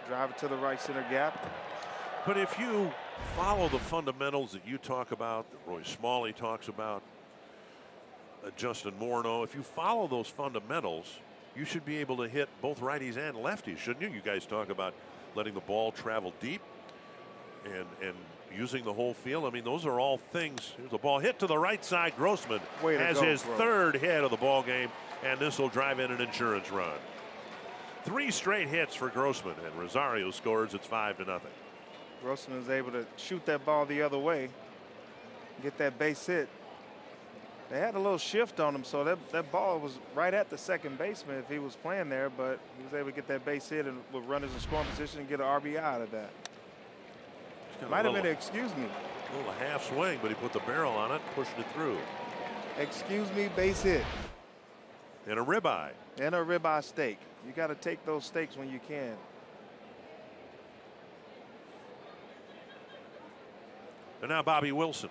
drive it to the right center gap. But if you follow the fundamentals that you talk about, that Roy Smalley talks about, Justin Morneau, if you follow those fundamentals, you should be able to hit both righties and lefties, shouldn't you? You guys talk about letting the ball travel deep and using the whole field. I mean, those are all things. Here's the ball hit to the right side. Grossman has his third hit of the ball game, and this will drive in an insurance run. 3 straight hits for Grossman, and Rosario scores. It's 5-0. Grossman was able to shoot that ball the other way, get that base hit. They had a little shift on him, so that ball was right at the second baseman if he was playing there, but he was able to get that base hit and with runners in scoring position and get an RBI out of that. Might have been an excuse me. A little half swing, but he put the barrel on it, pushed it through. Excuse me, base hit. And a ribeye. And a ribeye steak. You got to take those steaks when you can. And now Bobby Wilson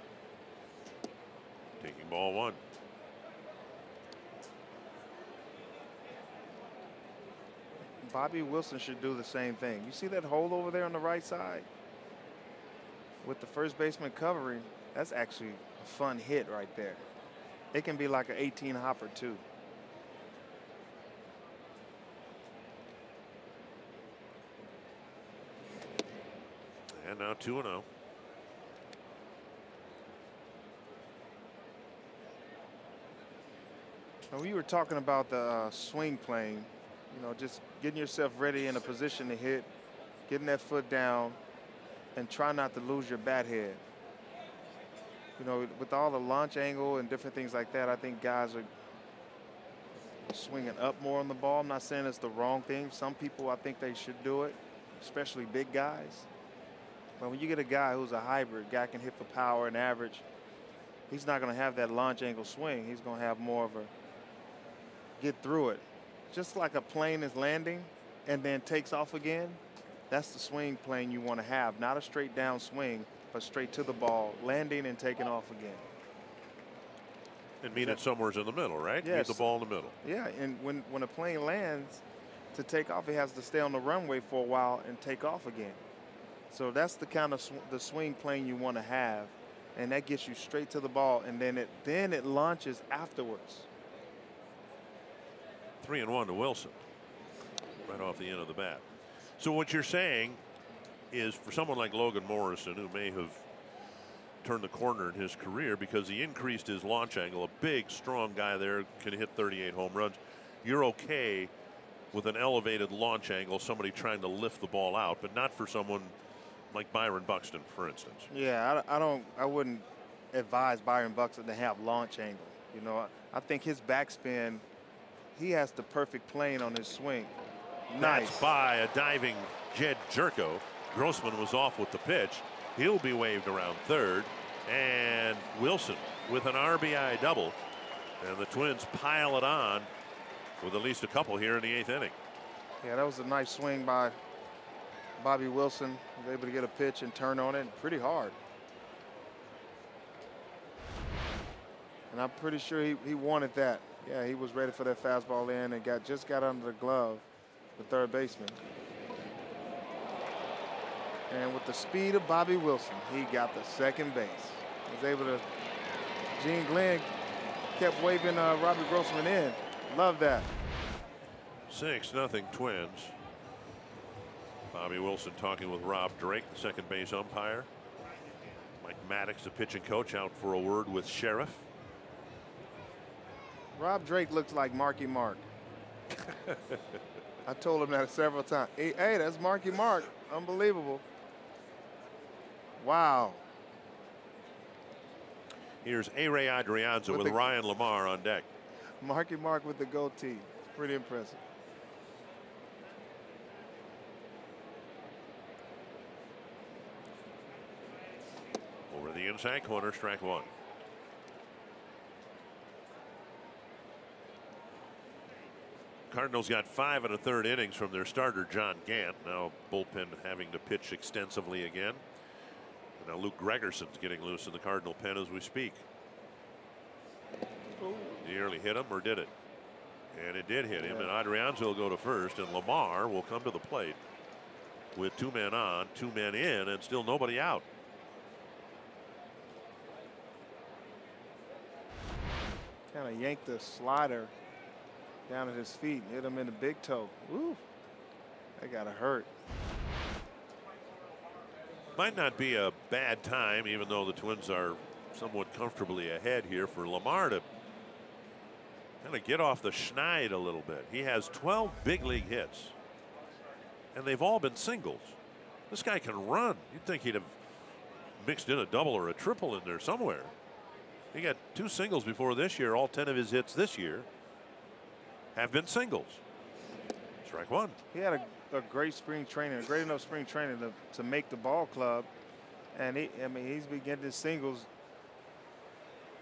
taking ball 1. Bobby Wilson should do the same thing. You see that hole over there on the right side? With the first baseman covering, that's actually a fun hit right there. It can be like an 18 hopper too. And now 2-0. When we were talking about the swing plane, you know, just getting yourself ready in a position to hit, getting that foot down, and try not to lose your bat head. You know, with all the launch angle and different things like that, I think guys are swinging up more on the ball. I'm not saying it's the wrong thing. Some people, I think they should do it, especially big guys. But when you get a guy who's a hybrid, guy can hit for power and average, he's not going to have that launch angle swing. He's going to have more of a get through it. Just like a plane is landing and then takes off again, that's the swing plane you want to have. Not a straight down swing, but straight to the ball, landing and taking off again. And meet it somewhere in the middle, right? Yes. Meet the ball in the middle. Yeah, and when a plane lands, to take off, it has to stay on the runway for a while and take off again. So that's the kind of the swing plane you want to have, and that gets you straight to the ball, and then it launches afterwards. 3-1 to Wilson, right off the end of the bat. So what you're saying is, for someone like Logan Morrison, who may have turned the corner in his career because he increased his launch angle, a big, strong guy there, can hit 38 home runs, you're okay with an elevated launch angle, somebody trying to lift the ball out, but not for someone like Byron Buxton, for instance. Yeah, I wouldn't advise Byron Buxton to have launch angle. You know, I think his backspin, he has the perfect plane on his swing. Nice. That's by a diving Jed Jerko. Grossman was off with the pitch. He'll be waved around third. And Wilson with an RBI double. And the Twins pile it on with at least a couple here in the 8th inning. Yeah, that was a nice swing by Bobby Wilson. Was able to get a pitch and turn on it pretty hard. And I'm pretty sure he wanted that. Yeah, he was ready for that fastball in and just got under the glove, the third baseman. And with the speed of Bobby Wilson, he got the second base. Was able to, Gene Glenn kept waving Robbie Grossman in. Love that. 6-0 Twins. Bobby Wilson talking with Rob Drake, the second base umpire. Mike Maddox, the pitching coach, out for a word with Sheriff. Rob Drake looks like Marky Mark. I told him that several times. Hey, that's Marky Mark. Unbelievable. Wow. Here's A-Ray Adrianza with Ryan Lamar on deck. Marky Mark with the goatee. It's pretty impressive. Over the inside corner, strike one. Cardinals got 5 1/3 innings from their starter John Gant. Now bullpen having to pitch extensively again. And now Luke Gregerson's getting loose in the Cardinal pen as we speak. Nearly hit him, or did it? And it did hit him. And Adrianza will go to first, and Lamar will come to the plate with 2 men on, 2 men in, and still nobody out. Kind of yanked the slider down at his feet, hit him in the big toe. Woo, that gotta hurt. Might not be a bad time, even though the Twins are somewhat comfortably ahead here, for Lamar to kind of get off the schneid a little bit. He has 12 big league hits, and they've all been singles. This guy can run. You'd think he'd have mixed in a double or a triple in there somewhere. He got 2 singles before this year. All 10 of his hits this year have been singles. Strike one. He had a great spring training, a great enough spring training to make the ball club. And he's been getting his singles,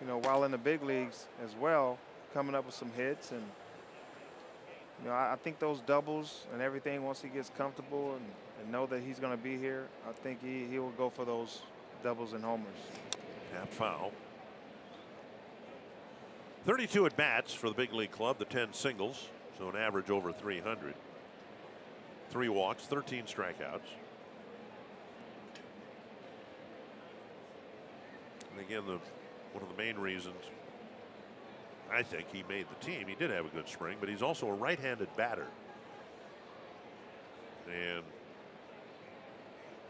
you know, while in the big leagues as well, coming up with some hits. And, you know, I think those doubles and everything, once he gets comfortable and know that he's going to be here, I think he will go for those doubles and homers. Tap foul. 32 at bats for the big league club, the 10 singles, so an average over 300. 3 walks, 13 strikeouts. And again, one of the main reasons I think he made the team, he did have a good spring, but he's also a right-handed batter. And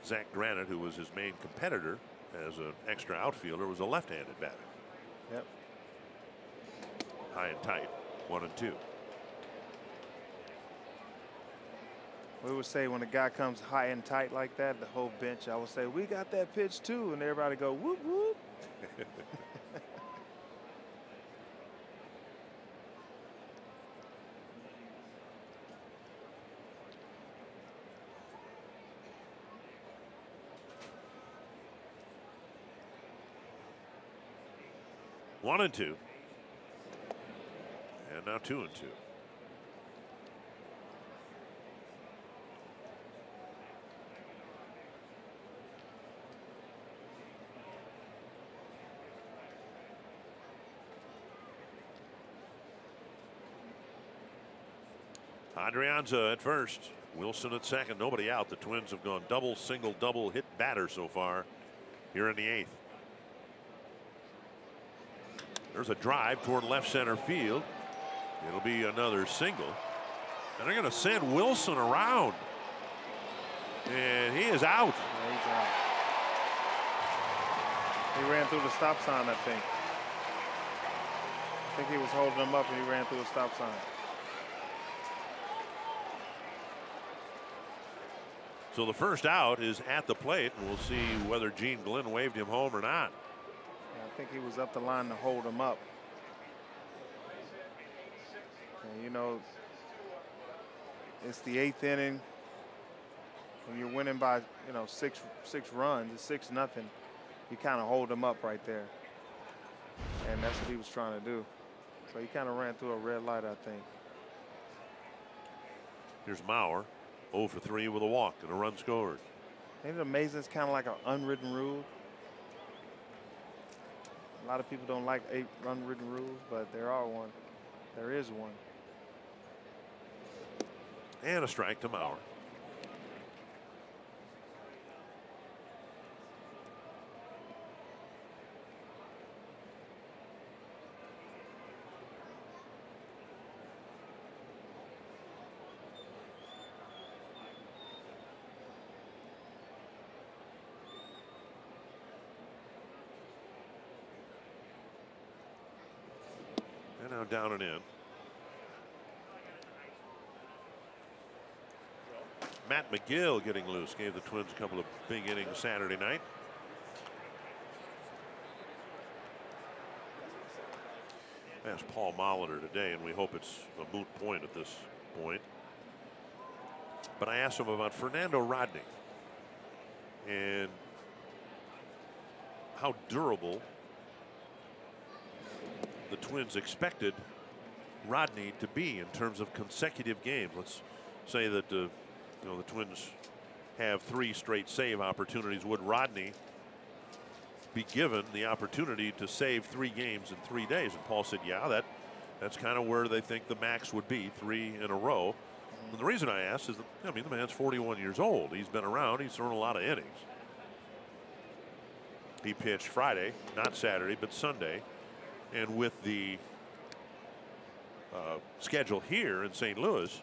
Zach Granite, who was his main competitor as an extra outfielder, was a left-handed batter. Yep. High and tight, 1-2. We would say when a guy comes high and tight like that, the whole bench, I would say, we got that pitch too. And everybody go, whoop, whoop. 1-2. And now 2-2. Adrianza at first, Wilson at second, nobody out. The Twins have gone double, single, double, hit batter so far here in the 8th. There's a drive toward left center field. It'll be another single. And they're going to send Wilson around. And he is out. Yeah, he's out. He ran through the stop sign, I think. I think he was holding him up and he ran through the stop sign. So the first out is at the plate, and we'll see whether Gene Glenn waved him home or not. I think he was up the line to hold him up. And you know, it's the 8th inning. When you're winning by, you know, six runs, it's 6-0. You kind of hold him up right there. And that's what he was trying to do. So he kind of ran through a red light, I think. Here's Mauer, 0 for 3 with a walk and a run scored. Ain't it amazing? It's kind of like an unwritten rule. A lot of people don't like 8 unwritten rules, but there is one. And a strike to Mauer. And now down and in. Matt McGill getting loose, gave the Twins a couple of big innings Saturday night. I asked Paul Molitor today, and we hope it's a moot point at this point. But I asked him about Fernando Rodney and how durable the Twins expected Rodney to be in terms of consecutive games. Let's say that you know, the Twins have 3 straight save opportunities. Would Rodney be given the opportunity to save 3 games in 3 days? And Paul said, yeah, that's kind of where they think the max would be, 3 in a row. And the reason I asked is that, I mean, the man's 41 years old. He's been around. He's thrown a lot of innings. He pitched Friday, not Saturday, but Sunday. And with the schedule here in St. Louis,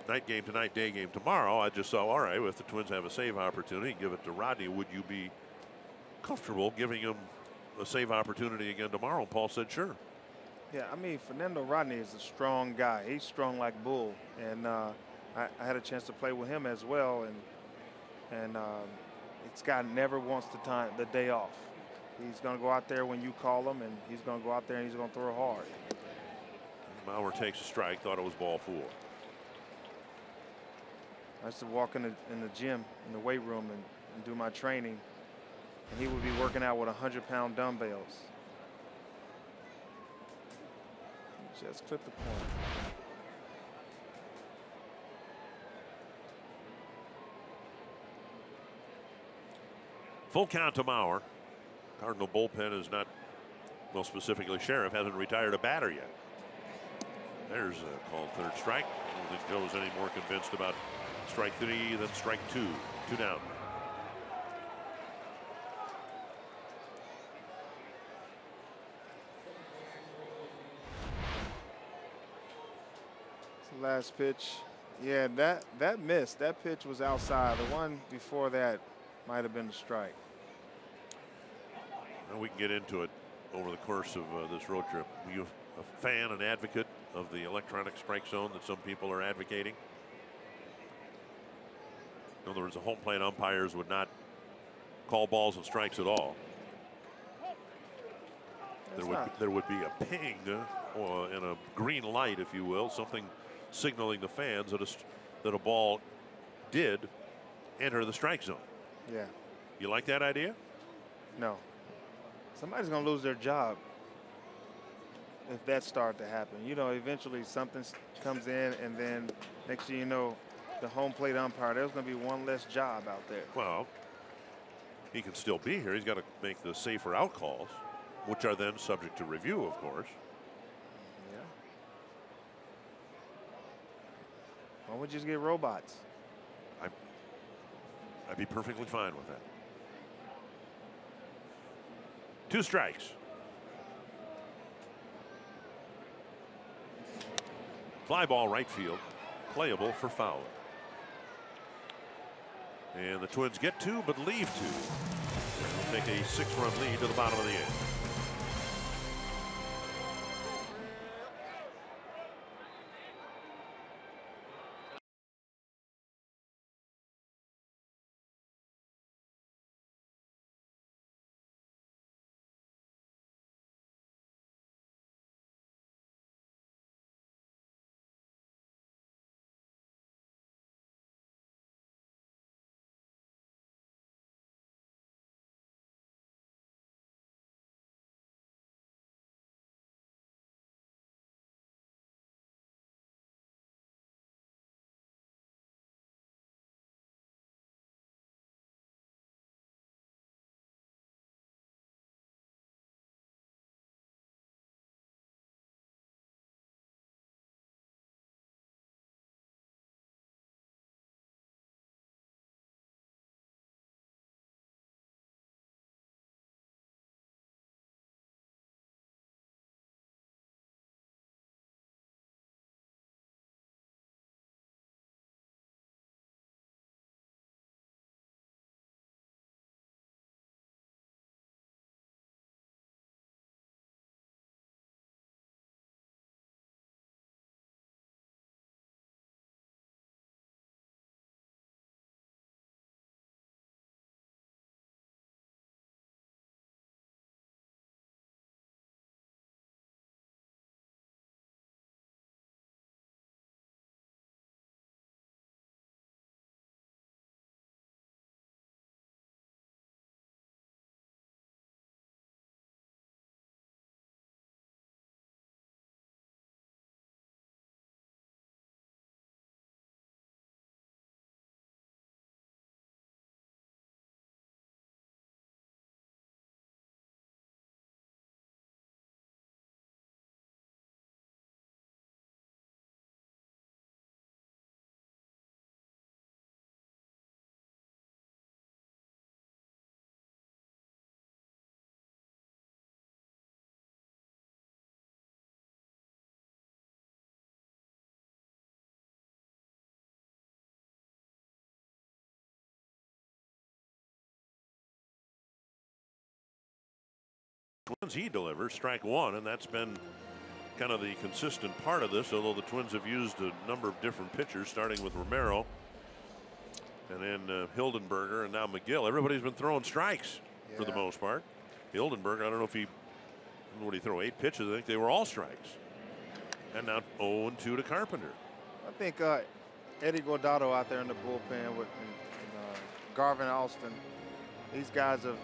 night game tonight, day game tomorrow, I just saw, all right, if the Twins have a save opportunity, give it to Rodney. Would you be comfortable giving him a save opportunity again tomorrow? And Paul said, sure. Yeah, I mean, Fernando Rodney is a strong guy. He's strong like bull. And I had a chance to play with him as well. And this guy never wants the day off. He's going to go out there when you call him, and he's going to go out there and he's going to throw hard. Mauer takes a strike, thought it was ball 4. I used to walk in the gym, in the weight room, and do my training, and he would be working out with 100-pound dumbbells. He just clipped the point. Full count to Mauer. Cardinal bullpen is not, well, specifically Sheriff hasn't retired a batter yet. There's a called 3rd strike. I don't think Joe's any more convinced about strike 3 than strike 2. 2 down. It's the last pitch. Yeah, that missed. That pitch was outside. The one before that might have been a strike. Well, we can get into it over the course of this road trip. Are you a fan and advocate of the electronic strike zone that some people are advocating? In other words, the home plate umpires would not call balls and strikes at all. There would be a ping and a green light, if you will, something signaling the fans that a ball did enter the strike zone. Yeah. You like that idea? No. Somebody's going to lose their job if that started to happen. You know, eventually something comes in, and then next thing you know, the home plate umpire, there's going to be one less job out there. Well, he can still be here. He's got to make the safer out calls, which are then subject to review, of course. Yeah. Why would you just get robots? I'd be perfectly fine with that. 2 strikes. Fly ball right field, playable for Fowler. And the Twins get 2, but leave 2. Take a 6-run lead to the bottom of the 8th. Twins, he delivers strike 1, and that's been kind of the consistent part of this, although the Twins have used a number of different pitchers, starting with Romero and then Hildenberger and now McGill. Everybody's been throwing strikes for the most part. Hildenberger, I don't know if what did he throw, 8 pitches? I think they were all strikes. And now 0-2 to Carpenter. I think Eddie Guardado out there in the bullpen with Garvin Alston, these guys have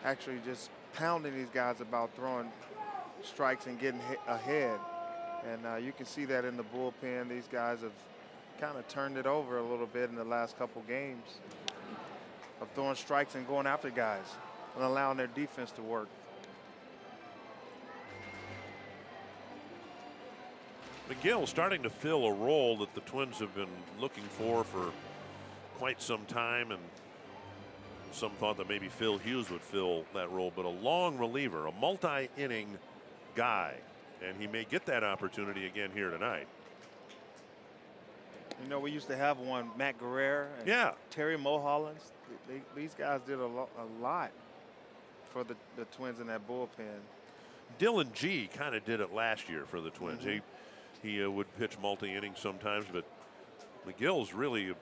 actually just pounding these guys about throwing strikes and getting ahead. And you can see that in the bullpen. These guys have kind of turned it over a little bit in the last couple games of throwing strikes and going after guys and allowing their defense to work. McGill starting to fill a role that the Twins have been looking for quite some time, and some thought that maybe Phil Hughes would fill that role, but a long reliever, a multi-inning guy, and he may get that opportunity again here tonight. You know, we used to have one, Matt Guerrero and Terry Mulholland. These guys did a lot for the Twins in that bullpen. Dylan G kind of did it last year for the Twins. He would pitch multi-innings sometimes, but McGill's really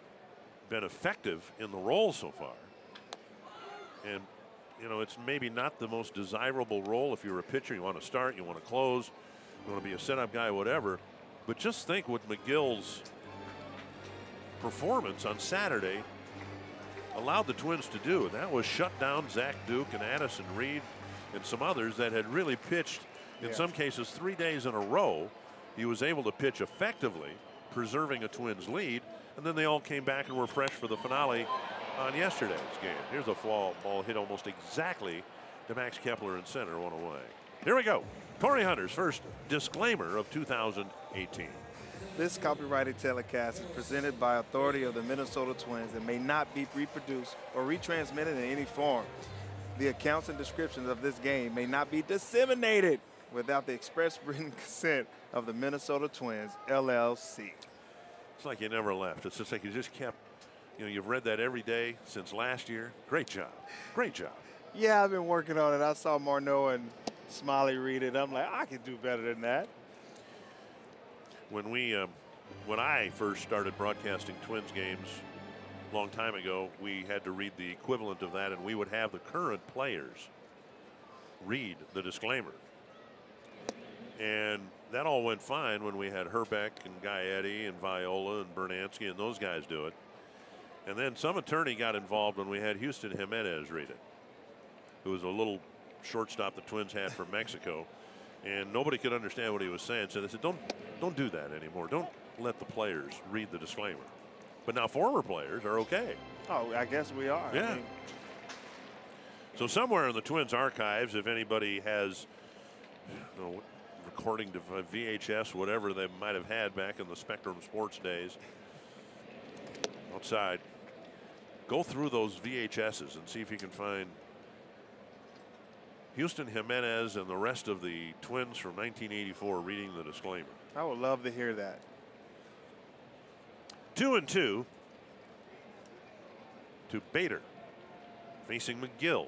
been effective in the role so far. And, you know, it's maybe not the most desirable role if you're a pitcher. You want to start, you want to close, you want to be a setup guy, whatever. But just think what McGill's performance on Saturday allowed the Twins to do. And that was shut down Zach Duke and Addison Reed and some others that had really pitched, in some cases, 3 days in a row. He was able to pitch effectively, preserving a Twins lead. And then they all came back and were fresh for the finale on yesterday's game. Here's a ball hit almost exactly to Max Kepler in center, one away. Here we go. Corey Hunter's first disclaimer of 2018. This copyrighted telecast is presented by authority of the Minnesota Twins and may not be reproduced or retransmitted in any form. The accounts and descriptions of this game may not be disseminated without the express written consent of the Minnesota Twins, LLC. It's like you never left. It's just like you just kept, you know, you've read that every day since last year. Great job. Great job. Yeah, I've been working on it. I saw Marno and Smiley read it. I'm like, I can do better than that. When I first started broadcasting Twins games a long time ago, we had to read the equivalent of that, and we would have the current players read the disclaimer. And that all went fine when we had Herbeck and Gaetti and Viola and Bernansky and those guys do it. And then some attorney got involved when we had Houston Jimenez read it, who was a little shortstop the Twins had from Mexico. And nobody could understand what he was saying. So they said, don't do that anymore. Don't let the players read the disclaimer. But now former players are okay. Oh, I guess we are. Yeah. I mean, so somewhere in the Twins archives, if anybody has, you know, recording to VHS, whatever they might have had back in the Spectrum Sports days, outside, go through those VHSs and see if you can find Houston Jimenez and the rest of the Twins from 1984 reading the disclaimer. I would love to hear that. 2-2 to Bader, facing McGill.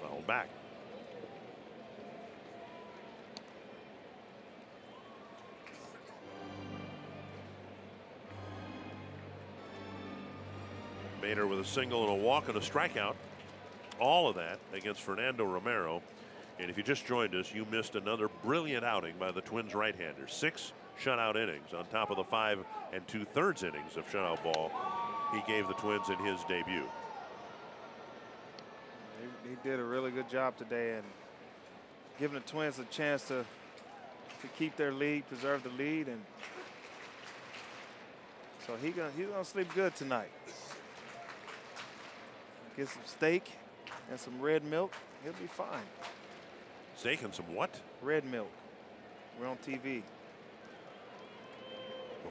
Foul back. Bader with a single and a walk and a strikeout. All of that against Fernando Romero. And if you just joined us, you missed another brilliant outing by the Twins right-hander. 6 shutout innings on top of the 5 2/3 innings of shutout ball he gave the Twins in his debut. He did a really good job today and giving the Twins a chance to keep their lead, preserve the lead, and so he's gonna sleep good tonight. Get some steak and some red milk, he'll be fine. Steak and some what? Red milk. We're on TV.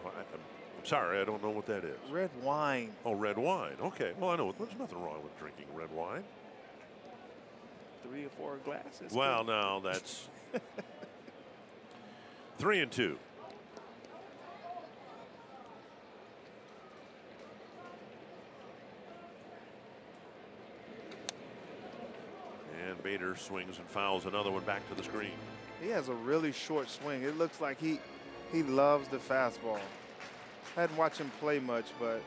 Well, I'm sorry, I don't know what that is. Red wine. Oh, red wine. Okay. Well, I know there's nothing wrong with drinking red wine. 3 or 4 glasses. Well, no, that's 3-2. And Bader swings and fouls another one back to the screen. He has a really short swing. It looks like he loves the fastball. I hadn't watched him play much, but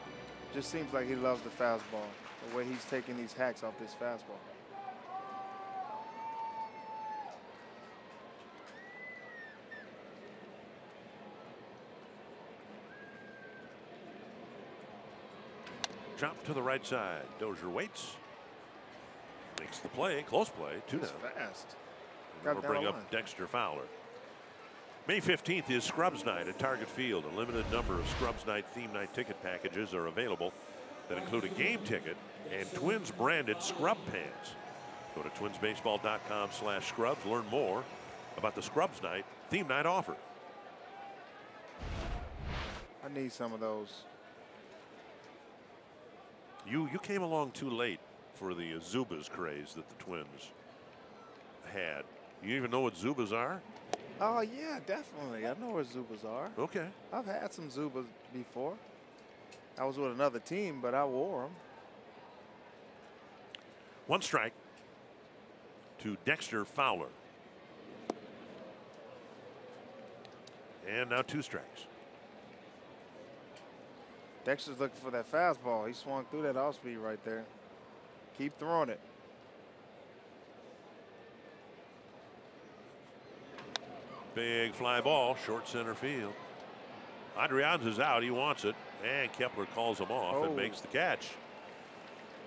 just seems like he loves the fastball, the way he's taking these hacks off this fastball. Drop to the right side. Dozier waits. Makes the play. Close play. 2 down. Fast. We'll bring up Dexter Fowler. May 15th is Scrubs Night at Target Field. A limited number of Scrubs Night theme night ticket packages are available that include a game ticket and Twins branded scrub pants. Go to twinsbaseball.com/scrubs. Learn more about the Scrubs Night theme night offer. I need some of those. You came along too late for the Zubas craze that the Twins had. You even know what Zubas are? Oh, yeah, definitely. I know where Zubas are. Okay. I've had some Zubas before. I was with another team, but I wore them. 1 strike to Dexter Fowler. And now 2 strikes. Dexter's looking for that fastball. He swung through that off speed right there. Keep throwing it. Big fly ball, short center field. Adrianza's out. He wants it. And Kepler calls him off and makes the catch.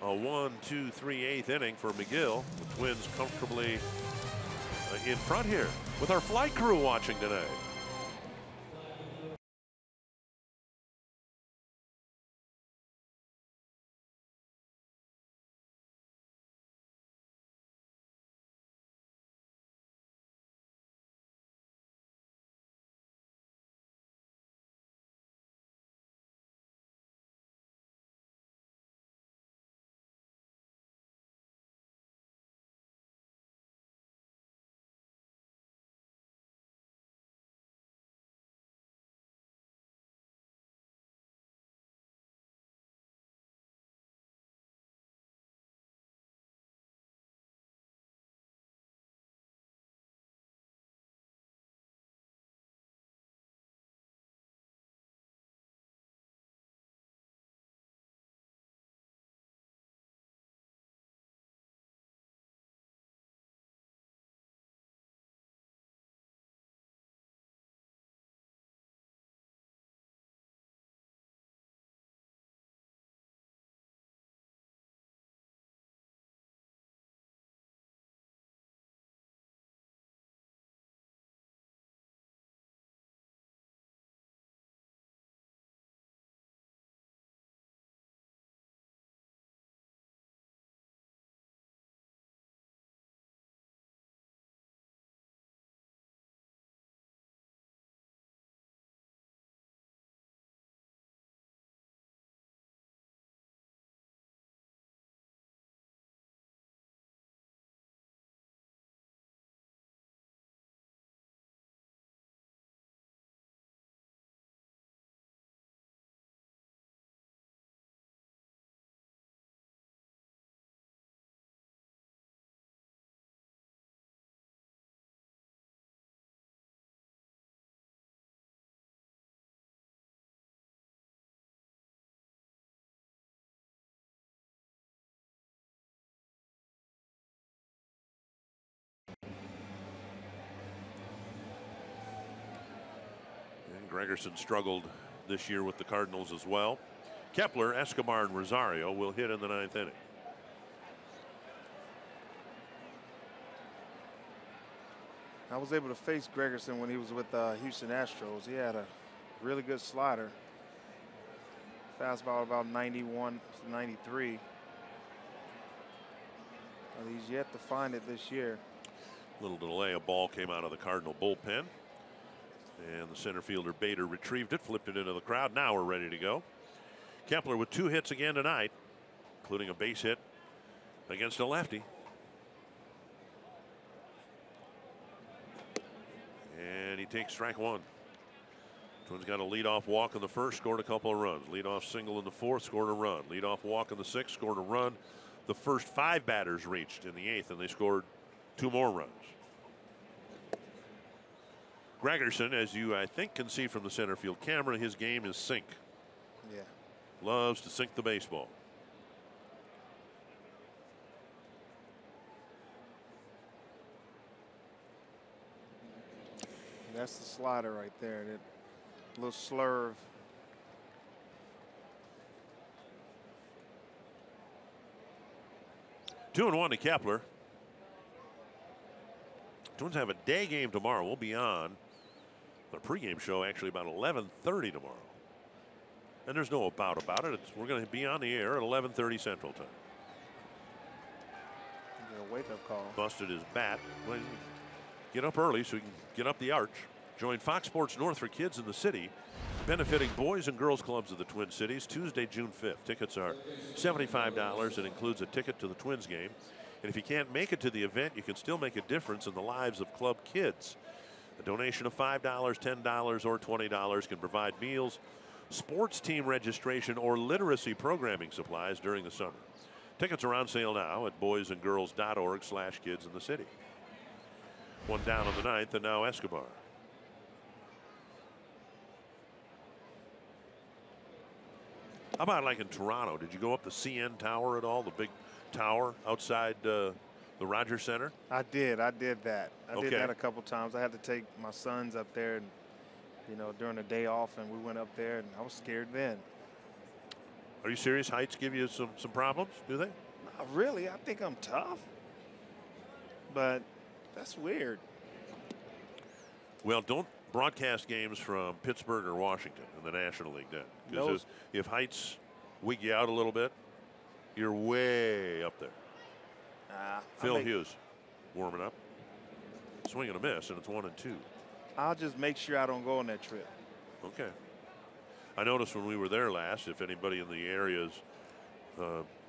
A 1-2-3 8th inning for McGill. The Twins comfortably in front here with our flight crew watching tonight. Gregerson struggled this year with the Cardinals as well. Kepler, Escobar, and Rosario will hit in the 9th inning. I was able to face Gregerson when he was with Houston Astros. He had a really good slider. Fastball about 91 to 93. But he's yet to find it this year. Little delay. A ball came out of the Cardinal bullpen. And the center fielder Bader retrieved it, flipped it into the crowd. Now we're ready to go. Kepler with 2 hits again tonight, including a base hit against a lefty. And he takes strike 1. Twins got a leadoff walk in the 1st, scored a couple of runs. Leadoff single in the 4th, scored a run. Leadoff walk in the 6th, scored a run. The first 5 batters reached in the 8th, and they scored 2 more runs. Gregerson, as you, I think, can see from the center field camera, his game is sink. Yeah. Loves to sink the baseball. That's the slider right there. That little slurve. Two and 1 to Kepler. Twins have a day game tomorrow. We'll be on the pregame show actually about 11:30 tomorrow. And there's no about it. We're going to be on the air at 11:30 Central Time. A wake-up call. Busted his bat. Well, get up early so he can get up the arch. Join Fox Sports North for kids in the city, benefiting boys and girls clubs of the Twin Cities, Tuesday, June 5th. Tickets are $75. It includes a ticket to the Twins game. And if you can't make it to the event, you can still make a difference in the lives of club kids. A donation of $5, $10, or $20 can provide meals, sports team registration, or literacy programming supplies during the summer. Tickets are on sale now at boysandgirls.org/kids in the city. One down on the 9th, and now Escobar. How about like in Toronto? Did you go up the CN Tower at all? The big tower outside the Rogers Center? I did that. I did Okay. that a couple times. I had to take my sons up there, and during the day off, and we went up there, and I was scared then. Are you serious? Heights give you some problems, do they? Not really. I think I'm tough, but that's weird. Well, don't broadcast games from Pittsburgh or Washington in the National League then. No. Because if heights wig you out a little bit, you're way up there. Phil Hughes warming up. Swing and a miss, and it's 1-2. I'll just make sure I don't go on that trip. Okay. I noticed when we were there last, if anybody in the area is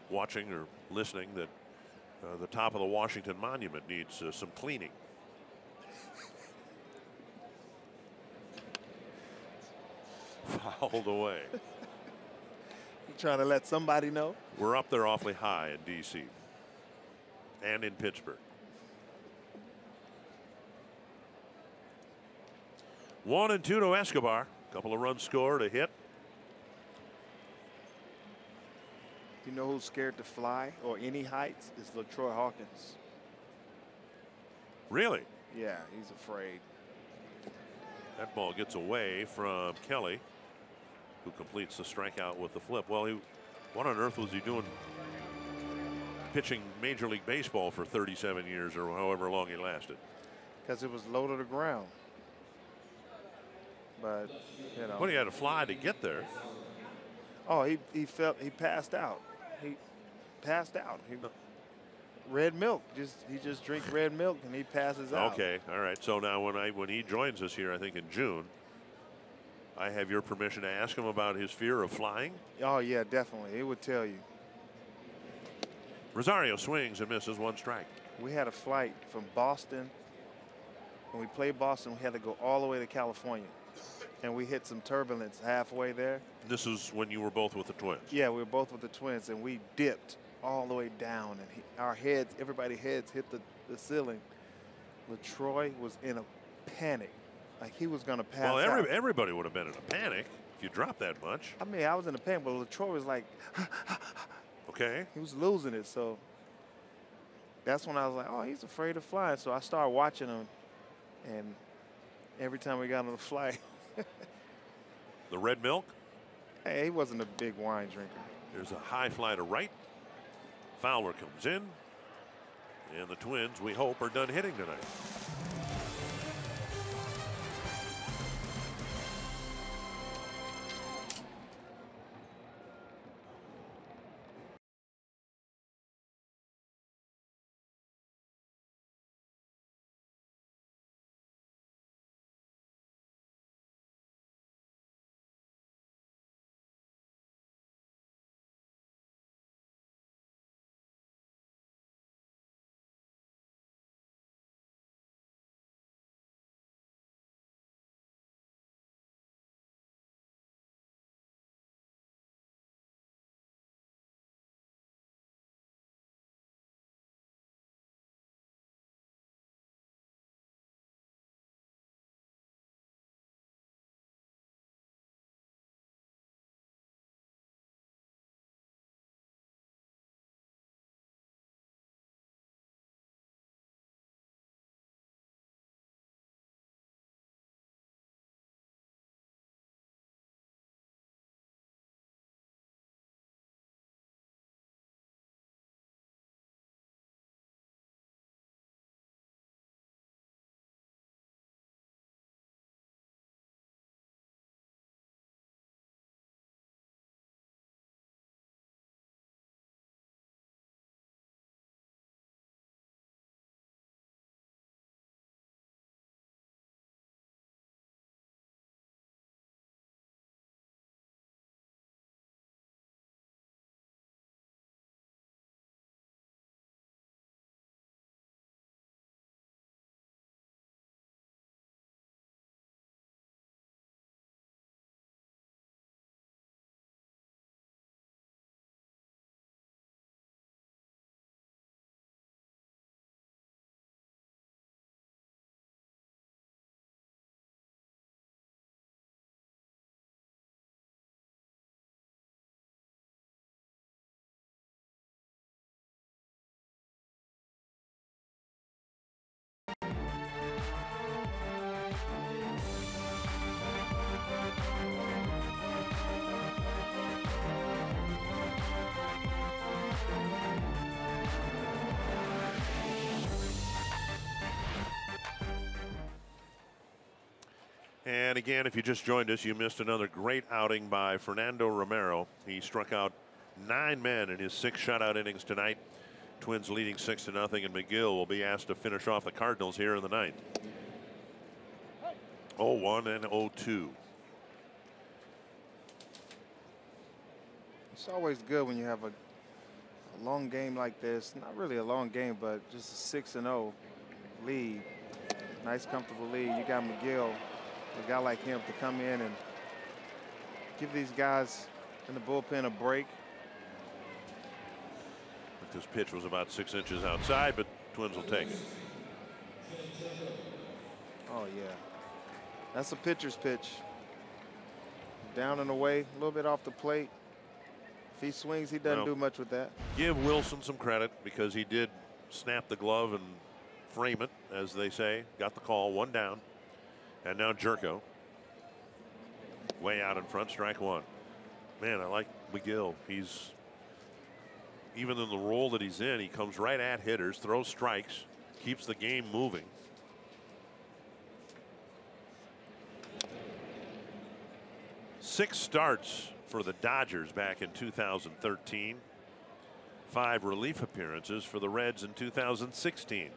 watching or listening, that the top of the Washington Monument needs some cleaning. Fouled away. You trying to let somebody know? We're up there awfully high in D.C. and in Pittsburgh. 1-2 to Escobar. Couple of runs scored, a hit. You know who's scared to fly or any heights? Is LaTroy Hawkins. Really? Yeah, he's afraid. That ball gets away from Kelly, who completes the strikeout with the flip. Well, what on earth was he doing pitching Major League Baseball for 37 years or however long he lasted? Because it was low to the ground. But, Well, he had to fly to get there. Oh, he passed out. He passed out. Red milk. He just drinks red milk and he passes out. Okay, all right. So now when he joins us here, I think in June, I have your permission to ask him about his fear of flying. Oh yeah, definitely. It would tell you. Rosario swings and misses, 1 strike. We had a flight from Boston. When we played Boston, we had to go all the way to California. And we hit some turbulence halfway there. This is when you were both with the Twins. Yeah, we were both with the Twins, and we dipped all the way down. And everybody's heads hit the ceiling. LaTroy was in a panic. Like he was going to pass out. Well, everybody would have been in a panic if you dropped that much. I mean, I was in a panic, but LaTroy was like, Okay. He was losing it. So that's when I was like, oh, he's afraid of flying. So I started watching him, and every time we got on the flight, The red milk. hey, he wasn't a big wine drinker. There's a high fly to right. Fowler comes in. And the Twins, we hope, are done hitting tonight. And again, if you just joined us, you missed another great outing by Fernando Romero. He struck out 9 men in his 6 shutout innings tonight. Twins leading 6-0, and McGill will be asked to finish off the Cardinals here in the 9th. 0-1 and 0-2. It's always good when you have a long game like this. Not really a long game, but just a 6-0 lead. Nice, comfortable lead. You got McGill, a guy like him, to come in and give these guys in the bullpen a break. This pitch was about 6 inches outside, but Twins will take it. Oh, yeah. That's a pitcher's pitch. Down and away, a little bit off the plate. If he swings, he doesn't do much with that. Give Wilson some credit because he did snap the glove and frame it, as they say. Got the call, 1 down. And now Jerko. Way out in front, strike 1. Man, I like McGill. He's, even in the role that he's in, he comes right at hitters, throws strikes, keeps the game moving. Six starts for the Dodgers back in 2013. 5 relief appearances for the Reds in 2016.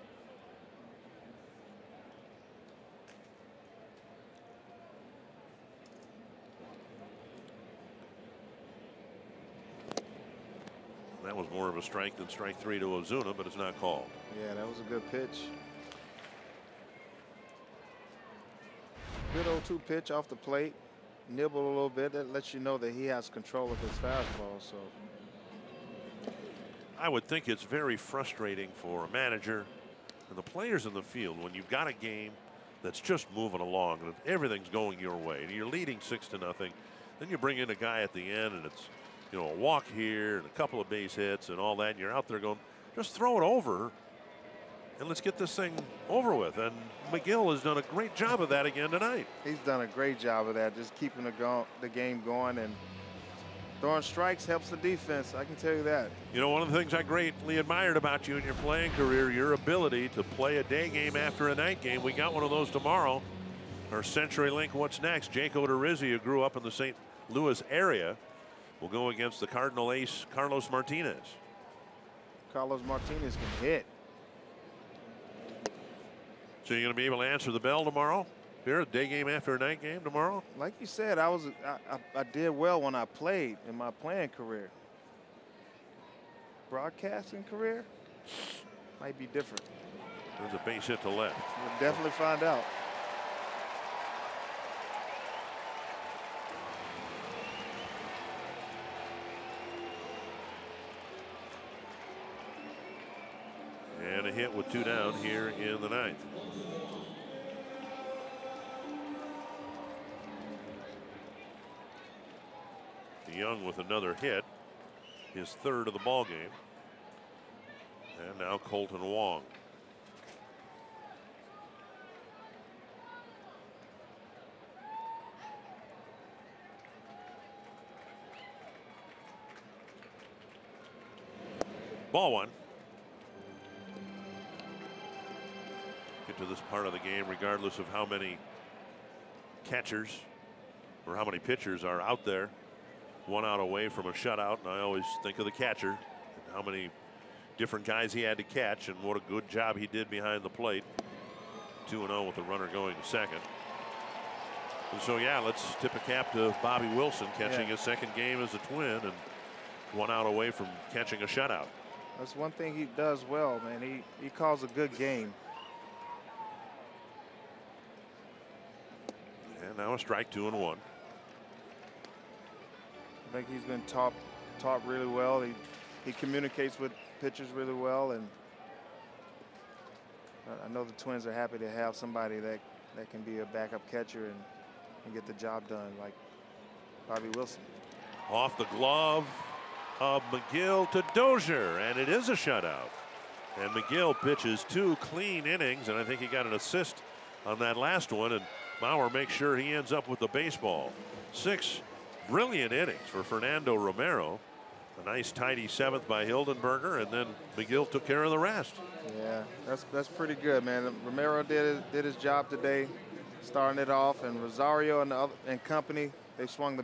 That was more of a strike than strike 3 to Ozuna, but it's not called. Yeah, that was a good pitch. Good 0-2 pitch off the plate. Nibble a little bit. That lets you know that he has control of his fastball. So I would think it's very frustrating for a manager and the players in the field when you've got a game that's just moving along and everything's going your way and you're leading 6-0. Then you bring in a guy at the end and it's, you know, a walk here and a couple of base hits and all that, and you're out there going, just throw it over and let's get this thing over with. And McGill has done a great job of that again tonight. He's done a great job of that, just keeping the game going, and throwing strikes helps the defense. I can tell you that. You know, one of the things I greatly admired about you in your playing career, your ability to play a day game after a night game. We got one of those tomorrow. Our CenturyLink What's Next. Jake Odorizzi, who grew up in the St. Louis area, will go against the Cardinal ace, Carlos Martinez. Carlos Martinez can hit. So you're going to be able to answer the bell tomorrow? Here, a day game after a night game tomorrow? Like you said, I did well when I played in my playing career. Broadcasting career might be different. There's a base hit to left. We'll definitely find out. And a hit with 2 down here in the 9th. Young with another hit, his 3rd of the ball game. And now Colton Wong. Ball 1. Get to this part of the game regardless of how many catchers or how many pitchers are out there. 1 out away from a shutout, and I always think of the catcher and how many different guys he had to catch and what a good job he did behind the plate. 2-0 with the runner going to second. And so yeah, let's tip a cap to Bobby Wilson catching his 2nd game as a Twin and 1 out away from catching a shutout. That's one thing he does well, man. He calls a good game. And now a strike, 2-1. I think he's been taught really well. He communicates with pitchers really well, and I know the Twins are happy to have somebody that can be a backup catcher and get the job done, like Bobby Wilson. Off the glove of McGill to Dozier, and it is a shutout. And McGill pitches 2 clean innings, and I think he got an assist on that last one, and Mauer makes sure he ends up with the baseball. 6 brilliant innings for Fernando Romero. A nice tidy 7th by Hildenberger, and then McGill took care of the rest. Yeah, that's pretty good, man. Romero did his job today. starting it off, and Rosario and company, they swung the